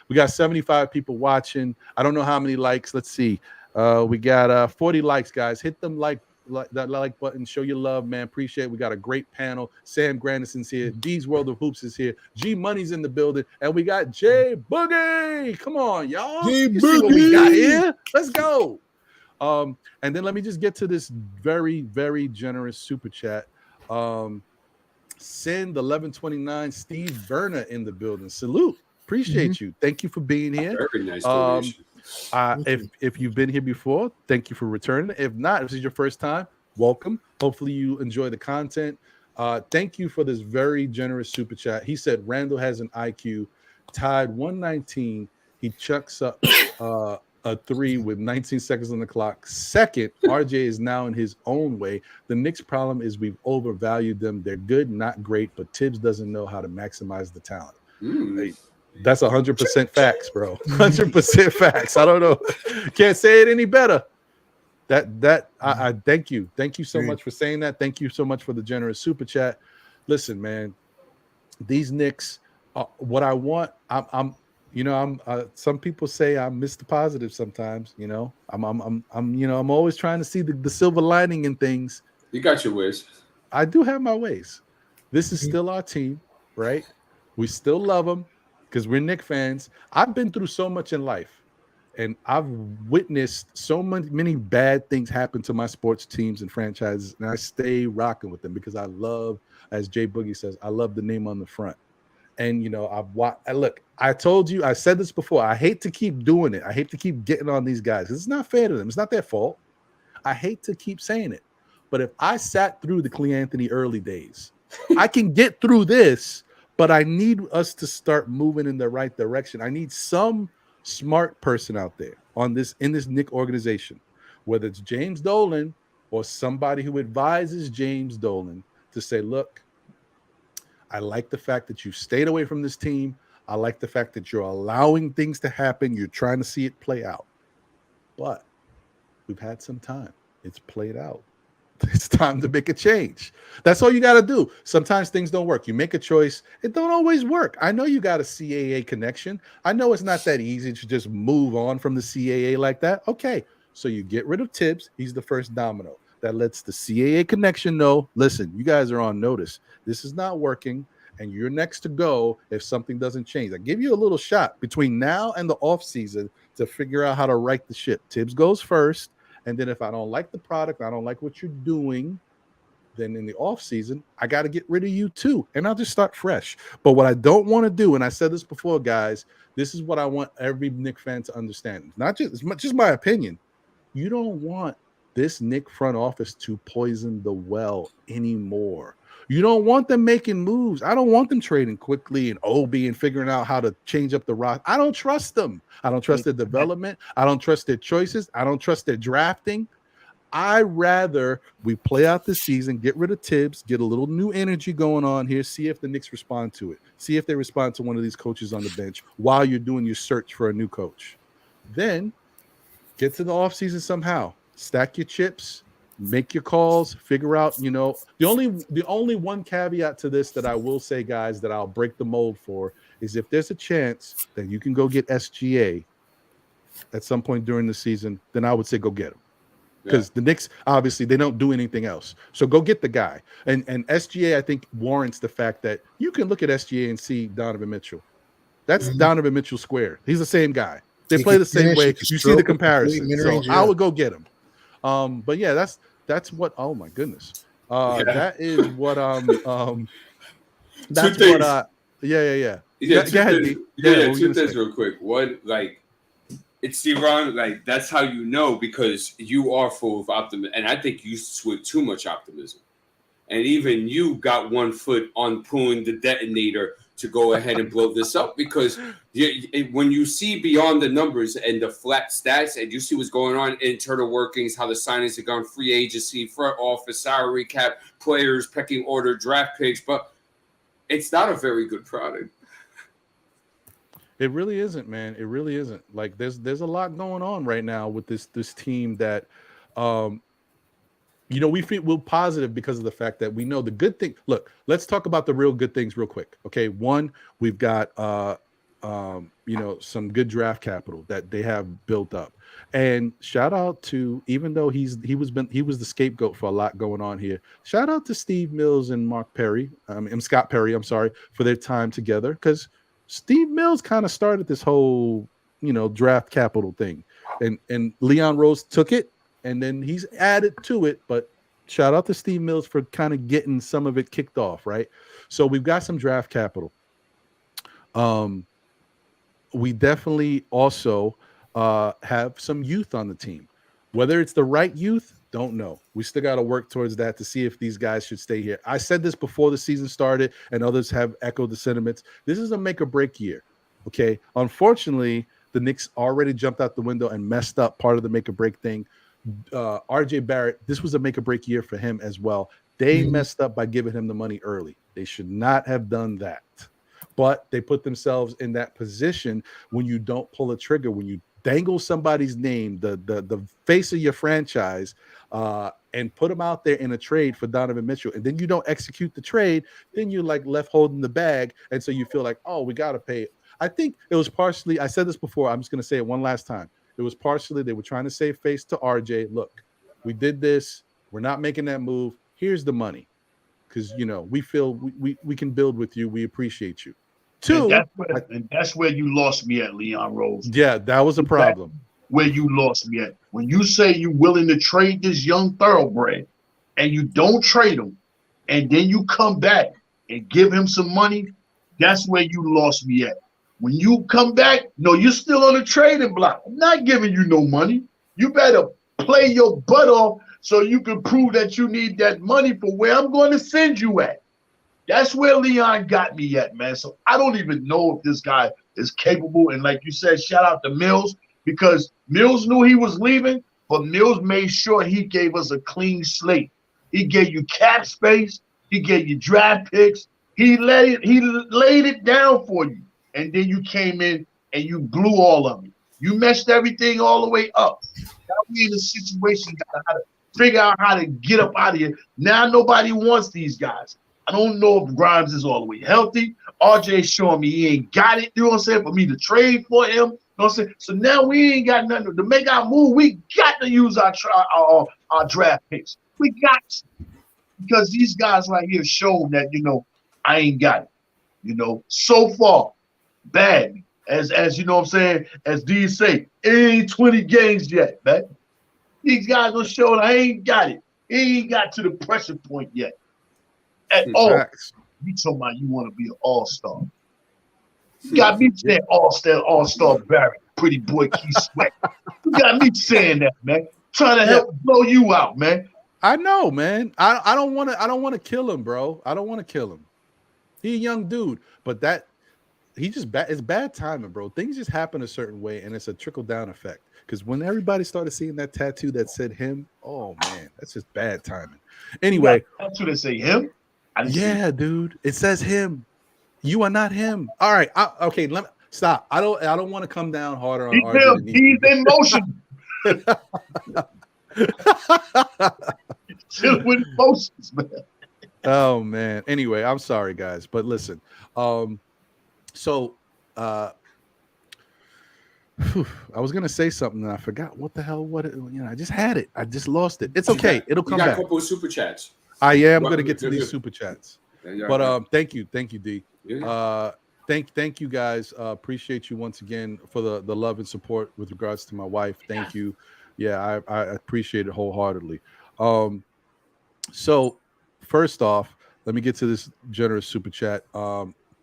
we got 75 people watching. I don't know how many likes. Let's see. We got 40 likes, guys. Hit them that like button. Show your love, man. Appreciate it. We got a great panel. Sam Grandison's here. D's World of Hoops is here. G Money's in the building. And we got J Boogie. Come on, y'all. You see what we got here? Let's go. And then let me just get to this very, very generous super chat. Send 1129 Steve Berner in the building. Salute. Appreciate you. Thank you for being here. Very nice donation. If you've been here before, thank you for returning. If not, if this is your first time, welcome. Hopefully you enjoy the content. Thank you for this very generous super chat. He said Randle has an IQ tied 119. He chucks up a three with 19 seconds on the clock. Second, RJ is now in his own way. The Knicks' problem is we've overvalued them. They're good, not great, but Tibbs doesn't know how to maximize the talent. Hey, that's 100% facts, bro. 100% facts. I don't know. Can't say it any better. I thank you. Thank you so much for saying that. Thank you so much for the generous super chat. Listen, man, these Knicks, what I want, I'm some people say I miss the positive sometimes, you know. I'm always trying to see the silver lining in things. You got your ways. I do have my ways. This is still our team, right? We still love them because we're Knicks fans. I've been through so much in life, and I've witnessed so many bad things happen to my sports teams and franchises, and I stay rocking with them because I love, as Jay Boogie says, I love the name on the front. And, you know, look, I told you, I said this before, I hate to keep doing it. I hate to keep getting on these guys. It's not fair to them. It's not their fault. I hate to keep saying it. But if I sat through the Cle Anthony early days, I can get through this, but I need us to start moving in the right direction. I need some smart person out there in this Knicks organization, whether it's James Dolan or somebody who advises James Dolan to say, look, I like the fact that you stayed away from this team. I like the fact that you're allowing things to happen. You're trying to see it play out. But we've had some time. It's played out. It's time to make a change. That's all you got to do. Sometimes things don't work. You make a choice. It don't always work. I know you got a CAA connection. I know it's not that easy to just move on from the CAA like that. Okay, so you get rid of Tibbs. He's the first domino. That lets the CAA connection know, listen, you guys are on notice. This is not working, and you're next to go if something doesn't change. I give you a little shot between now and the offseason to figure out how to right the ship. Tibbs goes first, and then if I don't like the product, I don't like what you're doing, then in the offseason, I got to get rid of you too, and I'll just start fresh. But what I don't want to do, and I said this before, guys, this is what I want every Knicks fan to understand. Not just my opinion. You don't want this Knicks front office to poison the well anymore. You don't want them making moves. I don't want them trading quickly and OB and figuring out how to change up the roster. I don't trust them. I don't trust their development. I don't trust their choices. I don't trust their drafting. I rather we play out the season, get rid of Tibbs, get a little new energy going on here, see if the Knicks respond to it. See if they respond to one of these coaches on the bench while you're doing your search for a new coach. Then get to the offseason somehow. Stack your chips, make your calls, figure out, you know, the only one caveat to this that I will say, guys, that I'll break the mold for is if there's a chance that you can go get SGA at some point during the season, then I would say go get him. Because the Knicks, obviously, they don't do anything else. So go get the guy. And SGA, I think, warrants the fact that you can look at SGA and see Donovan Mitchell. That's Donovan Mitchell squared. He's the same guy. They play the same way. You see the comparison. So I would go get him. But yeah, that's what. Oh my goodness, that is what. That's two what. Yeah. Two things real quick. One, like, it's Iran. Like, that's how you know, because you are full of optimism, and I think you with too much optimism, and even you got one foot on pulling the detonator to go ahead and blow this up, because when you see beyond the numbers and the flat stats and you see what's going on, internal workings, how the signings have gone, free agency, front office, salary cap, players, pecking order, draft picks, but it's not a very good product. It really isn't, man. It really isn't. Like there's a lot going on right now with this team that we feel positive because of the fact that we know the good thing. Look, let's talk about the real good things real quick. Okay. One, we've got some good draft capital that they have built up. And shout out to, even though he was the scapegoat for a lot going on here, shout out to Steve Mills and Scott Perry, I'm sorry, for their time together, because Steve Mills kind of started this whole, draft capital thing, and Leon Rose took it, and then he's added to it. But shout out to Steve Mills for kind of getting some of it kicked off, right? So we've got some draft capital. We definitely also have some youth on the team. Whether it's the right youth, don't know. We still got to work towards that to see if these guys should stay here. I said this before the season started, and others have echoed the sentiments. This is a make or break year. Okay. Unfortunately, the Knicks already jumped out the window and messed up part of the make or break thing. RJ Barrett, this was a make or break year for him as well. They messed up by giving him the money early. They should not have done that. But they put themselves in that position when you don't pull a trigger, when you dangle somebody's name, the face of your franchise, and put them out there in a trade for Donovan Mitchell, and then you don't execute the trade, then you're like left holding the bag, and so you feel like, oh, we got to pay. I think it was partially, I said this before, I'm just going to say it one last time. It was partially they were trying to save face to RJ. Look, we did this. We're not making that move. Here's the money, because, we feel we can build with you. We appreciate you. Two, and that's where you lost me at, Leon Rose. Yeah, that was a problem. Where you lost me at. When you say you're willing to trade this young thoroughbred and you don't trade him, and then you come back and give him some money, that's where you lost me at. When you come back, no, you're still on the trading block. I'm not giving you no money. You better play your butt off so you can prove that you need that money for where I'm going to send you at. That's where Leon got me at, man. So I don't even know if this guy is capable. And like you said, shout out to Mills, because Mills knew he was leaving, but Mills made sure he gave us a clean slate. He gave you cap space. He gave you draft picks. He laid it down for you. And then you came in and you blew all of it. You messed everything all the way up. Now we in a situation, got to figure out how to get up out of here. Now nobody wants these guys. I don't know if Grimes is all the way healthy. RJ's showing me he ain't got it, you know what I'm saying, for me to trade for him. You know what I'm saying? So now we ain't got nothing to make our move. We got to use our draft picks. We got to. Because these guys right here show that, I ain't got it. So far, bad. As you know what I'm saying, as D say, it ain't 20 games yet, man. These guys will show that I ain't got it. He ain't got to the pressure point yet. At all. You talking about you want to be an all-star. You got me saying all-star Barrett, pretty boy Keith Sweat. You got me saying that, man. Trying to help blow you out, man. I know, man. I don't want to kill him, bro. I don't want to kill him. He a young dude, but it's bad timing, bro. Things just happen a certain way, and it's a trickle-down effect. Because when everybody started seeing that tattoo that said him, oh man, that's just bad timing. Anyway, that's what they say, him. Yeah, dude. It says him. You are not him. All right. Okay. Let me stop. I don't want to come down harder on RJ. He's in motion. Chill with emotions, man. Oh man. Anyway, I'm sorry, guys, but listen. I was gonna say something and I forgot what the hell. I just had it. I just lost it. It's okay. It'll come back. A couple of super chats. I am going to get to these super chats, but thank you, D. Thank you guys. Appreciate you once again for the love and support with regards to my wife. Thank you. Yeah, I appreciate it wholeheartedly. So first off, let me get to this generous super chat.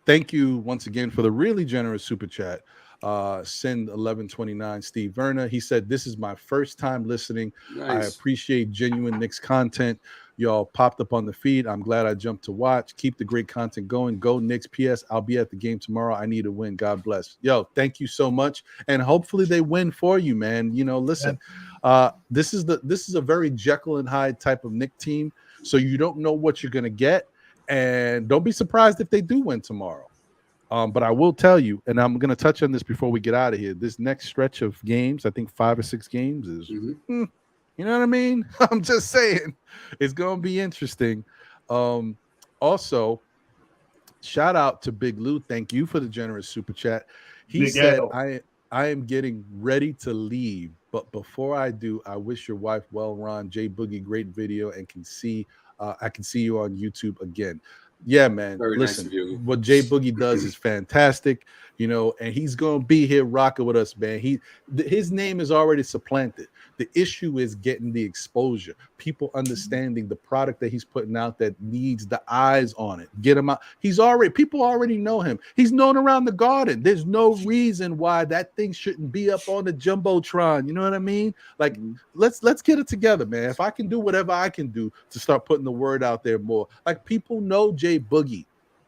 Thank you once again for the really generous super chat. Send 1129 Steve Verna. He said, "This is my first time listening. Nice. I appreciate genuine Knicks content. y'all popped up on the feed. I'm glad I jumped to watch. Keep the great content going. Go Knicks. PS, I'll be at the game tomorrow. I need a win. God bless. Yo, thank you so much. And hopefully they win for you, man. You know, listen, this is a very Jekyll and Hyde type of Knick team. So you don't know what you're going to get. And don't be surprised if they do win tomorrow. But I will tell you, and I'm going to touch on this before we get out of here, this next stretch of games, I think 5 or 6 games is, you know what I mean? I'm just saying it's going to be interesting. Also, shout out to Big Lou. Thank you for the generous super chat. He said, I am getting ready to leave, but before I do, I wish your wife well, Ron. J Boogie, great video, and I can see you on YouTube again. Yeah, man. Very listen, nice of you. What Jay Boogie does is fantastic, you know, and he's gonna be here rocking with us, man. His name is already supplanted. The issue is getting the exposure, people understanding the product that he's putting out that needs the eyes on it. Get him out. People already know him. He's known around the garden. There's no reason why that thing shouldn't be up on the jumbotron. You know what I mean? Like, let's get it together, man. If I can do whatever I can do to start putting the word out there more, like people know Jay Boogie.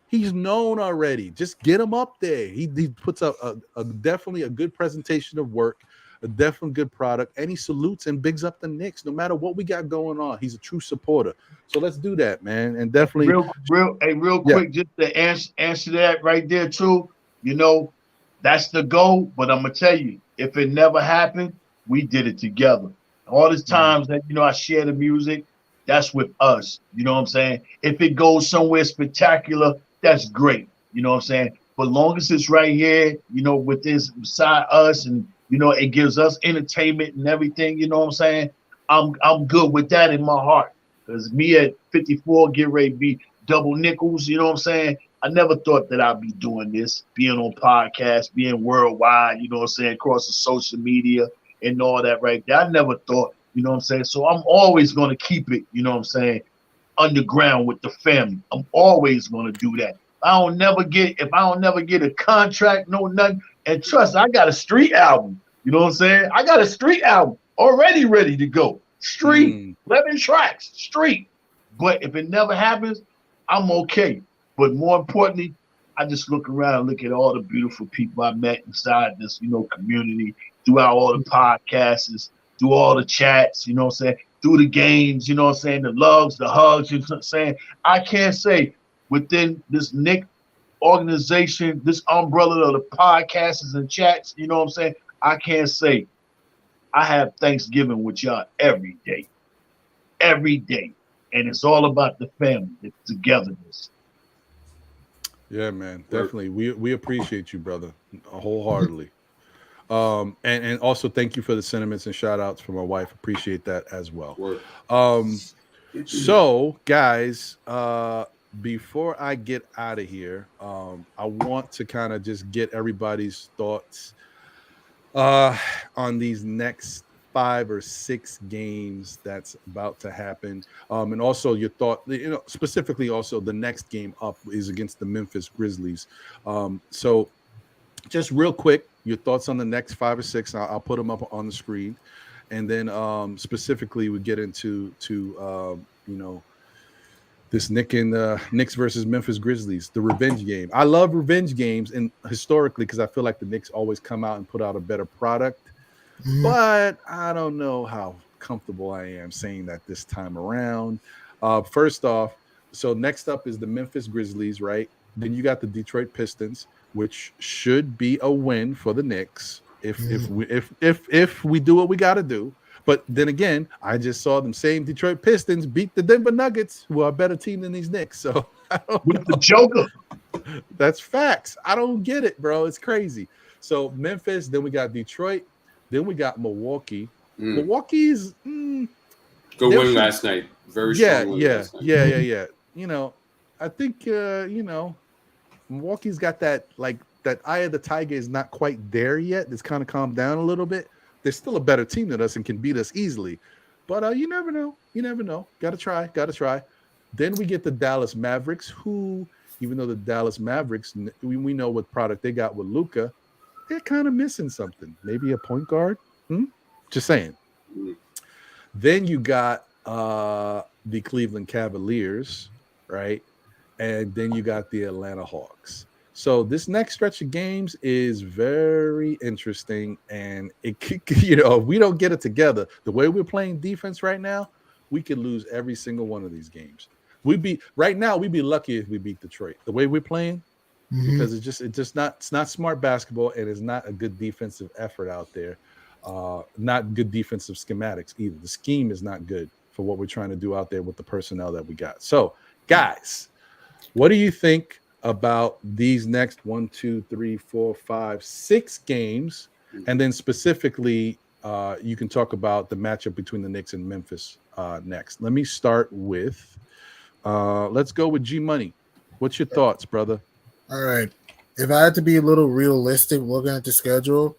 He's known already. Just get him up there. He puts up a definitely a good presentation of work, a definitely good product, and he salutes and bigs up the Knicks no matter what we got going on. He's a true supporter. So let's do that, man. And definitely real quick, just to answer that right there too. You know, that's the goal. But I'm gonna tell you, if it never happened, we did it together. All the times that I share the music, that's with us. You know what I'm saying? If it goes somewhere spectacular, that's great. You know what I'm saying? But long as it's right here, with this beside us, and it gives us entertainment and everything. You know what I'm saying? I'm good with that in my heart. Because me at 54, get ready to be double nickels. You know what I'm saying? I never thought that I'd be doing this, being on podcasts, being worldwide. You know what I'm saying? Across the social media and all that right there. I never thought. You know what I'm saying? So I'm always going to keep it, you know what I'm saying, underground with the family. I'm always going to do that. If I don't never get a contract, no nothing. And trust, I got a street album. You know what I'm saying? I got a street album already ready to go. Street, 11 tracks, street. But if it never happens, I'm okay. But more importantly, I just look around and look at all the beautiful people I met inside this, community, throughout all the podcasts, through all the chats, you know what I'm saying, through the games, you know what I'm saying, the loves, the hugs, you know what I'm saying. I can't say within this Knick organization, this umbrella of the podcasts and chats, you know what I'm saying, I can't say I have Thanksgiving with y'all every day. And it's all about the family, the togetherness. Yeah, man, definitely. We appreciate you, brother, wholeheartedly. And also thank you for the sentiments and shout outs for my wife. Appreciate that as well. So guys, before I get out of here, I want to kind of just get everybody's thoughts on these next 5 or 6 games that's about to happen. And also your thought, specifically also the next game up is against the Memphis Grizzlies. So just real quick, your thoughts on the next 5 or 6. I'll put them up on the screen, and then specifically we get into this Knicks versus Memphis Grizzlies, the revenge game. I love revenge games, and historically, because I feel like the Knicks always come out and put out a better product. But I don't know how comfortable I am saying that this time around. First off, so next up is the Memphis Grizzlies, right? Then you got the Detroit Pistons, which should be a win for the Knicks if we do what we got to do. But then again, I just saw them same Detroit Pistons beat the Denver Nuggets, who are a better team than these Knicks. So with the Joker, that's facts. I don't get it, bro. It's crazy. So Memphis, then we got Detroit, then we got Milwaukee. Milwaukee's good win last night. Very strong win last night. Yeah. I think Milwaukee's got that eye of the tiger is not quite there yet. It's kind of calmed down a little bit. They're still a better team than us and can beat us easily. But you never know. Gotta try. Then we get the Dallas Mavericks, who, even though the Dallas Mavericks, we know what product they got with Luka, they're kind of missing something. Maybe a point guard. Just saying. Then you got the Cleveland Cavaliers, right? And then you got the Atlanta Hawks. So this next stretch of games is very interesting, and it if we don't get it together, the way we're playing defense right now, we could lose every single one of these games. We'd be lucky if we beat Detroit. The way we're playing, because it's not smart basketball, and it's not a good defensive effort out there. Not good defensive schematics either. The scheme is not good for what we're trying to do out there with the personnel that we got. So, guys, what do you think about these next 6 games? And then specifically, you can talk about the matchup between the Knicks and Memphis next. Let me start with, let's go with G Money. What's your thoughts, brother? All right. If I had to be a little realistic looking at the schedule,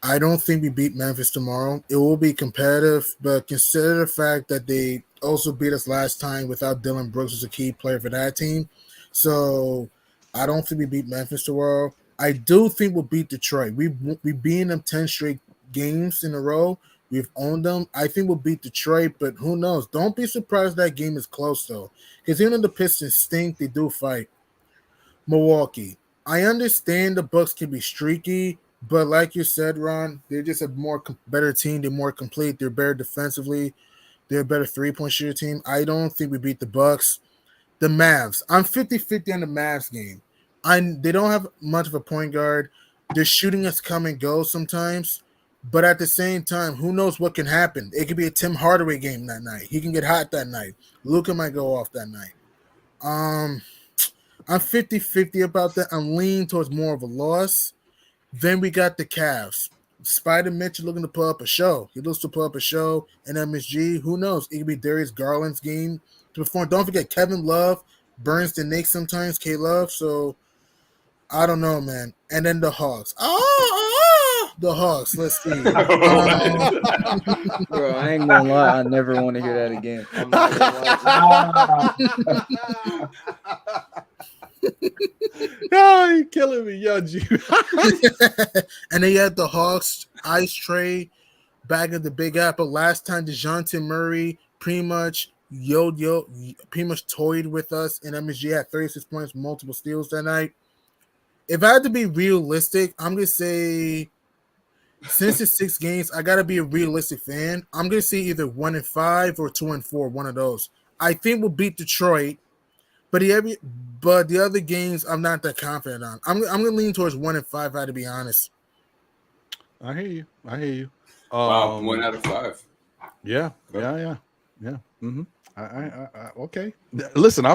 I don't think we beat Memphis tomorrow. It will be competitive, but consider the fact that they also beat us last time without Dylan Brooks as a key player for that team. So I don't think we beat Memphis tomorrow. I do think we'll beat Detroit. We beat them 10 straight games in a row. We've owned them. I think we'll beat Detroit, but who knows? Don't be surprised that game is close, though, because even though the Pistons stink, they do fight. Milwaukee. I understand the Bucks can be streaky, but like you said, Ron, they're just a better team. They're more complete. They're better defensively. They're a better three-point shooter team. I don't think we beat the Bucks. The Mavs. I'm 50-50 on the Mavs game. They don't have much of a point guard. Their shooting us come and go sometimes. But at the same time, who knows what can happen? It could be a Tim Hardaway game that night. He can get hot that night. Luka might go off that night. I'm 50-50 about that. I'm leaning towards more of a loss. Then we got the Cavs. Spider Mitchell looking to put up a show. He looks to put up a show in MSG. Who knows? It could be Darius Garland's game to perform. Don't forget, Kevin Love burns the Knicks sometimes, K-Love. So, I don't know, man. And then the Hawks. The Hawks. Let's see. Bro, I ain't gonna lie. I never want to hear that again. I'm not gonna lie. No, you're killing me, yo, G. And then you had the Hawks, Ice Tray, back at the Big Apple. Last time, DeJounte Murray pretty much toyed with us in MSG, had 36 points, multiple steals that night. If I had to be realistic, I'm going to say, since it's 6 games, I got to be a realistic fan. I'm going to say either 1-5 or 2-4, one of those. I think we'll beat Detroit. But the other games, I'm not that confident on. I'm going to lean towards 1-5. I had to be honest. I hear you. Wow, 1 out of 5. Yeah. Mm-hmm. Okay. Listen,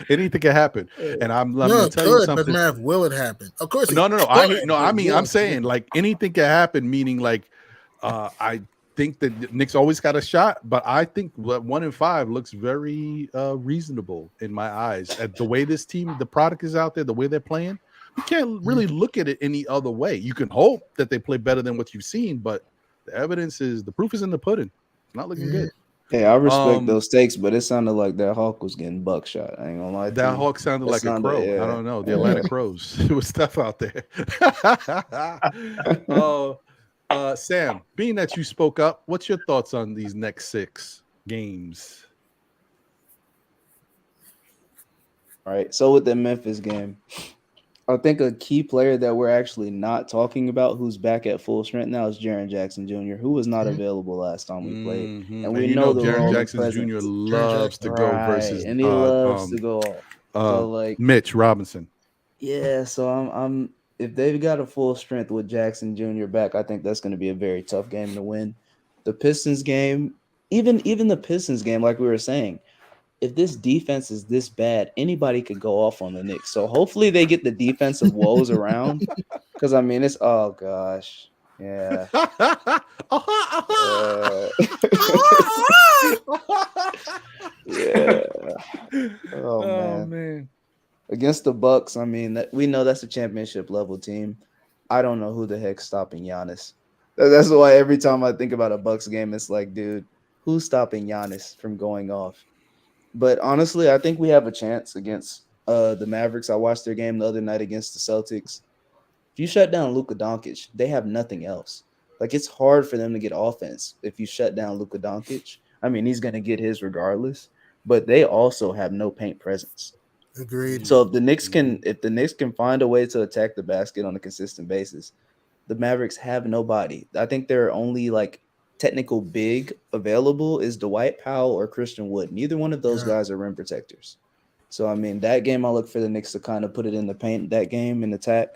anything can happen, and I'm going to tell you something. Doesn't matter if will it happen. Of course. No. I'm saying like anything can happen. Meaning like, I think that the Knicks always got a shot, but I think 1-5 looks very reasonable in my eyes. At the way this team, the product is out there, the way they're playing, you can't really look at it any other way. You can hope that they play better than what you've seen, but the proof is in the pudding. It's not looking good. Hey, I respect those takes, but it sounded like that Hawk was getting buckshot. I ain't gonna lie. That Hawk sounded like a crow. Yeah. I don't know. The Atlanta Crows. It was tough out there. Sam, being that you spoke up, what's your thoughts on these next 6 games? All right. So with the Memphis game, I think a key player that we're actually not talking about who's back at full strength now is Jaren Jackson Jr., who was not available last time we played. And we know the Jaren Jackson Jr. loves to go versus and he loves to go off. So like Mitch Robinson. Yeah, so I'm if they've got a full strength with Jackson Jr. back, I think that's going to be a very tough game to win. The Pistons game, even the Pistons game, like we were saying, if this defense is this bad, anybody could go off on the Knicks. So hopefully they get the defensive woes around. Because, I mean, it's – oh, gosh. Yeah. Yeah. Oh, man. Against the Bucks, I mean, we know that's a championship-level team. I don't know who the heck's stopping Giannis. That's why every time I think about a Bucks game, it's like, dude, who's stopping Giannis from going off? But honestly, I think we have a chance against the Mavericks. I watched their game the other night against the Celtics. If you shut down Luka Doncic, they have nothing else. Like, it's hard for them to get offense if you shut down Luka Doncic. I mean, he's going to get his regardless, but they also have no paint presence. Agreed. So if the Knicks can find a way to attack the basket on a consistent basis, the Mavericks have nobody. I think their only like technical big available is Dwight Powell or Christian Wood. Neither one of those guys are rim protectors. So I mean, that game I look for the Knicks to kind of put it in the paint. That game in attack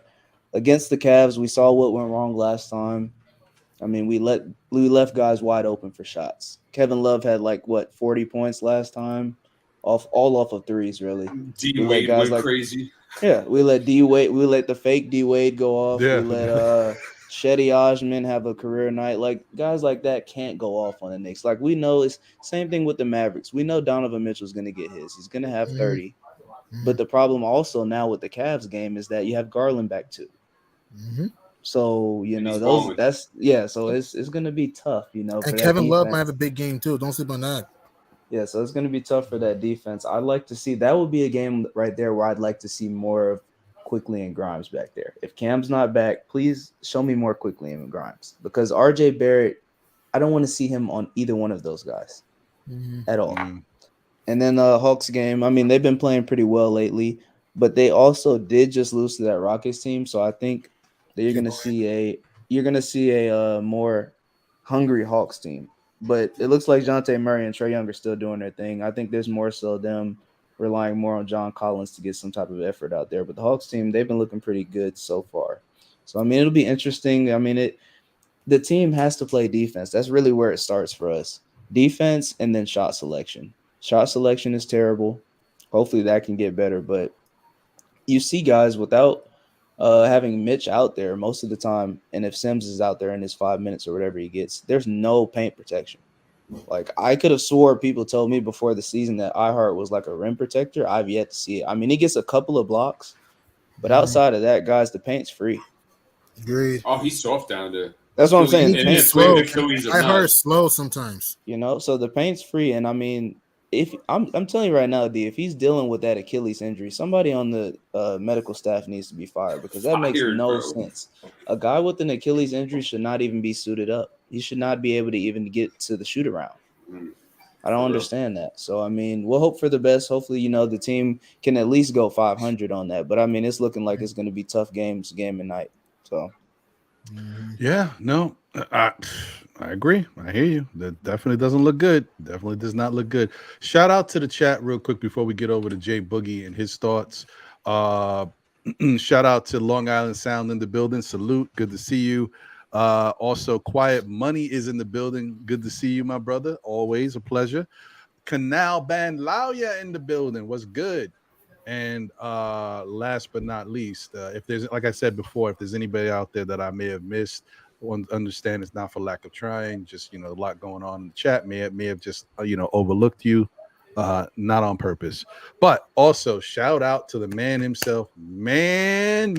against the Cavs, we saw what went wrong last time. I mean, we left guys wide open for shots. Kevin Love had 40 points last time, all off of threes, really. D Wade went crazy. Yeah, we let D Wade, we let the fake D Wade go off. Yeah. We let Shetty Osman have a career night. Like guys like that can't go off on the Knicks. Like we know it's same thing with the Mavericks. We know Donovan Mitchell's gonna get his. He's gonna have 30. But the problem also now with the Cavs game is that you have Garland back too. So so it's gonna be tough, And Kevin Love might have a big game too. Don't sleep on that. Yeah, so it's gonna be tough for that defense. I'd like to see that would be a game right there where I'd like to see more of Quickly and Grimes back there. If Cam's not back, please show me more Quickly and Grimes because RJ Barrett, I don't want to see him on either one of those guys at all. And then the Hawks game, I mean, they've been playing pretty well lately, but they also did just lose to that Rockets team. So I think that you're gonna see a more hungry Hawks team. But it looks like Jonte Murray and Trae Young are still doing their thing. I think there's more so them relying more on John Collins to get some type of effort out there. But the Hawks team, they've been looking pretty good so far. So, I mean, it'll be interesting. I mean, the team has to play defense. That's really where it starts for us. Defense and then shot selection. Shot selection is terrible. Hopefully that can get better. But you see guys without having Mitch out there most of the time, and if Sims is out there in his 5 minutes or whatever he gets, there's no paint protection. Like I could have swore people told me before the season that iHeart was like a rim protector. I've yet to see it. I mean, he gets a couple of blocks, but outside of that, guys, the paint's free. Agreed. Oh, he's soft down there. That's what I'm saying. He's slow. iHeart slow sometimes. So the paint's free, and I mean, if I'm telling you right now, D, if he's dealing with that Achilles injury, somebody on the medical staff needs to be fired because that makes no sense. A guy with an Achilles injury should not even be suited up. He should not be able to even get to the shoot around. I don't understand that. So, I mean, we'll hope for the best. Hopefully, the team can at least go 500 on that. But, I mean, it's looking like it's going to be tough games, game and night. So, yeah, no, I agree. I hear you. That definitely doesn't look good. Definitely does not look good. Shout out to the chat real quick before we get over to Jay Boogie and his thoughts. Shout out to Long Island Sound in the building. Salute. Good to see you. Also, Quiet Money is in the building. Good to see you, my brother. Always a pleasure. Canal Band Lauya in the building. What's good? And last but not least, if there's, like I said before, if there's anybody out there that I may have missed, understand it's not for lack of trying. Just a lot going on in the chat. May have just overlooked you, not on purpose. But also shout out to the man himself, man,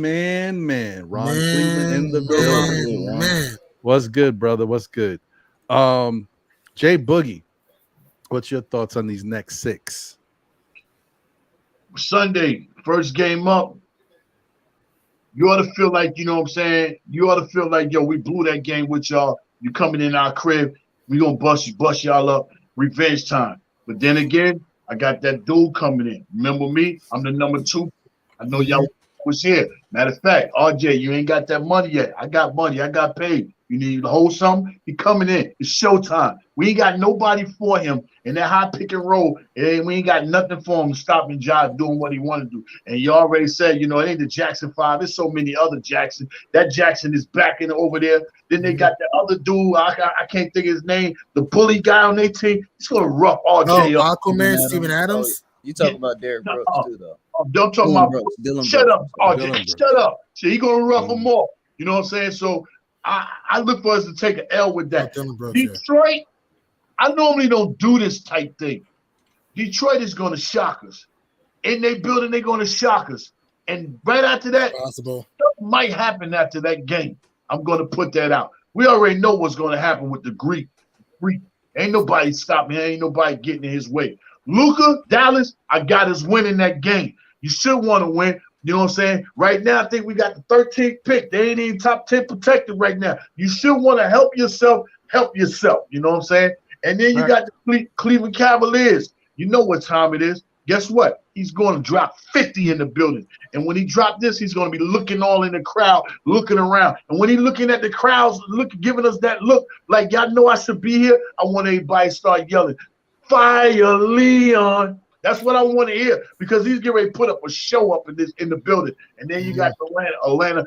Ron Cleveland in the building. Man. What's good, brother? What's good? Jay Boogie, what's your thoughts on these next 6? Sunday, first game up. You ought to feel like, you ought to feel like, yo, we blew that game with y'all. You coming in our crib. We gonna bust y'all up. Revenge time. But then again, I got that dude coming in. Remember me? I'm the number 2. I know y'all was here. Matter of fact, RJ, you ain't got that money yet. I got money. I got paid. You need to hold something? He coming in. It's showtime. We ain't got nobody for him in that high pick and roll. We ain't got nothing for him to stop and jive doing what he want to do. And you already said, it ain't the Jackson 5. There's so many other Jackson. That Jackson is backing over there. Then they got the other dude. I can't think of his name. The bully guy on their team. He's going to rough RJ up. Aquaman, Steven Adams. You talking about Derrick Brooks too, though. I'm talking about Brooks. Shut up, RJ. Shut up. So he going to rough them up. You know what I'm saying? So I look for us to take an L with that. Detroit, I normally don't do this type thing. Detroit is going to shock us. In their building, they're going to shock us. And right after that, something might happen after that game. I'm going to put that out. We already know what's going to happen with the Greek. Ain't nobody stopping him. Ain't nobody getting in his way. Luka, Dallas, I got us winning that game. You should want to win. You know what I'm saying? Right now, I think we got the 13th pick. They ain't even top 10 protected right now. You should want to help yourself. You know what I'm saying? And then you got the Cleveland Cavaliers. You know what time it is. Guess what? He's going to drop 50 in the building. And when he dropped this, he's going to be looking all in the crowd, looking around. And when he's looking at the crowds, giving us that look like, y'all know I should be here, I want everybody to start yelling, "Fire Leon." That's what I want to hear, because he's getting ready to put up a show up in the building. And then you got the Atlanta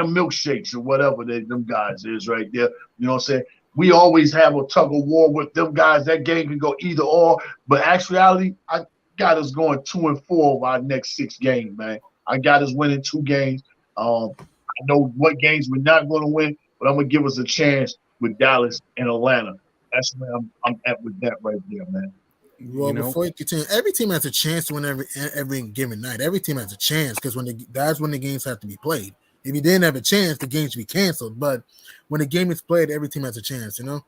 milkshakes or whatever them guys is right there. You know what I'm saying? We always have a tug of war with them guys. That game can go either or. But actually, I got us going 2-4 of our next 6 games, man. I got us winning 2 games. I know what games we're not going to win, but I'm going to give us a chance with Dallas and Atlanta. That's where I'm at with that right there, man. Well, before you continue, every team has a chance to win every given night. Every team has a chance, because that's when the games have to be played. If you didn't have a chance, the game should be canceled. But when the game is played, every team has a chance, you know?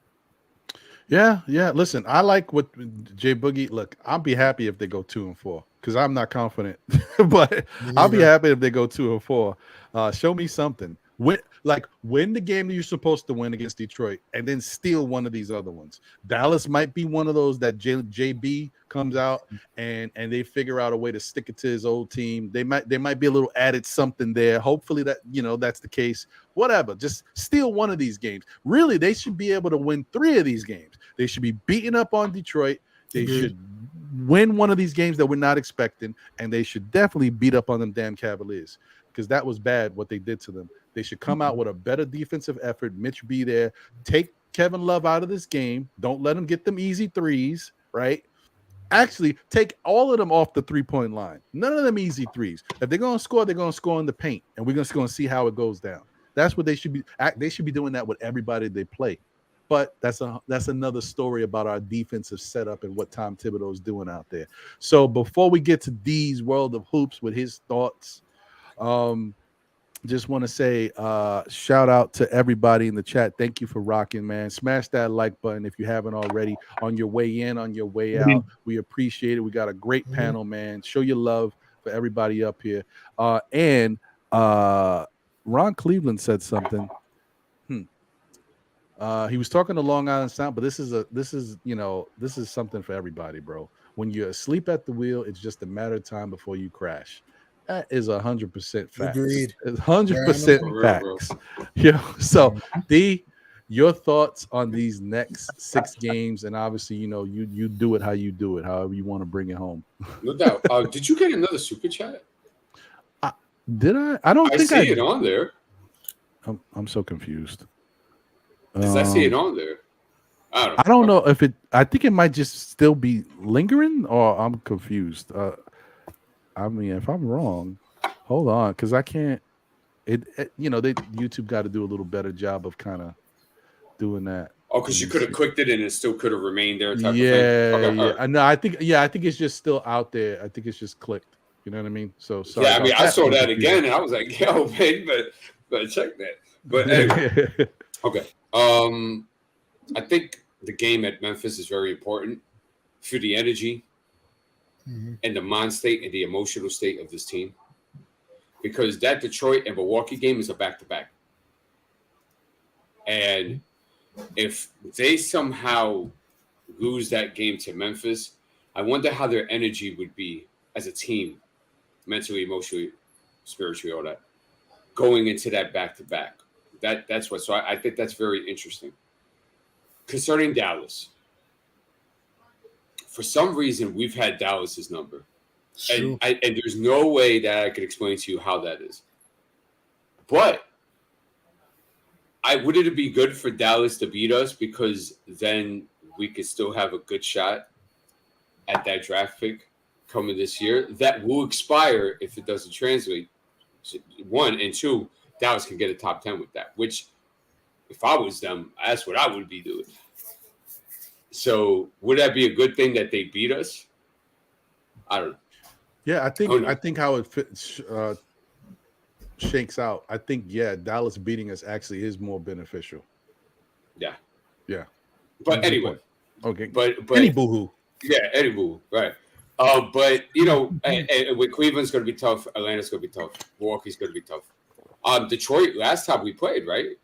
Yeah. Listen, I like what Jay Boogie. Look, I'll be happy if they go 2-4, because I'm not confident. But I'll be happy if they go 2-4. Show me something. Win the game that you're supposed to win against Detroit, and then steal one of these other ones. Dallas might be one of those that JB comes out and they figure out a way to stick it to his old team. They might be a little added something there. Hopefully that's the case. Whatever, just steal one of these games. Really, they should be able to win 3 of these games. They should be beating up on Detroit. They should win one of these games that we're not expecting, and they should definitely beat up on them damn Cavaliers, because that was bad what they did to them. They should come out with a better defensive effort. Mitch be there. Take Kevin Love out of this game. Don't let him get them easy threes, right? Actually, take all of them off the 3-point line. None of them easy threes. If they're going to score, they're going to score in the paint, and we're just going to see how it goes down. That's what they should be. They should be doing that with everybody they play. But that's another story about our defensive setup and what Tom Thibodeau is doing out there. So before we get to D's World of Hoops with his thoughts, just want to say shout out to everybody in the chat. Thank you for rocking, man. Smash that like button if you haven't already, on your way in, on your way out. We appreciate it. We got a great panel, man. Show your love for everybody up here. And Ron Cleveland said something. He was talking to Long Island Sound, but this is something for everybody, bro. When you're asleep at the wheel, it's just a matter of time before you crash. That is 100% facts. Agreed. It's 100% facts. So D, your thoughts on these next 6 games, and obviously, you do it how you do it, however you want to bring it home. No doubt. Did you get another super chat? Did I? I don't think I see it on there. I'm so confused. Because I see it on there. I don't know if it. I think it might just still be lingering, or I'm confused. I mean, if I'm wrong, hold on, because I can't. YouTube got to do a little better job of kind of doing that. Oh, because you could have clicked it and it still could have remained there. Type of thing. Okay, yeah. No, I think it's just still out there. I think it's just clicked. You know what I mean? So sorry. Yeah, I mean, I saw that again, and I was like, "Yo, man, but check that." But anyway, okay. I think the game at Memphis is very important for the energy and the mind state and the emotional state of this team, because that Detroit and Milwaukee game is a back-to-back. And if they somehow lose that game to Memphis, I wonder how their energy would be as a team, mentally, emotionally, spiritually, all that, going into that back-to-back. That's what. So I think that's very interesting. Concerning Dallas, for some reason, we've had Dallas's number. And there's no way that I could explain to you how that is. But would it be good for Dallas to beat us, because then we could still have a good shot at that draft pick coming this year that will expire if it doesn't translate. 1 and 2, Dallas can get a top 10 with that, which if I was them, that's what I would be doing. So would that be a good thing that they beat us? I don't know. Yeah, I think how it fits, shakes out. I think, Dallas beating us actually is more beneficial. Yeah. But anyway. Okay. But any boohoo. Yeah, any boohoo. Right. But and with Cleveland's going to be tough. Atlanta's going to be tough. Milwaukee's going to be tough. Detroit, last time we played, right?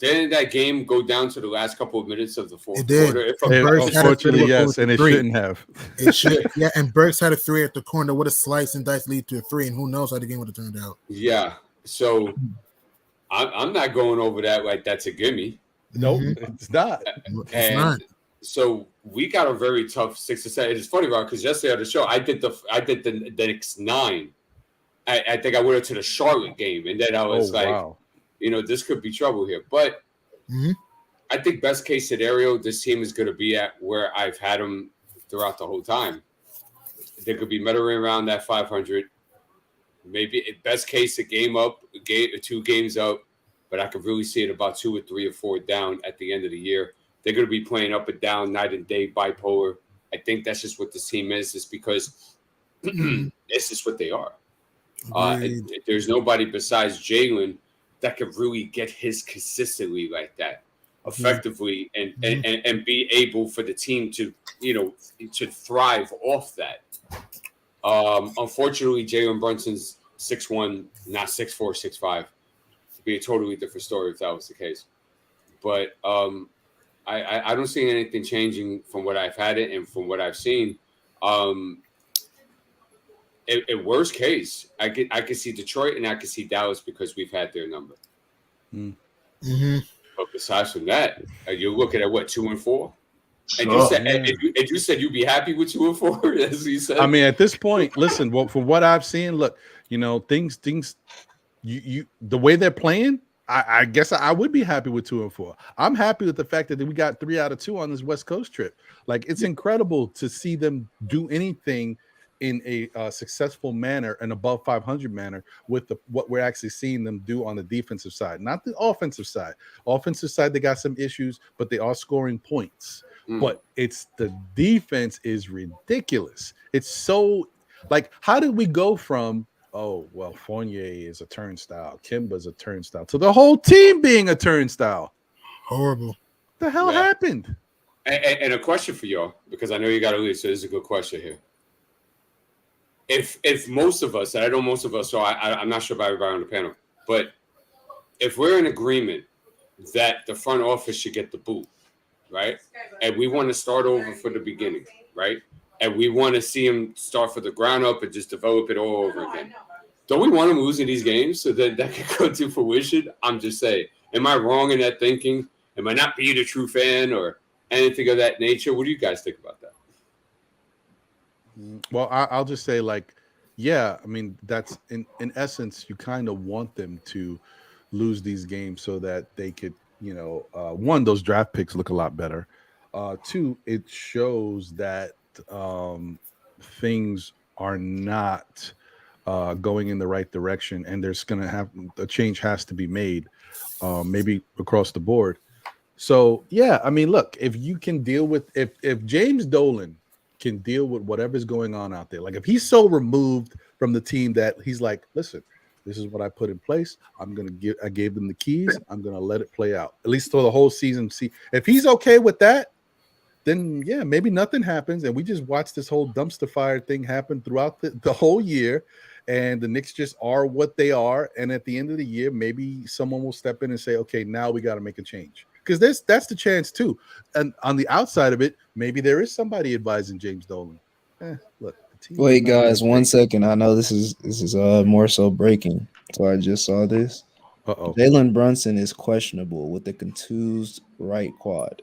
Didn't that game go down to the last couple of minutes of the fourth It did. quarter? Unfortunately, yes, and it shouldn't have. It should. Yeah, and Burks had a 3 at the corner. Would have sliced and dice lead to a 3, and who knows how the game would have turned out. Yeah. So I'm not going over that like that's a gimme. Nope, it's not. It's not. So we got a very tough 6 to 7. It's funny, Ron, because yesterday on the show I did the Knicks 9. I think I went into the Charlotte game, and then I was wow. This could be trouble here. But I think best case scenario, this team is going to be at where I've had them throughout the whole time. They could be meddling around that 500. Maybe at best case, a game up, 2 games up, but I could really see it about 2 or 3 or 4 down at the end of the year. They're going to be playing up and down, night and day, bipolar. I think that's just what this team is. It's because it's just what they are. There's nobody besides Jalen that could really get his consistently like that, effectively, and be able for the team to to thrive off that. Unfortunately, Jalen Brunson's 6'1", not 6'4", 6'5". It'd be a totally different story if that was the case. But I don't see anything changing from what I've had it and from what I've seen. In worst case, I could see Detroit and I could see Dallas because we've had their number. But besides from that, you're looking at what, 2 and 4? And you said you'd be happy with 2 and 4, as you said. I mean, at this point, listen. Well, from what I've seen, look, things. You the way they're playing, I guess I would be happy with 2 and 4. I'm happy with the fact that we got 3 out of 2 on this West Coast trip. Like, it's incredible to see them do anything in a successful manner, an above 500 manner, with what we're actually seeing them do on the defensive side, not the offensive side. Offensive side, they got some issues, but they are scoring points. But it's the defense is ridiculous. It's so like, how did we go from Fournier is a turnstile, Kimba's a turnstile, to the whole team being a turnstile? Horrible. The hell happened? And a question for y'all, because I know you got to leave, so this is a good question here. If most of us, and I know most of us, so I'm not sure about everybody on the panel, but if we're in agreement that the front office should get the boot, right? And we want to start over for the beginning, right? And we want to see him start from the ground up and just develop it all over again. Don't we want him losing these games so that can come to fruition? I'm just saying. Am I wrong in that thinking? Am I not being a true fan or anything of that nature? What do you guys think about that? Well, I'll just say, like, yeah, I mean, that's in essence, you kind of want them to lose these games so that they could, one, those draft picks look a lot better. 2, it shows that things are not going in the right direction, and there's going to have a change has to be made, maybe across the board. So, yeah, I mean, look, if you can deal with if James Dolan can deal with whatever's going on out there, like if he's so removed from the team that he's like, listen, this is what I put in place. I gave them the keys. I'm gonna let it play out, at least for the whole season. See if he's okay with that, then yeah, maybe nothing happens, and we just watch this whole dumpster fire thing happen throughout the whole year, and the Knicks just are what they are. And at the end of the year, maybe someone will step in and say, okay, now we got to make a change. Because that's the chance too. And on the outside of it, maybe there is somebody advising James Dolan. Look, wait, guys, 1 second. I know this is more so breaking. So I just saw this. Jalen Brunson is questionable with the contused right quad.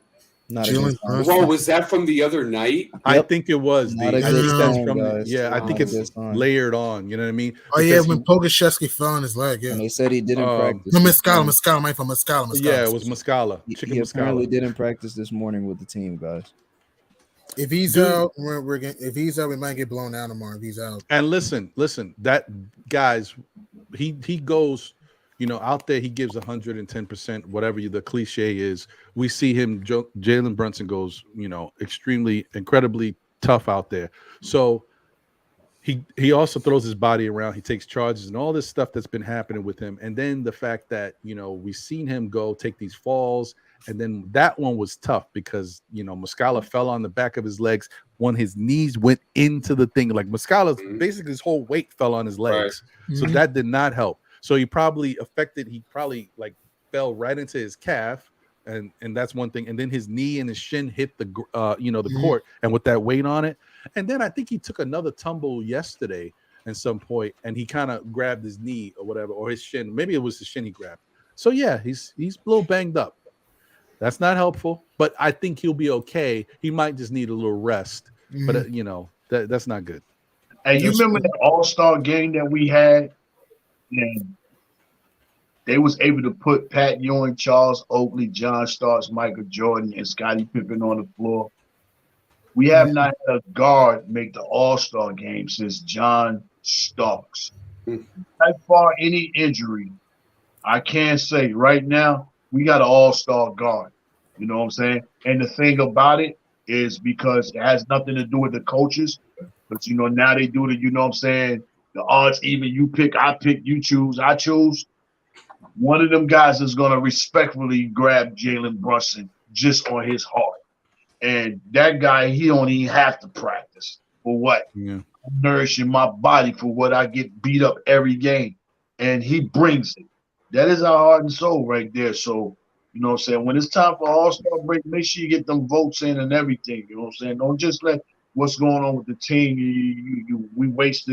Well, was that from the other night? I think it was. I think it's layered on. You know what I mean? Oh, yeah, when Pogashevsky fell on his leg, yeah. And they said he didn't practice. No, Muscala. Yeah, it was Muscala. He apparently didn't practice this morning with the team, guys. If he's out, we might get blown out tomorrow. If he's out. And listen, that guys, he goes, out there, he gives 110%, whatever the cliche is. We see him, Jalen Brunson goes, incredibly tough out there. So he also throws his body around. He takes charges and all this stuff that's been happening with him. And then the fact that, we've seen him take these falls. And then that one was tough because, Muscala fell on the back of his legs when his knees went into the thing. Like Muscala's basically his whole weight fell on his legs. Right. So that did not help. So he probably fell right into his calf, and that's one thing. And then his knee and his shin hit the the court, and with that weight on it. And then I think he took another tumble yesterday at some point, and he kind of grabbed his knee or whatever, or his shin. Maybe it was the shin he grabbed. So yeah, he's a little banged up. That's not helpful, but I think he'll be okay. He might just need a little rest, but that's not good. And you remember the All-Star game that we had, and they was able to put Pat Ewing, Charles Oakley, John Starks, Michael Jordan, and Scottie Pippen on the floor. We have not had a guard make the All-Star game since John Starks. As far any injury, I can't say right now we got an all-star guard. You know what I'm saying? And the thing about it is because it has nothing to do with the coaches, but now they do the, the odds even, you pick, I pick, you choose, I choose. One of them guys is going to respectfully grab Jalen Brunson just on his heart. And that guy, he don't even have to practice. For what? Yeah. Nourishing my body for what I get beat up every game. And he brings it. That is our heart and soul right there. So, you know what I'm saying? When it's time for All-Star break, make sure you get them votes in and everything. You know what I'm saying? Don't just let what's going on with the team. We waste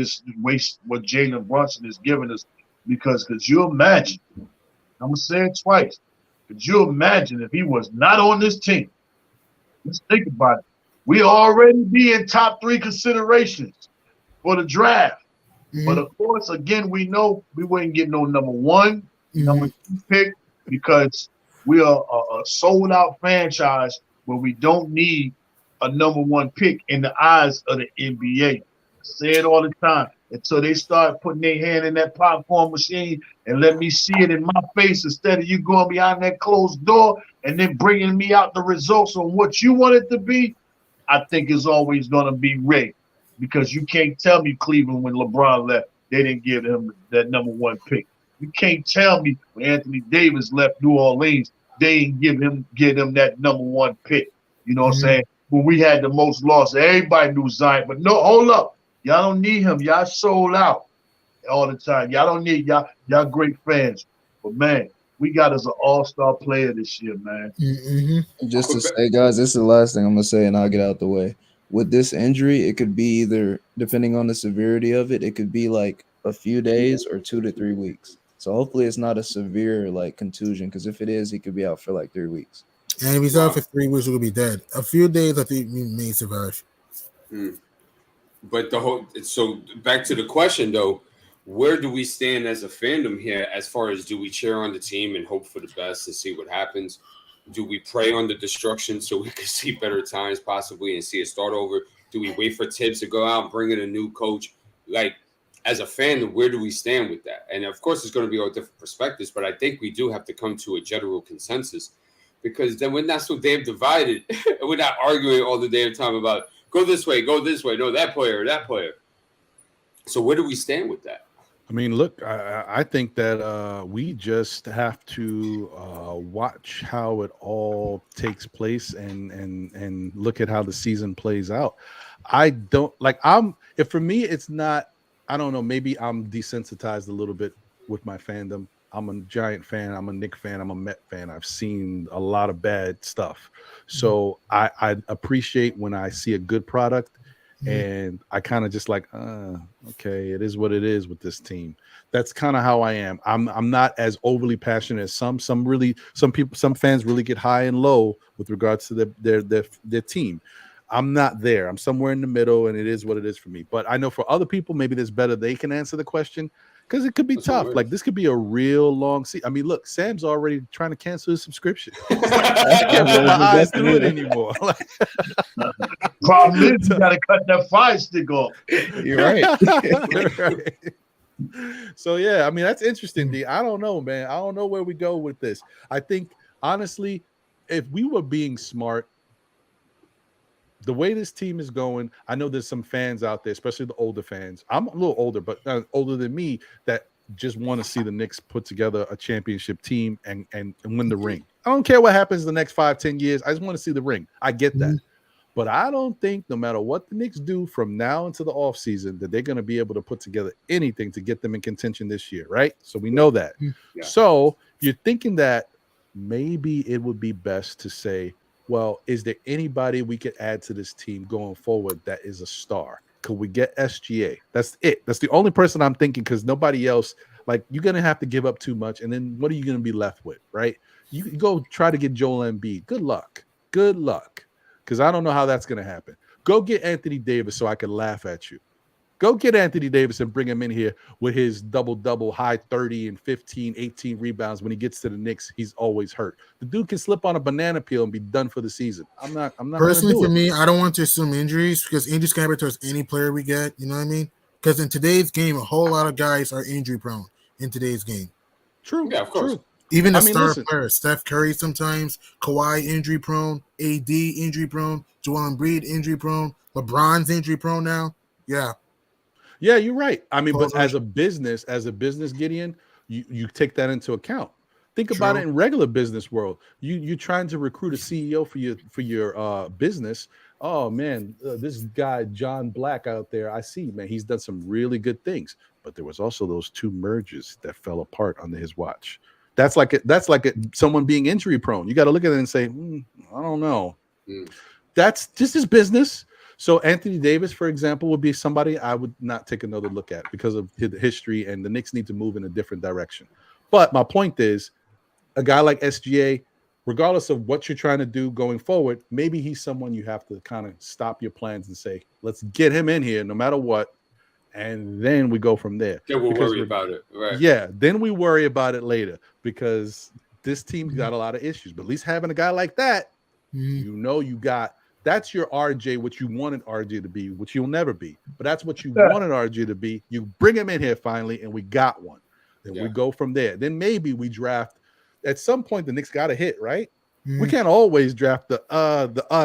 what Jalen Brunson is giving us. Because could you imagine? I'm going to say it twice. Could you imagine if he was not on this team? Let's think about it. We already be in top 3 considerations for the draft. But of course, again, we know we wouldn't get no number 1, number 2 pick because we are a sold out franchise where we don't need a number 1 pick in the eyes of the NBA. I say it all the time. Until they start putting their hand in that popcorn machine and let me see it in my face instead of you going behind that closed door and then bringing me out the results on what you want it to be, I think it's always going to be rigged. Because you can't tell me Cleveland, when LeBron left, they didn't give him that number 1 pick. You can't tell me when Anthony Davis left New Orleans, they didn't give him that number 1 pick. You know what I'm saying? When we had the most loss, everybody knew Zion. But no, hold up. Y'all don't need him. Y'all sold out all the time. Y'all don't need y'all great fans. But, man, we got us an all-star player this year, man. Just to say, guys, this is the last thing I'm going to say, and I'll get out the way. With this injury, it could be either, depending on the severity of it, it could be like a few days or 2 to 3 weeks. So hopefully it's not a severe contusion, because if it is, he could be out for 3 weeks. And if he's out for 3 weeks, he'll be dead. A few days, I think he may survive. But so back to the question though, where do we stand as a fandom here as far as do we cheer on the team and hope for the best and see what happens? Do we pray on the destruction so we can see better times possibly and see it start over? Do we wait for Tibbs to go out and bring in a new coach? As a fandom, where do we stand with that? And of course, it's going to be all different perspectives, but I think we do have to come to a general consensus because then we're not so damn divided. We're not arguing all the damn time about go this way, no, that player. So where do we stand with that? I mean, look, I think that we just have to watch how it all takes place and look at how the season plays out. I don't for me, it's not, I don't know, maybe I'm desensitized a little bit with my fandom. I'm a Giant fan. I'm a Knicks fan. I'm a Met fan. I've seen a lot of bad stuff. So I appreciate when I see a good product. And I kind of just okay, it is what it is with this team. That's kind of how I am. I'm not as overly passionate as some fans really get high and low with regards to their team. I'm not there. I'm somewhere in the middle, and it is what it is for me. But I know for other people, maybe there's better they can answer the question because it could be tough. This could be a real long season. I mean, look, Sam's already trying to cancel his subscription. I can't put my eyes through it anymore. Problem is, you got to cut that Fire Stick off. You're right. Right. So, yeah, I mean, that's interesting, D. I don't know, man. I don't know where we go with this. I think, honestly, if we were being smart, the way this team is going, I know there's some fans out there, especially the older fans. I'm a little older, but older than me, that just want to see the Knicks put together a championship team and win the ring. I don't care what happens the next 5-10 years. I just want to see the ring. I get that. But I don't think no matter what the Knicks do from now into the offseason that they're going to be able to put together anything to get them in contention this year, right? So we know that. Yeah. So you're thinking that maybe it would be best to say, well, is there anybody we could add to this team going forward that is a star? Could we get SGA? That's it. That's the only person I'm thinking, because nobody else, like, you're going to have to give up too much. And then what are you going to be left with, right? You go try to get Joel Embiid. Good luck. Good luck. Because I don't know how that's going to happen. Go get Anthony Davis so I can laugh at you. Go get Anthony Davis and bring him in here with his double-double, high 30 and 15, 18 rebounds. When he gets to the Knicks, he's always hurt. The dude can slip on a banana peel and be done for the season. I'm not Personally, for me, I don't want to assume injuries, because injuries can happen towards any player we get. You know what I mean? Because in today's game, a whole lot of guys are injury-prone in today's game. True. Yeah, of course. True. Even the star players, Steph Curry sometimes, Kawhi injury-prone, AD injury-prone, Joel Embiid injury-prone, LeBron's injury-prone now. Yeah. Yeah, you're right. I mean, but as a business, Gideon, you take that into account. Think about it in regular business world. You're trying to recruit a CEO for your business. Oh man, this guy John Black out there, I see, man, he's done some really good things. But there was also those 2 mergers that fell apart under his watch. That's like someone being injury prone. You got to look at it and say, I don't know. That's just his business. So Anthony Davis, for example, would be somebody I would not take another look at because of his history, and the Knicks need to move in a different direction. But my point is, a guy like SGA, regardless of what you're trying to do going forward, maybe he's someone you have to kind of stop your plans and say, let's get him in here no matter what, and then we go from there. Then we'll worry about it. Right. Yeah, then we worry about it later, because this team's got a lot of issues. But at least having a guy like that, you got – that's your RJ, what you wanted RJ to be, which you'll never be. But that's what you wanted RJ to be. You bring him in here finally, and we got one. Then we go from there. Then maybe we draft. At some point, the Knicks got to hit, right? We can't always draft the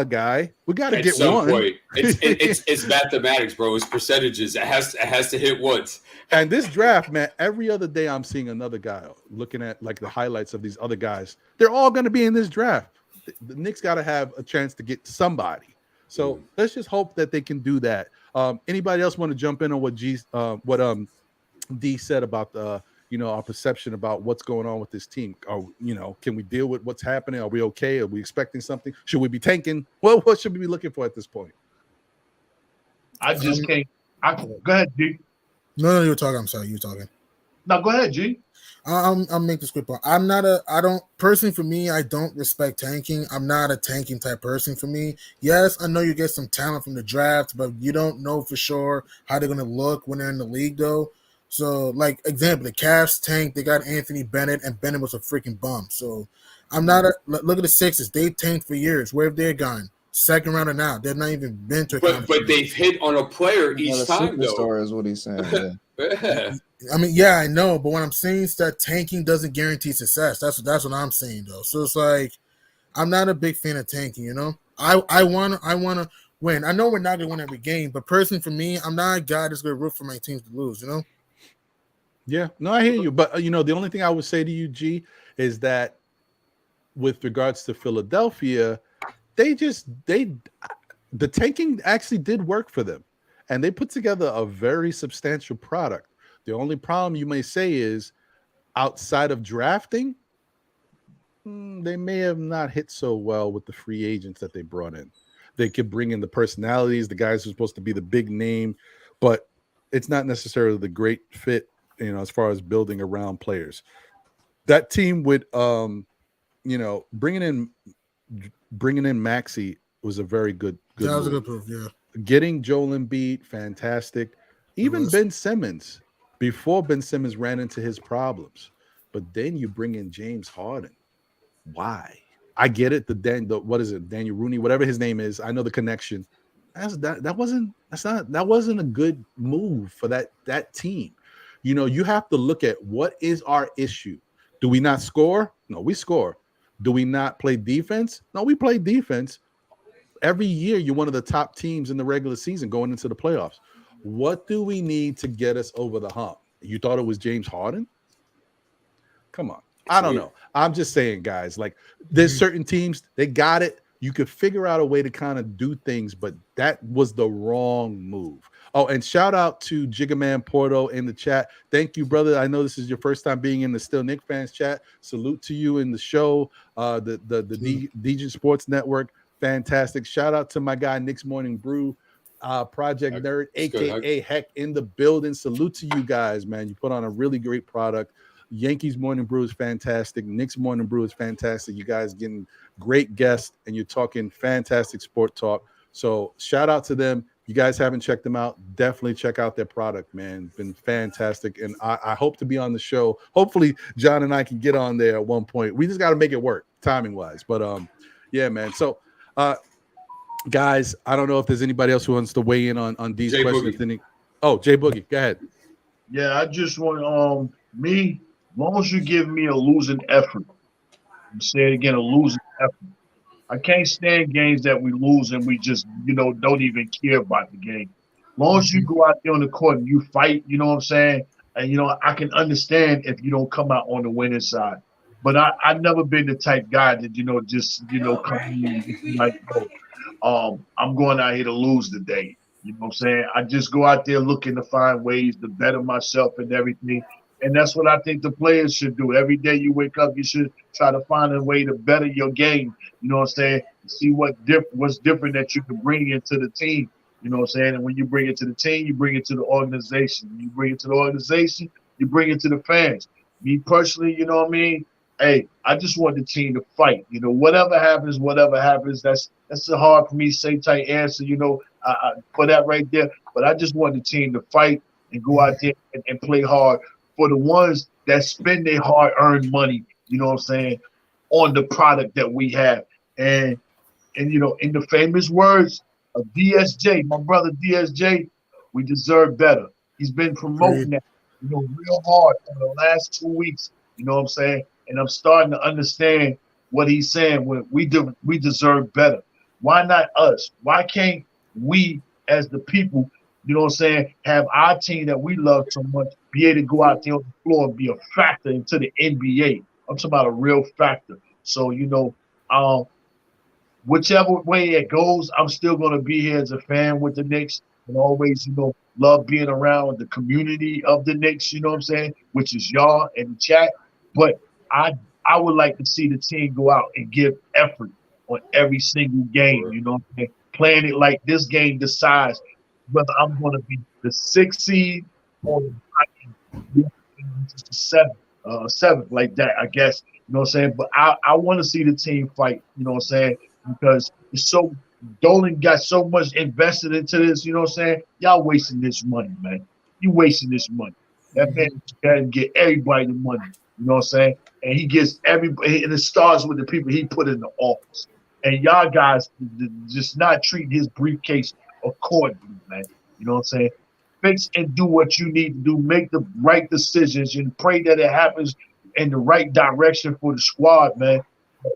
guy. We got to get one. At some point, it's mathematics, bro. It's percentages. It has to hit once. And this draft, man, every other day I'm seeing another guy, looking at like the highlights of these other guys. They're all going to be in this draft. The Knicks got to have a chance to get somebody. So let's just hope that they can do that. Anybody else want to jump in on what D said about our perception about what's going on with this team? Can we deal with what's happening? Are we okay? Are we expecting something? Should we be tanking? Well, what should we be looking for at this point? I just can't. Go ahead, G. No, you were talking. I'm sorry, you were talking. No, go ahead, G. I'll make this quick point. Personally, for me, I don't respect tanking. I'm not a tanking type person. For me, yes, I know you get some talent from the draft, but you don't know for sure how they're going to look when they're in the league, though. So, like, example, the Cavs tanked. They got Anthony Bennett, and Bennett was a freaking bum. So, look at the Sixers. They tanked for years. Where have they gone? Second round now. They've not even been to a but they've hit on a player each time, though. Superstar is what he's saying. Yeah. I mean, yeah, I know, but what I'm saying is that tanking doesn't guarantee success. That's what I'm saying, though. So it's like, I'm not a big fan of tanking. You know, I wanna win. I know we're not gonna win every game, but personally, for me, I'm not a guy that's gonna root for my teams to lose. You know. Yeah, no, I hear you, but the only thing I would say to you, G, is that with regards to Philadelphia, the tanking actually did work for them, and they put together a very substantial product. The only problem you may say is outside of drafting, they may have not hit so well with the free agents that they brought in. They could bring in the personalities, the guys who are supposed to be the big name, but it's not necessarily the great fit, as far as building around players. That team with, bringing in Maxey was a very good that was move. a good move, yeah. Getting Joel Embiid, fantastic. Even Ben Simmons, before Ben Simmons ran into his problems. But then you bring in James Harden. Why? I get it. Daniel Rooney, whatever his name is. I know the connection. That wasn't a good move for that team. You have to look at what is our issue. Do we not score? No, we score. Do we not play defense? No, we play defense. Every year, you're one of the top teams in the regular season going into the playoffs. What do we need to get us over the hump? You thought it was James Harden? Come on. I don't know. I'm just saying, guys, like there's certain teams, they got it. you could figure out a way to kind of do things, but that was the wrong move. Oh, and shout out to Jiggaman Porto in the chat. Thank you, brother. I know this is your first time being in the Still Knicks fans chat. Salute to you in the show, the DJ Sports Network. Fantastic. Shout out to my guy, Knicks Morning Brew, Project Nerd, a.k.a. Heck, in the building. Salute to you guys, man. You put on a really great product. Yankees Morning Brew is fantastic. Knicks Morning Brew is fantastic. You guys getting great guests, and you're talking fantastic sport talk. So shout out to them. You guys haven't checked them out, definitely check out their product, man. Been fantastic. And I hope to be on the show. Hopefully, John and I can get on there at one point. We just got to make it work, timing-wise. But, yeah, man. So, guys, I don't know if there's anybody else who wants to weigh in on these questions. Jay Boogie, go ahead. Yeah, I just want me, as long as you give me a losing effort, I'm saying again, a losing effort. I can't stand games that we lose and we just, don't even care about the game. As long as you go out there on the court and you fight, you know what I'm saying? And, I can understand if you don't come out on the winning side. But I've never been the type guy that, come in like, I'm going out here to lose today. You know what I'm saying? I just go out there looking to find ways to better myself and everything. And that's what I think the players should do. Every day you wake up, you should try to find a way to better your game. You know what I'm saying? See what's different that you can bring into the team. You know what I'm saying? And when you bring it to the team, you bring it to the organization. When you bring it to the organization, you bring it to the fans. Me personally, you know what I mean? Hey, I just want the team to fight. Whatever happens. That's a hard for me to say type answer, for that right there. But I just want the team to fight and go out there and play hard. For the ones that spend their hard-earned money, you know what I'm saying, on the product that we have. And in the famous words of DSJ, my brother DSJ, we deserve better. He's been promoting that, real hard for the last 2 weeks, you know what I'm saying? And I'm starting to understand what he's saying when we deserve better. Why not us? Why can't we as the people, you know what I'm saying, have our team that we love so much be able to go out there on the floor and be a factor into the NBA? I'm talking about a real factor. So, whichever way it goes, I'm still going to be here as a fan with the Knicks and always, love being around the community of the Knicks, you know what I'm saying, which is y'all in the chat. But I would like to see the team go out and give effort on every single game, you know what I'm saying? Playing it like this game decides whether I'm going to be the 6th seed or the 7th, like that, I guess. You know what I'm saying? But I want to see the team fight, you know what I'm saying? Because Dolan got so much invested into this, you know what I'm saying? Y'all wasting this money, man. You wasting this money. That man can get everybody the money, you know what I'm saying? And he gets everybody, and it starts with the people he put in the office. And y'all guys just not treat his briefcase accordingly, man. You know what I'm saying? Fix and do what you need to do. Make the right decisions and pray that it happens in the right direction for the squad, man. As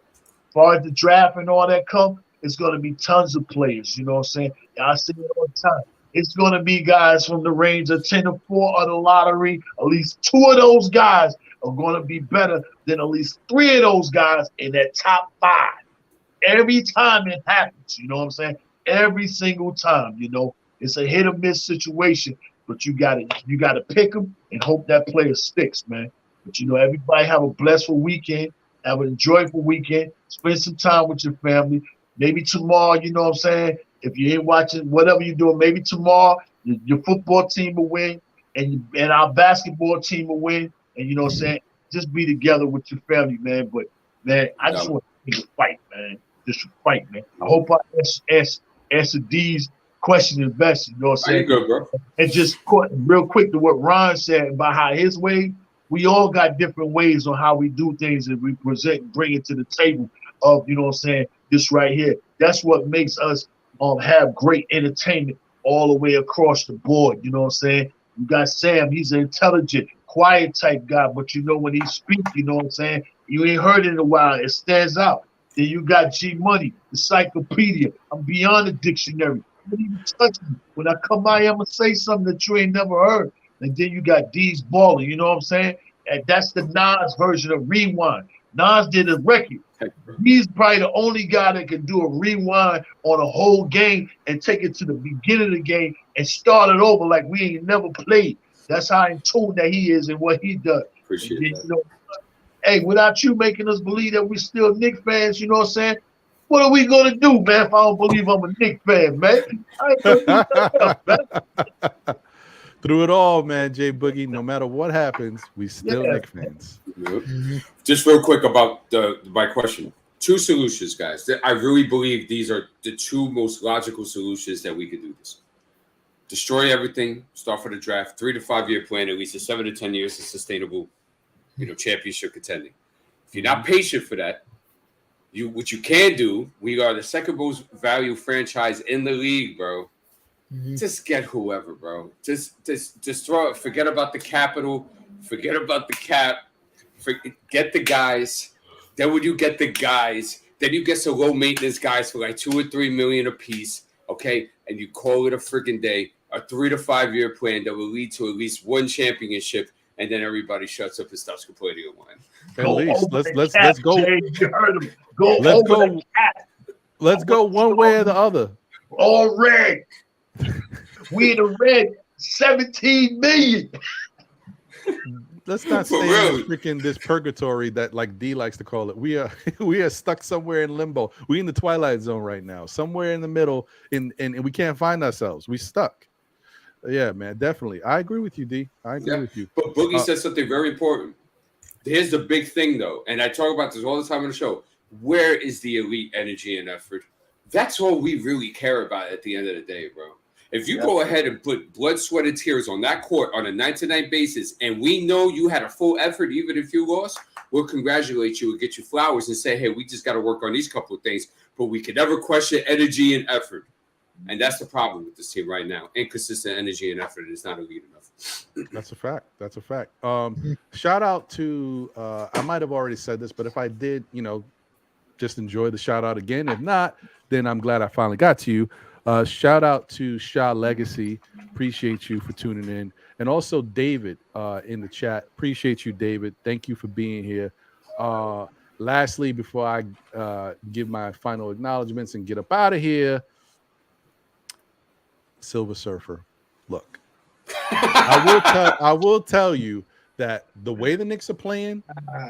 far as the draft and all that come, it's going to be tons of players. You know what I'm saying? I say it all the time. It's going to be guys from the range of 10 to 4 of the lottery. At least 2 of those guys are going to be better than at least 3 of those guys in that top 5. Every time it happens, you know what I'm saying? Every single time, it's a hit or miss situation, but you got to pick them and hope that player sticks, man. But everybody have a blissful weekend, have an enjoyable weekend, spend some time with your family. Maybe tomorrow, you know what I'm saying? If you ain't watching, whatever you're doing, maybe tomorrow your football team will win and our basketball team will win. And you know what I'm saying? Just be together with your family, man. But man, I just want to fight, man. Just fight, man. I hope I answer D's question the best, you know what I'm saying? There you go, bro. And just real quick to what Ron said about how his way, we all got different ways on how we do things and we present and bring it to the table of, you know what I'm saying, this right here. That's what makes us have great entertainment all the way across the board, you know what I'm saying? You got Sam, he's an intelligent, quiet type guy, but when he speaks, you know what I'm saying? You ain't heard it in a while, it stands out. Then you got G Money, the encyclopedia. I'm beyond the dictionary. Don't even touch me. When I come out here, I'm going to say something that you ain't never heard. And then you got D's balling, you know what I'm saying? And that's the Nas version of rewind. Nas did a record. He's probably the only guy that can do a rewind on a whole game and take it to the beginning of the game and start it over like we ain't never played. That's how in tune that he is and what he does. Appreciate then, that. you know, hey, without you making us believe that we still Knicks fans, you know what I'm saying? What are we gonna do, man? If I don't believe I'm a Knicks fan, man, I ain't gonna do nothing else, man. Through it all, man, Jay Boogie, no matter what happens, we still Knicks fans. Yep. Just real quick about my question. 2 solutions, guys. I really believe these are the 2 most logical solutions that we could do this. Destroy everything, start for the draft, 3 to 5 year plan, at least a 7 to 10 years of sustainable, championship contending. If you're not patient for that, what you can do, we are the second most value franchise in the league, bro. Just get whoever, bro. Just throw it. Forget about the capital. Forget about the cap. Get the guys. Then when you get the guys, then you get some low maintenance guys for like $2 or $3 million a piece, okay? And you call it a freaking day. A 3 to 5 year plan that will lead to at least 1 championship, and then everybody shuts up and stops complaining online. At least let's go. Jay, you heard him. Go Let's over go. the cap. Let's go one way or the other. All red. We in the red 17 million. Let's not For stay real. in freaking this purgatory that like D likes to call it. We are stuck somewhere in limbo. We in the twilight zone right now, somewhere in the middle, and we can't find ourselves. We stuck. Yeah, man, definitely. I agree with you, D. I agree with you. But Boogie said something very important. Here's the big thing, though, and I talk about this all the time on the show. Where is the elite energy and effort? That's all we really care about at the end of the day, bro. If you go ahead and put blood, sweat, and tears on that court on a night-to-night basis, and we know you had a full effort, even if you lost, we'll congratulate you and get you flowers and say, hey, we just got to work on these couple of things, but we can never question energy and effort. And that's the problem with this team right now. Inconsistent energy and effort is not elite enough. That's a fact. That's a fact. Shout out to I might have already said this, but if I did, just enjoy the shout out again. If not, then I'm glad I finally got to you. Shout out to Shaw Legacy. Appreciate you for tuning in. And also David in the chat. Appreciate you, David. Thank you for being here. Lastly, before I give my final acknowledgments and get up out of here, Silver Surfer, look, I will tell you that the way the Knicks are playing,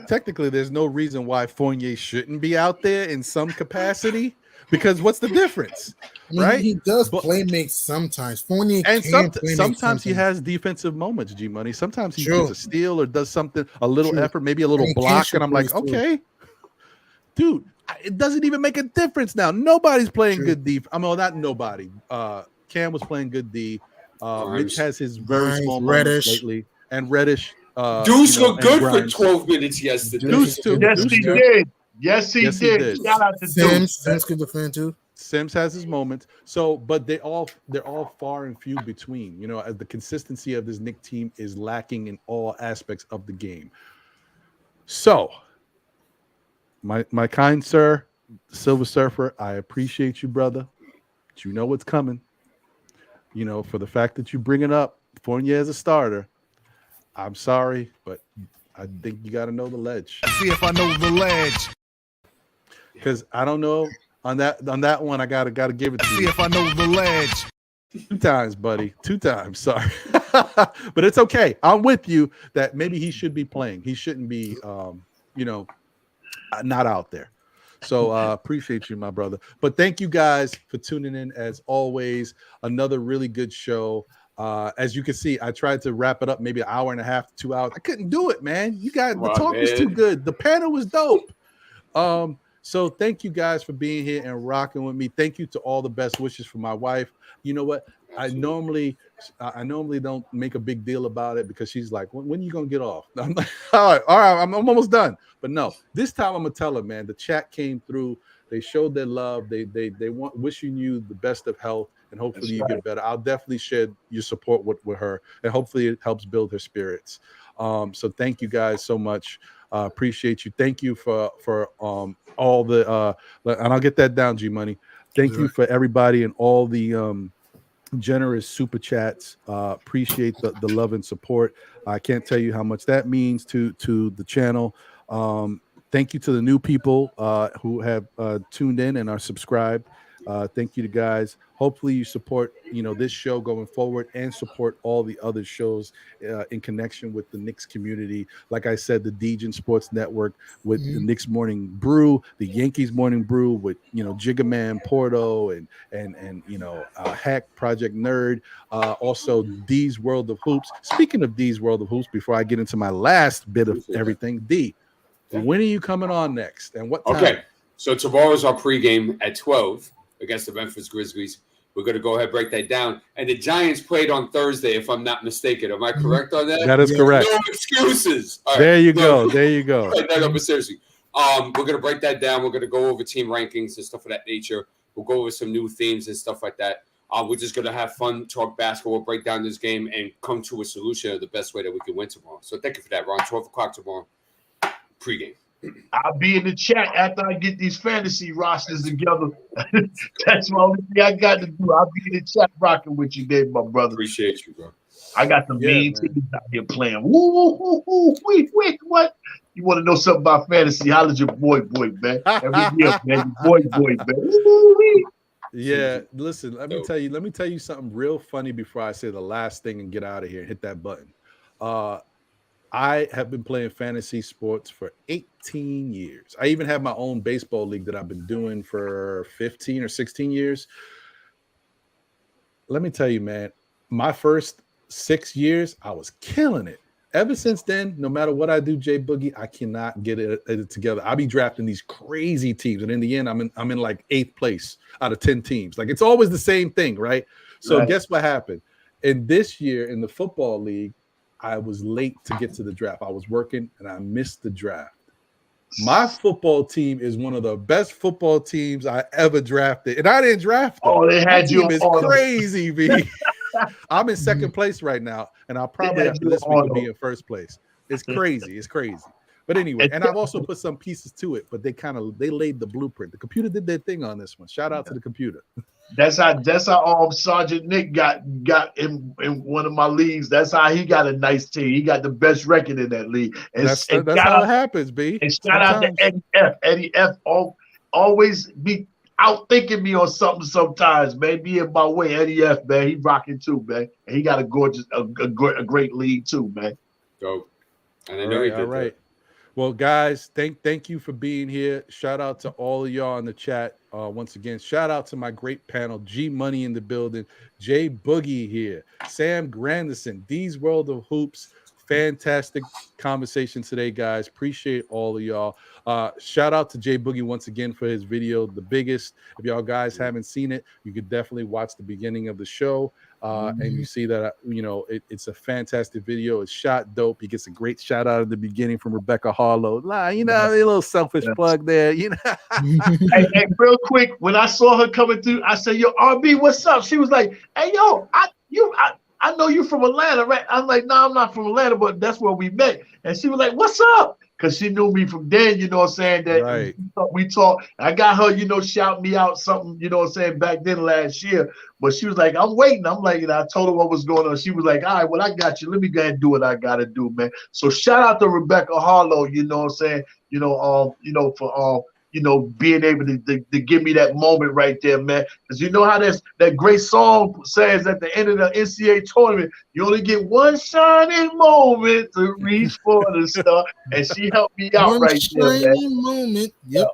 technically there's no reason why Fournier shouldn't be out there in some capacity, because what's the difference? Right? He does play make sometimes. Fournier and sometimes he has defensive moments, G Money. Sometimes he gets a steal or does something, a little effort, maybe a little block, and I'm like, okay, dude, it doesn't even make a difference now. Nobody's playing good defense. I mean, not nobody. Cam was playing good D. Mitch has his very small moments lately, and Reddish. Deuce looked good for 12 minutes yesterday. Deuce too. Yes, Deuce he too. did. Yes, he did. Shout out to Deuce. Sims could defend too. Sims has his moments. So, but they're all far and few between. As the consistency of this Knicks team is lacking in all aspects of the game. So, my kind sir, Silver Surfer, I appreciate you, brother. But you know what's coming. For the fact that you bring it up, Fournier as a starter. I'm sorry, but I think you got to know the ledge. See if I know the ledge. Because I don't know on that one. I gotta give it to you. See if I know the ledge. 2 times, buddy. 2 times. Sorry, but it's okay. I'm with you that maybe he should be playing. He shouldn't be, not out there. So appreciate you, my brother. But thank you guys for tuning in as always. Another really good show. As you can see, I tried to wrap it up maybe an hour and a half to 2 hours. I couldn't do it, man. You guys, the talk was too good. The panel was dope. So thank you guys for being here and rocking with me. Thank you to all the best wishes for my wife. You know what? I normally don't make a big deal about it because she's like, when are you gonna get off? I'm like, all right, I'm almost done. But no, this time I'm gonna tell her, man. The chat came through. They showed their love. They want wishing you the best of health, and hopefully you get better. I'll definitely share your support with her, and hopefully it helps build her spirits. So thank you guys so much. Appreciate you. Thank you for all the and I'll get that down, G Money. Thank you for everybody and all the generous super chats. Appreciate the love and support. I can't tell you how much that means to the channel. Thank you to the new people who have tuned in and are subscribed. Thank you to guys. Hopefully you support this show going forward and support all the other shows in connection with the Knicks community. Like I said, the Degen Sports Network with the Knicks Morning Brew, the Yankees Morning Brew with Jigga Man Porto and Hack Project Nerd. Also D's World of Hoops. Speaking of D's World of Hoops, before I get into my last bit of everything, D, when are you coming on next and what time? Okay, so tomorrow's our pregame at 12 against the Memphis Grizzlies. We're going to go ahead and break that down. And the Giants played on Thursday, if I'm not mistaken. Am I correct on that? That is correct. No excuses. All right. There you go. There you go. But seriously, we're going to break that down. We're going to go over team rankings and stuff of that nature. We'll go over some new themes and stuff like that. We're just going to have fun, talk basketball, break down this game, and come to a solution of the best way that we can win tomorrow. So thank you for that, Ron. 12 o'clock tomorrow, pregame. I'll be in the chat after I get these fantasy rosters together. That's the only thing I got to do. I'll be in the chat rocking with you, baby, my brother. Appreciate you, bro. I got some mean teams out here playing. Woo, wait, what? You want to know something about fantasy? Holla at your boy, man. Every year, man. Boy, man. Woo-wee. Yeah, listen, let me tell you something real funny before I say the last thing and get out of here and hit that button. I have been playing fantasy sports for 18 years. I even have my own baseball league that I've been doing for 15 or 16 years. Let me tell you, man, my first 6 years, I was killing it. Ever since then, no matter what I do, Jay Boogie, I cannot get it together. I'll be drafting these crazy teams, and in the end, I'm in like 8th place out of 10 teams. Like, it's always the same thing, right? So guess what happened? And this year in the football league, I was late to get to the draft. I was working and I missed the draft. My football team is one of the best football teams I ever drafted, and I didn't draft them. Oh, they had you is crazy, B. I'm in second place right now, and I'll probably after this week will be in first place. It's crazy. It's crazy. But anyway, and I've also put some pieces to it, but they laid the blueprint. The computer did their thing on this one. Shout out to the computer. That's how Sergeant Nick got in one of my leagues. That's how he got a nice team. He got the best record in that league. And that's how it happens, B. And shout out to Eddie F. Eddie F. Always be out thinking me on something sometimes, man. Be in my way. Eddie F, man. He rocking too, man. And he got a great league too, man. Dope. And I know he did. All right. Well, guys, thank you for being here. Shout out to all of y'all in the chat. Once again, shout out to my great panel, G Money in the building, Jay Boogie here, Sam Grandison, D's World of Hoops. Fantastic conversation today, guys. Appreciate all of y'all. Shout out to Jay Boogie once again for his video, The Biggest. If y'all guys haven't seen it, you could definitely watch the beginning of the show. And you see that, it's a fantastic video. It's shot dope. He gets a great shout out at the beginning from Rebecca Harlow. A little selfish plug there, Hey, real quick, when I saw her coming through, I said, yo, RB, what's up? She was like, hey, yo, I know you from Atlanta, right? I'm like, no, I'm not from Atlanta, but that's where we met. And she was like, what's up? Because she knew me from then, you know what I'm saying? That right. We talked. I got her, shout me out something, you know what I'm saying, back then last year. But she was like, I'm waiting. I'm like, I told her what was going on. She was like, all right, well, I got you. Let me go ahead and do what I got to do, man. So shout out to Rebecca Harlow, you know what I'm saying? For being able to give me that moment right there, man. Because you know how that great song says at the end of the NCAA tournament, you only get one shining moment to reach for the star. And she helped me out right there, man. Moment. Yep.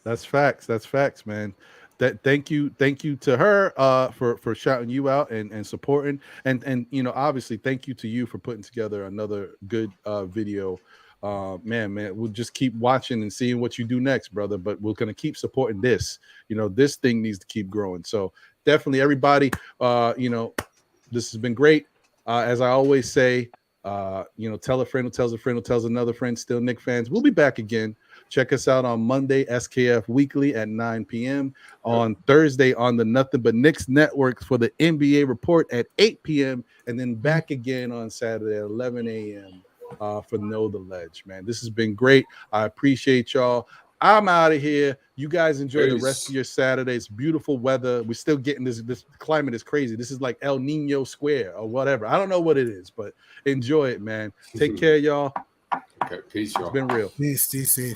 That's facts. That's facts, man. Thank you to her for shouting you out and supporting. And obviously thank you to you for putting together another good video. Man, we'll just keep watching and seeing what you do next, brother. But we're gonna keep supporting this. This thing needs to keep growing. So definitely, everybody. This has been great. As I always say, tell a friend who tells a friend who tells another friend. Still, Knick fans. We'll be back again. Check us out on Monday, SKF Weekly at 9 p.m. On Thursday on the Nothing But Knicks Network for the NBA Report at 8 p.m. And then back again on Saturday at 11 a.m. For Know the Ledge, man. This has been great. I appreciate y'all. I'm out of here. You guys enjoy the Peace. rest of your Saturday. It's beautiful weather. We're still getting this climate is crazy. This is like El Nino Square or whatever. I don't know what it is, but enjoy it, man. Take care, y'all. Okay, peace, y'all. It's been real. Peace, DC.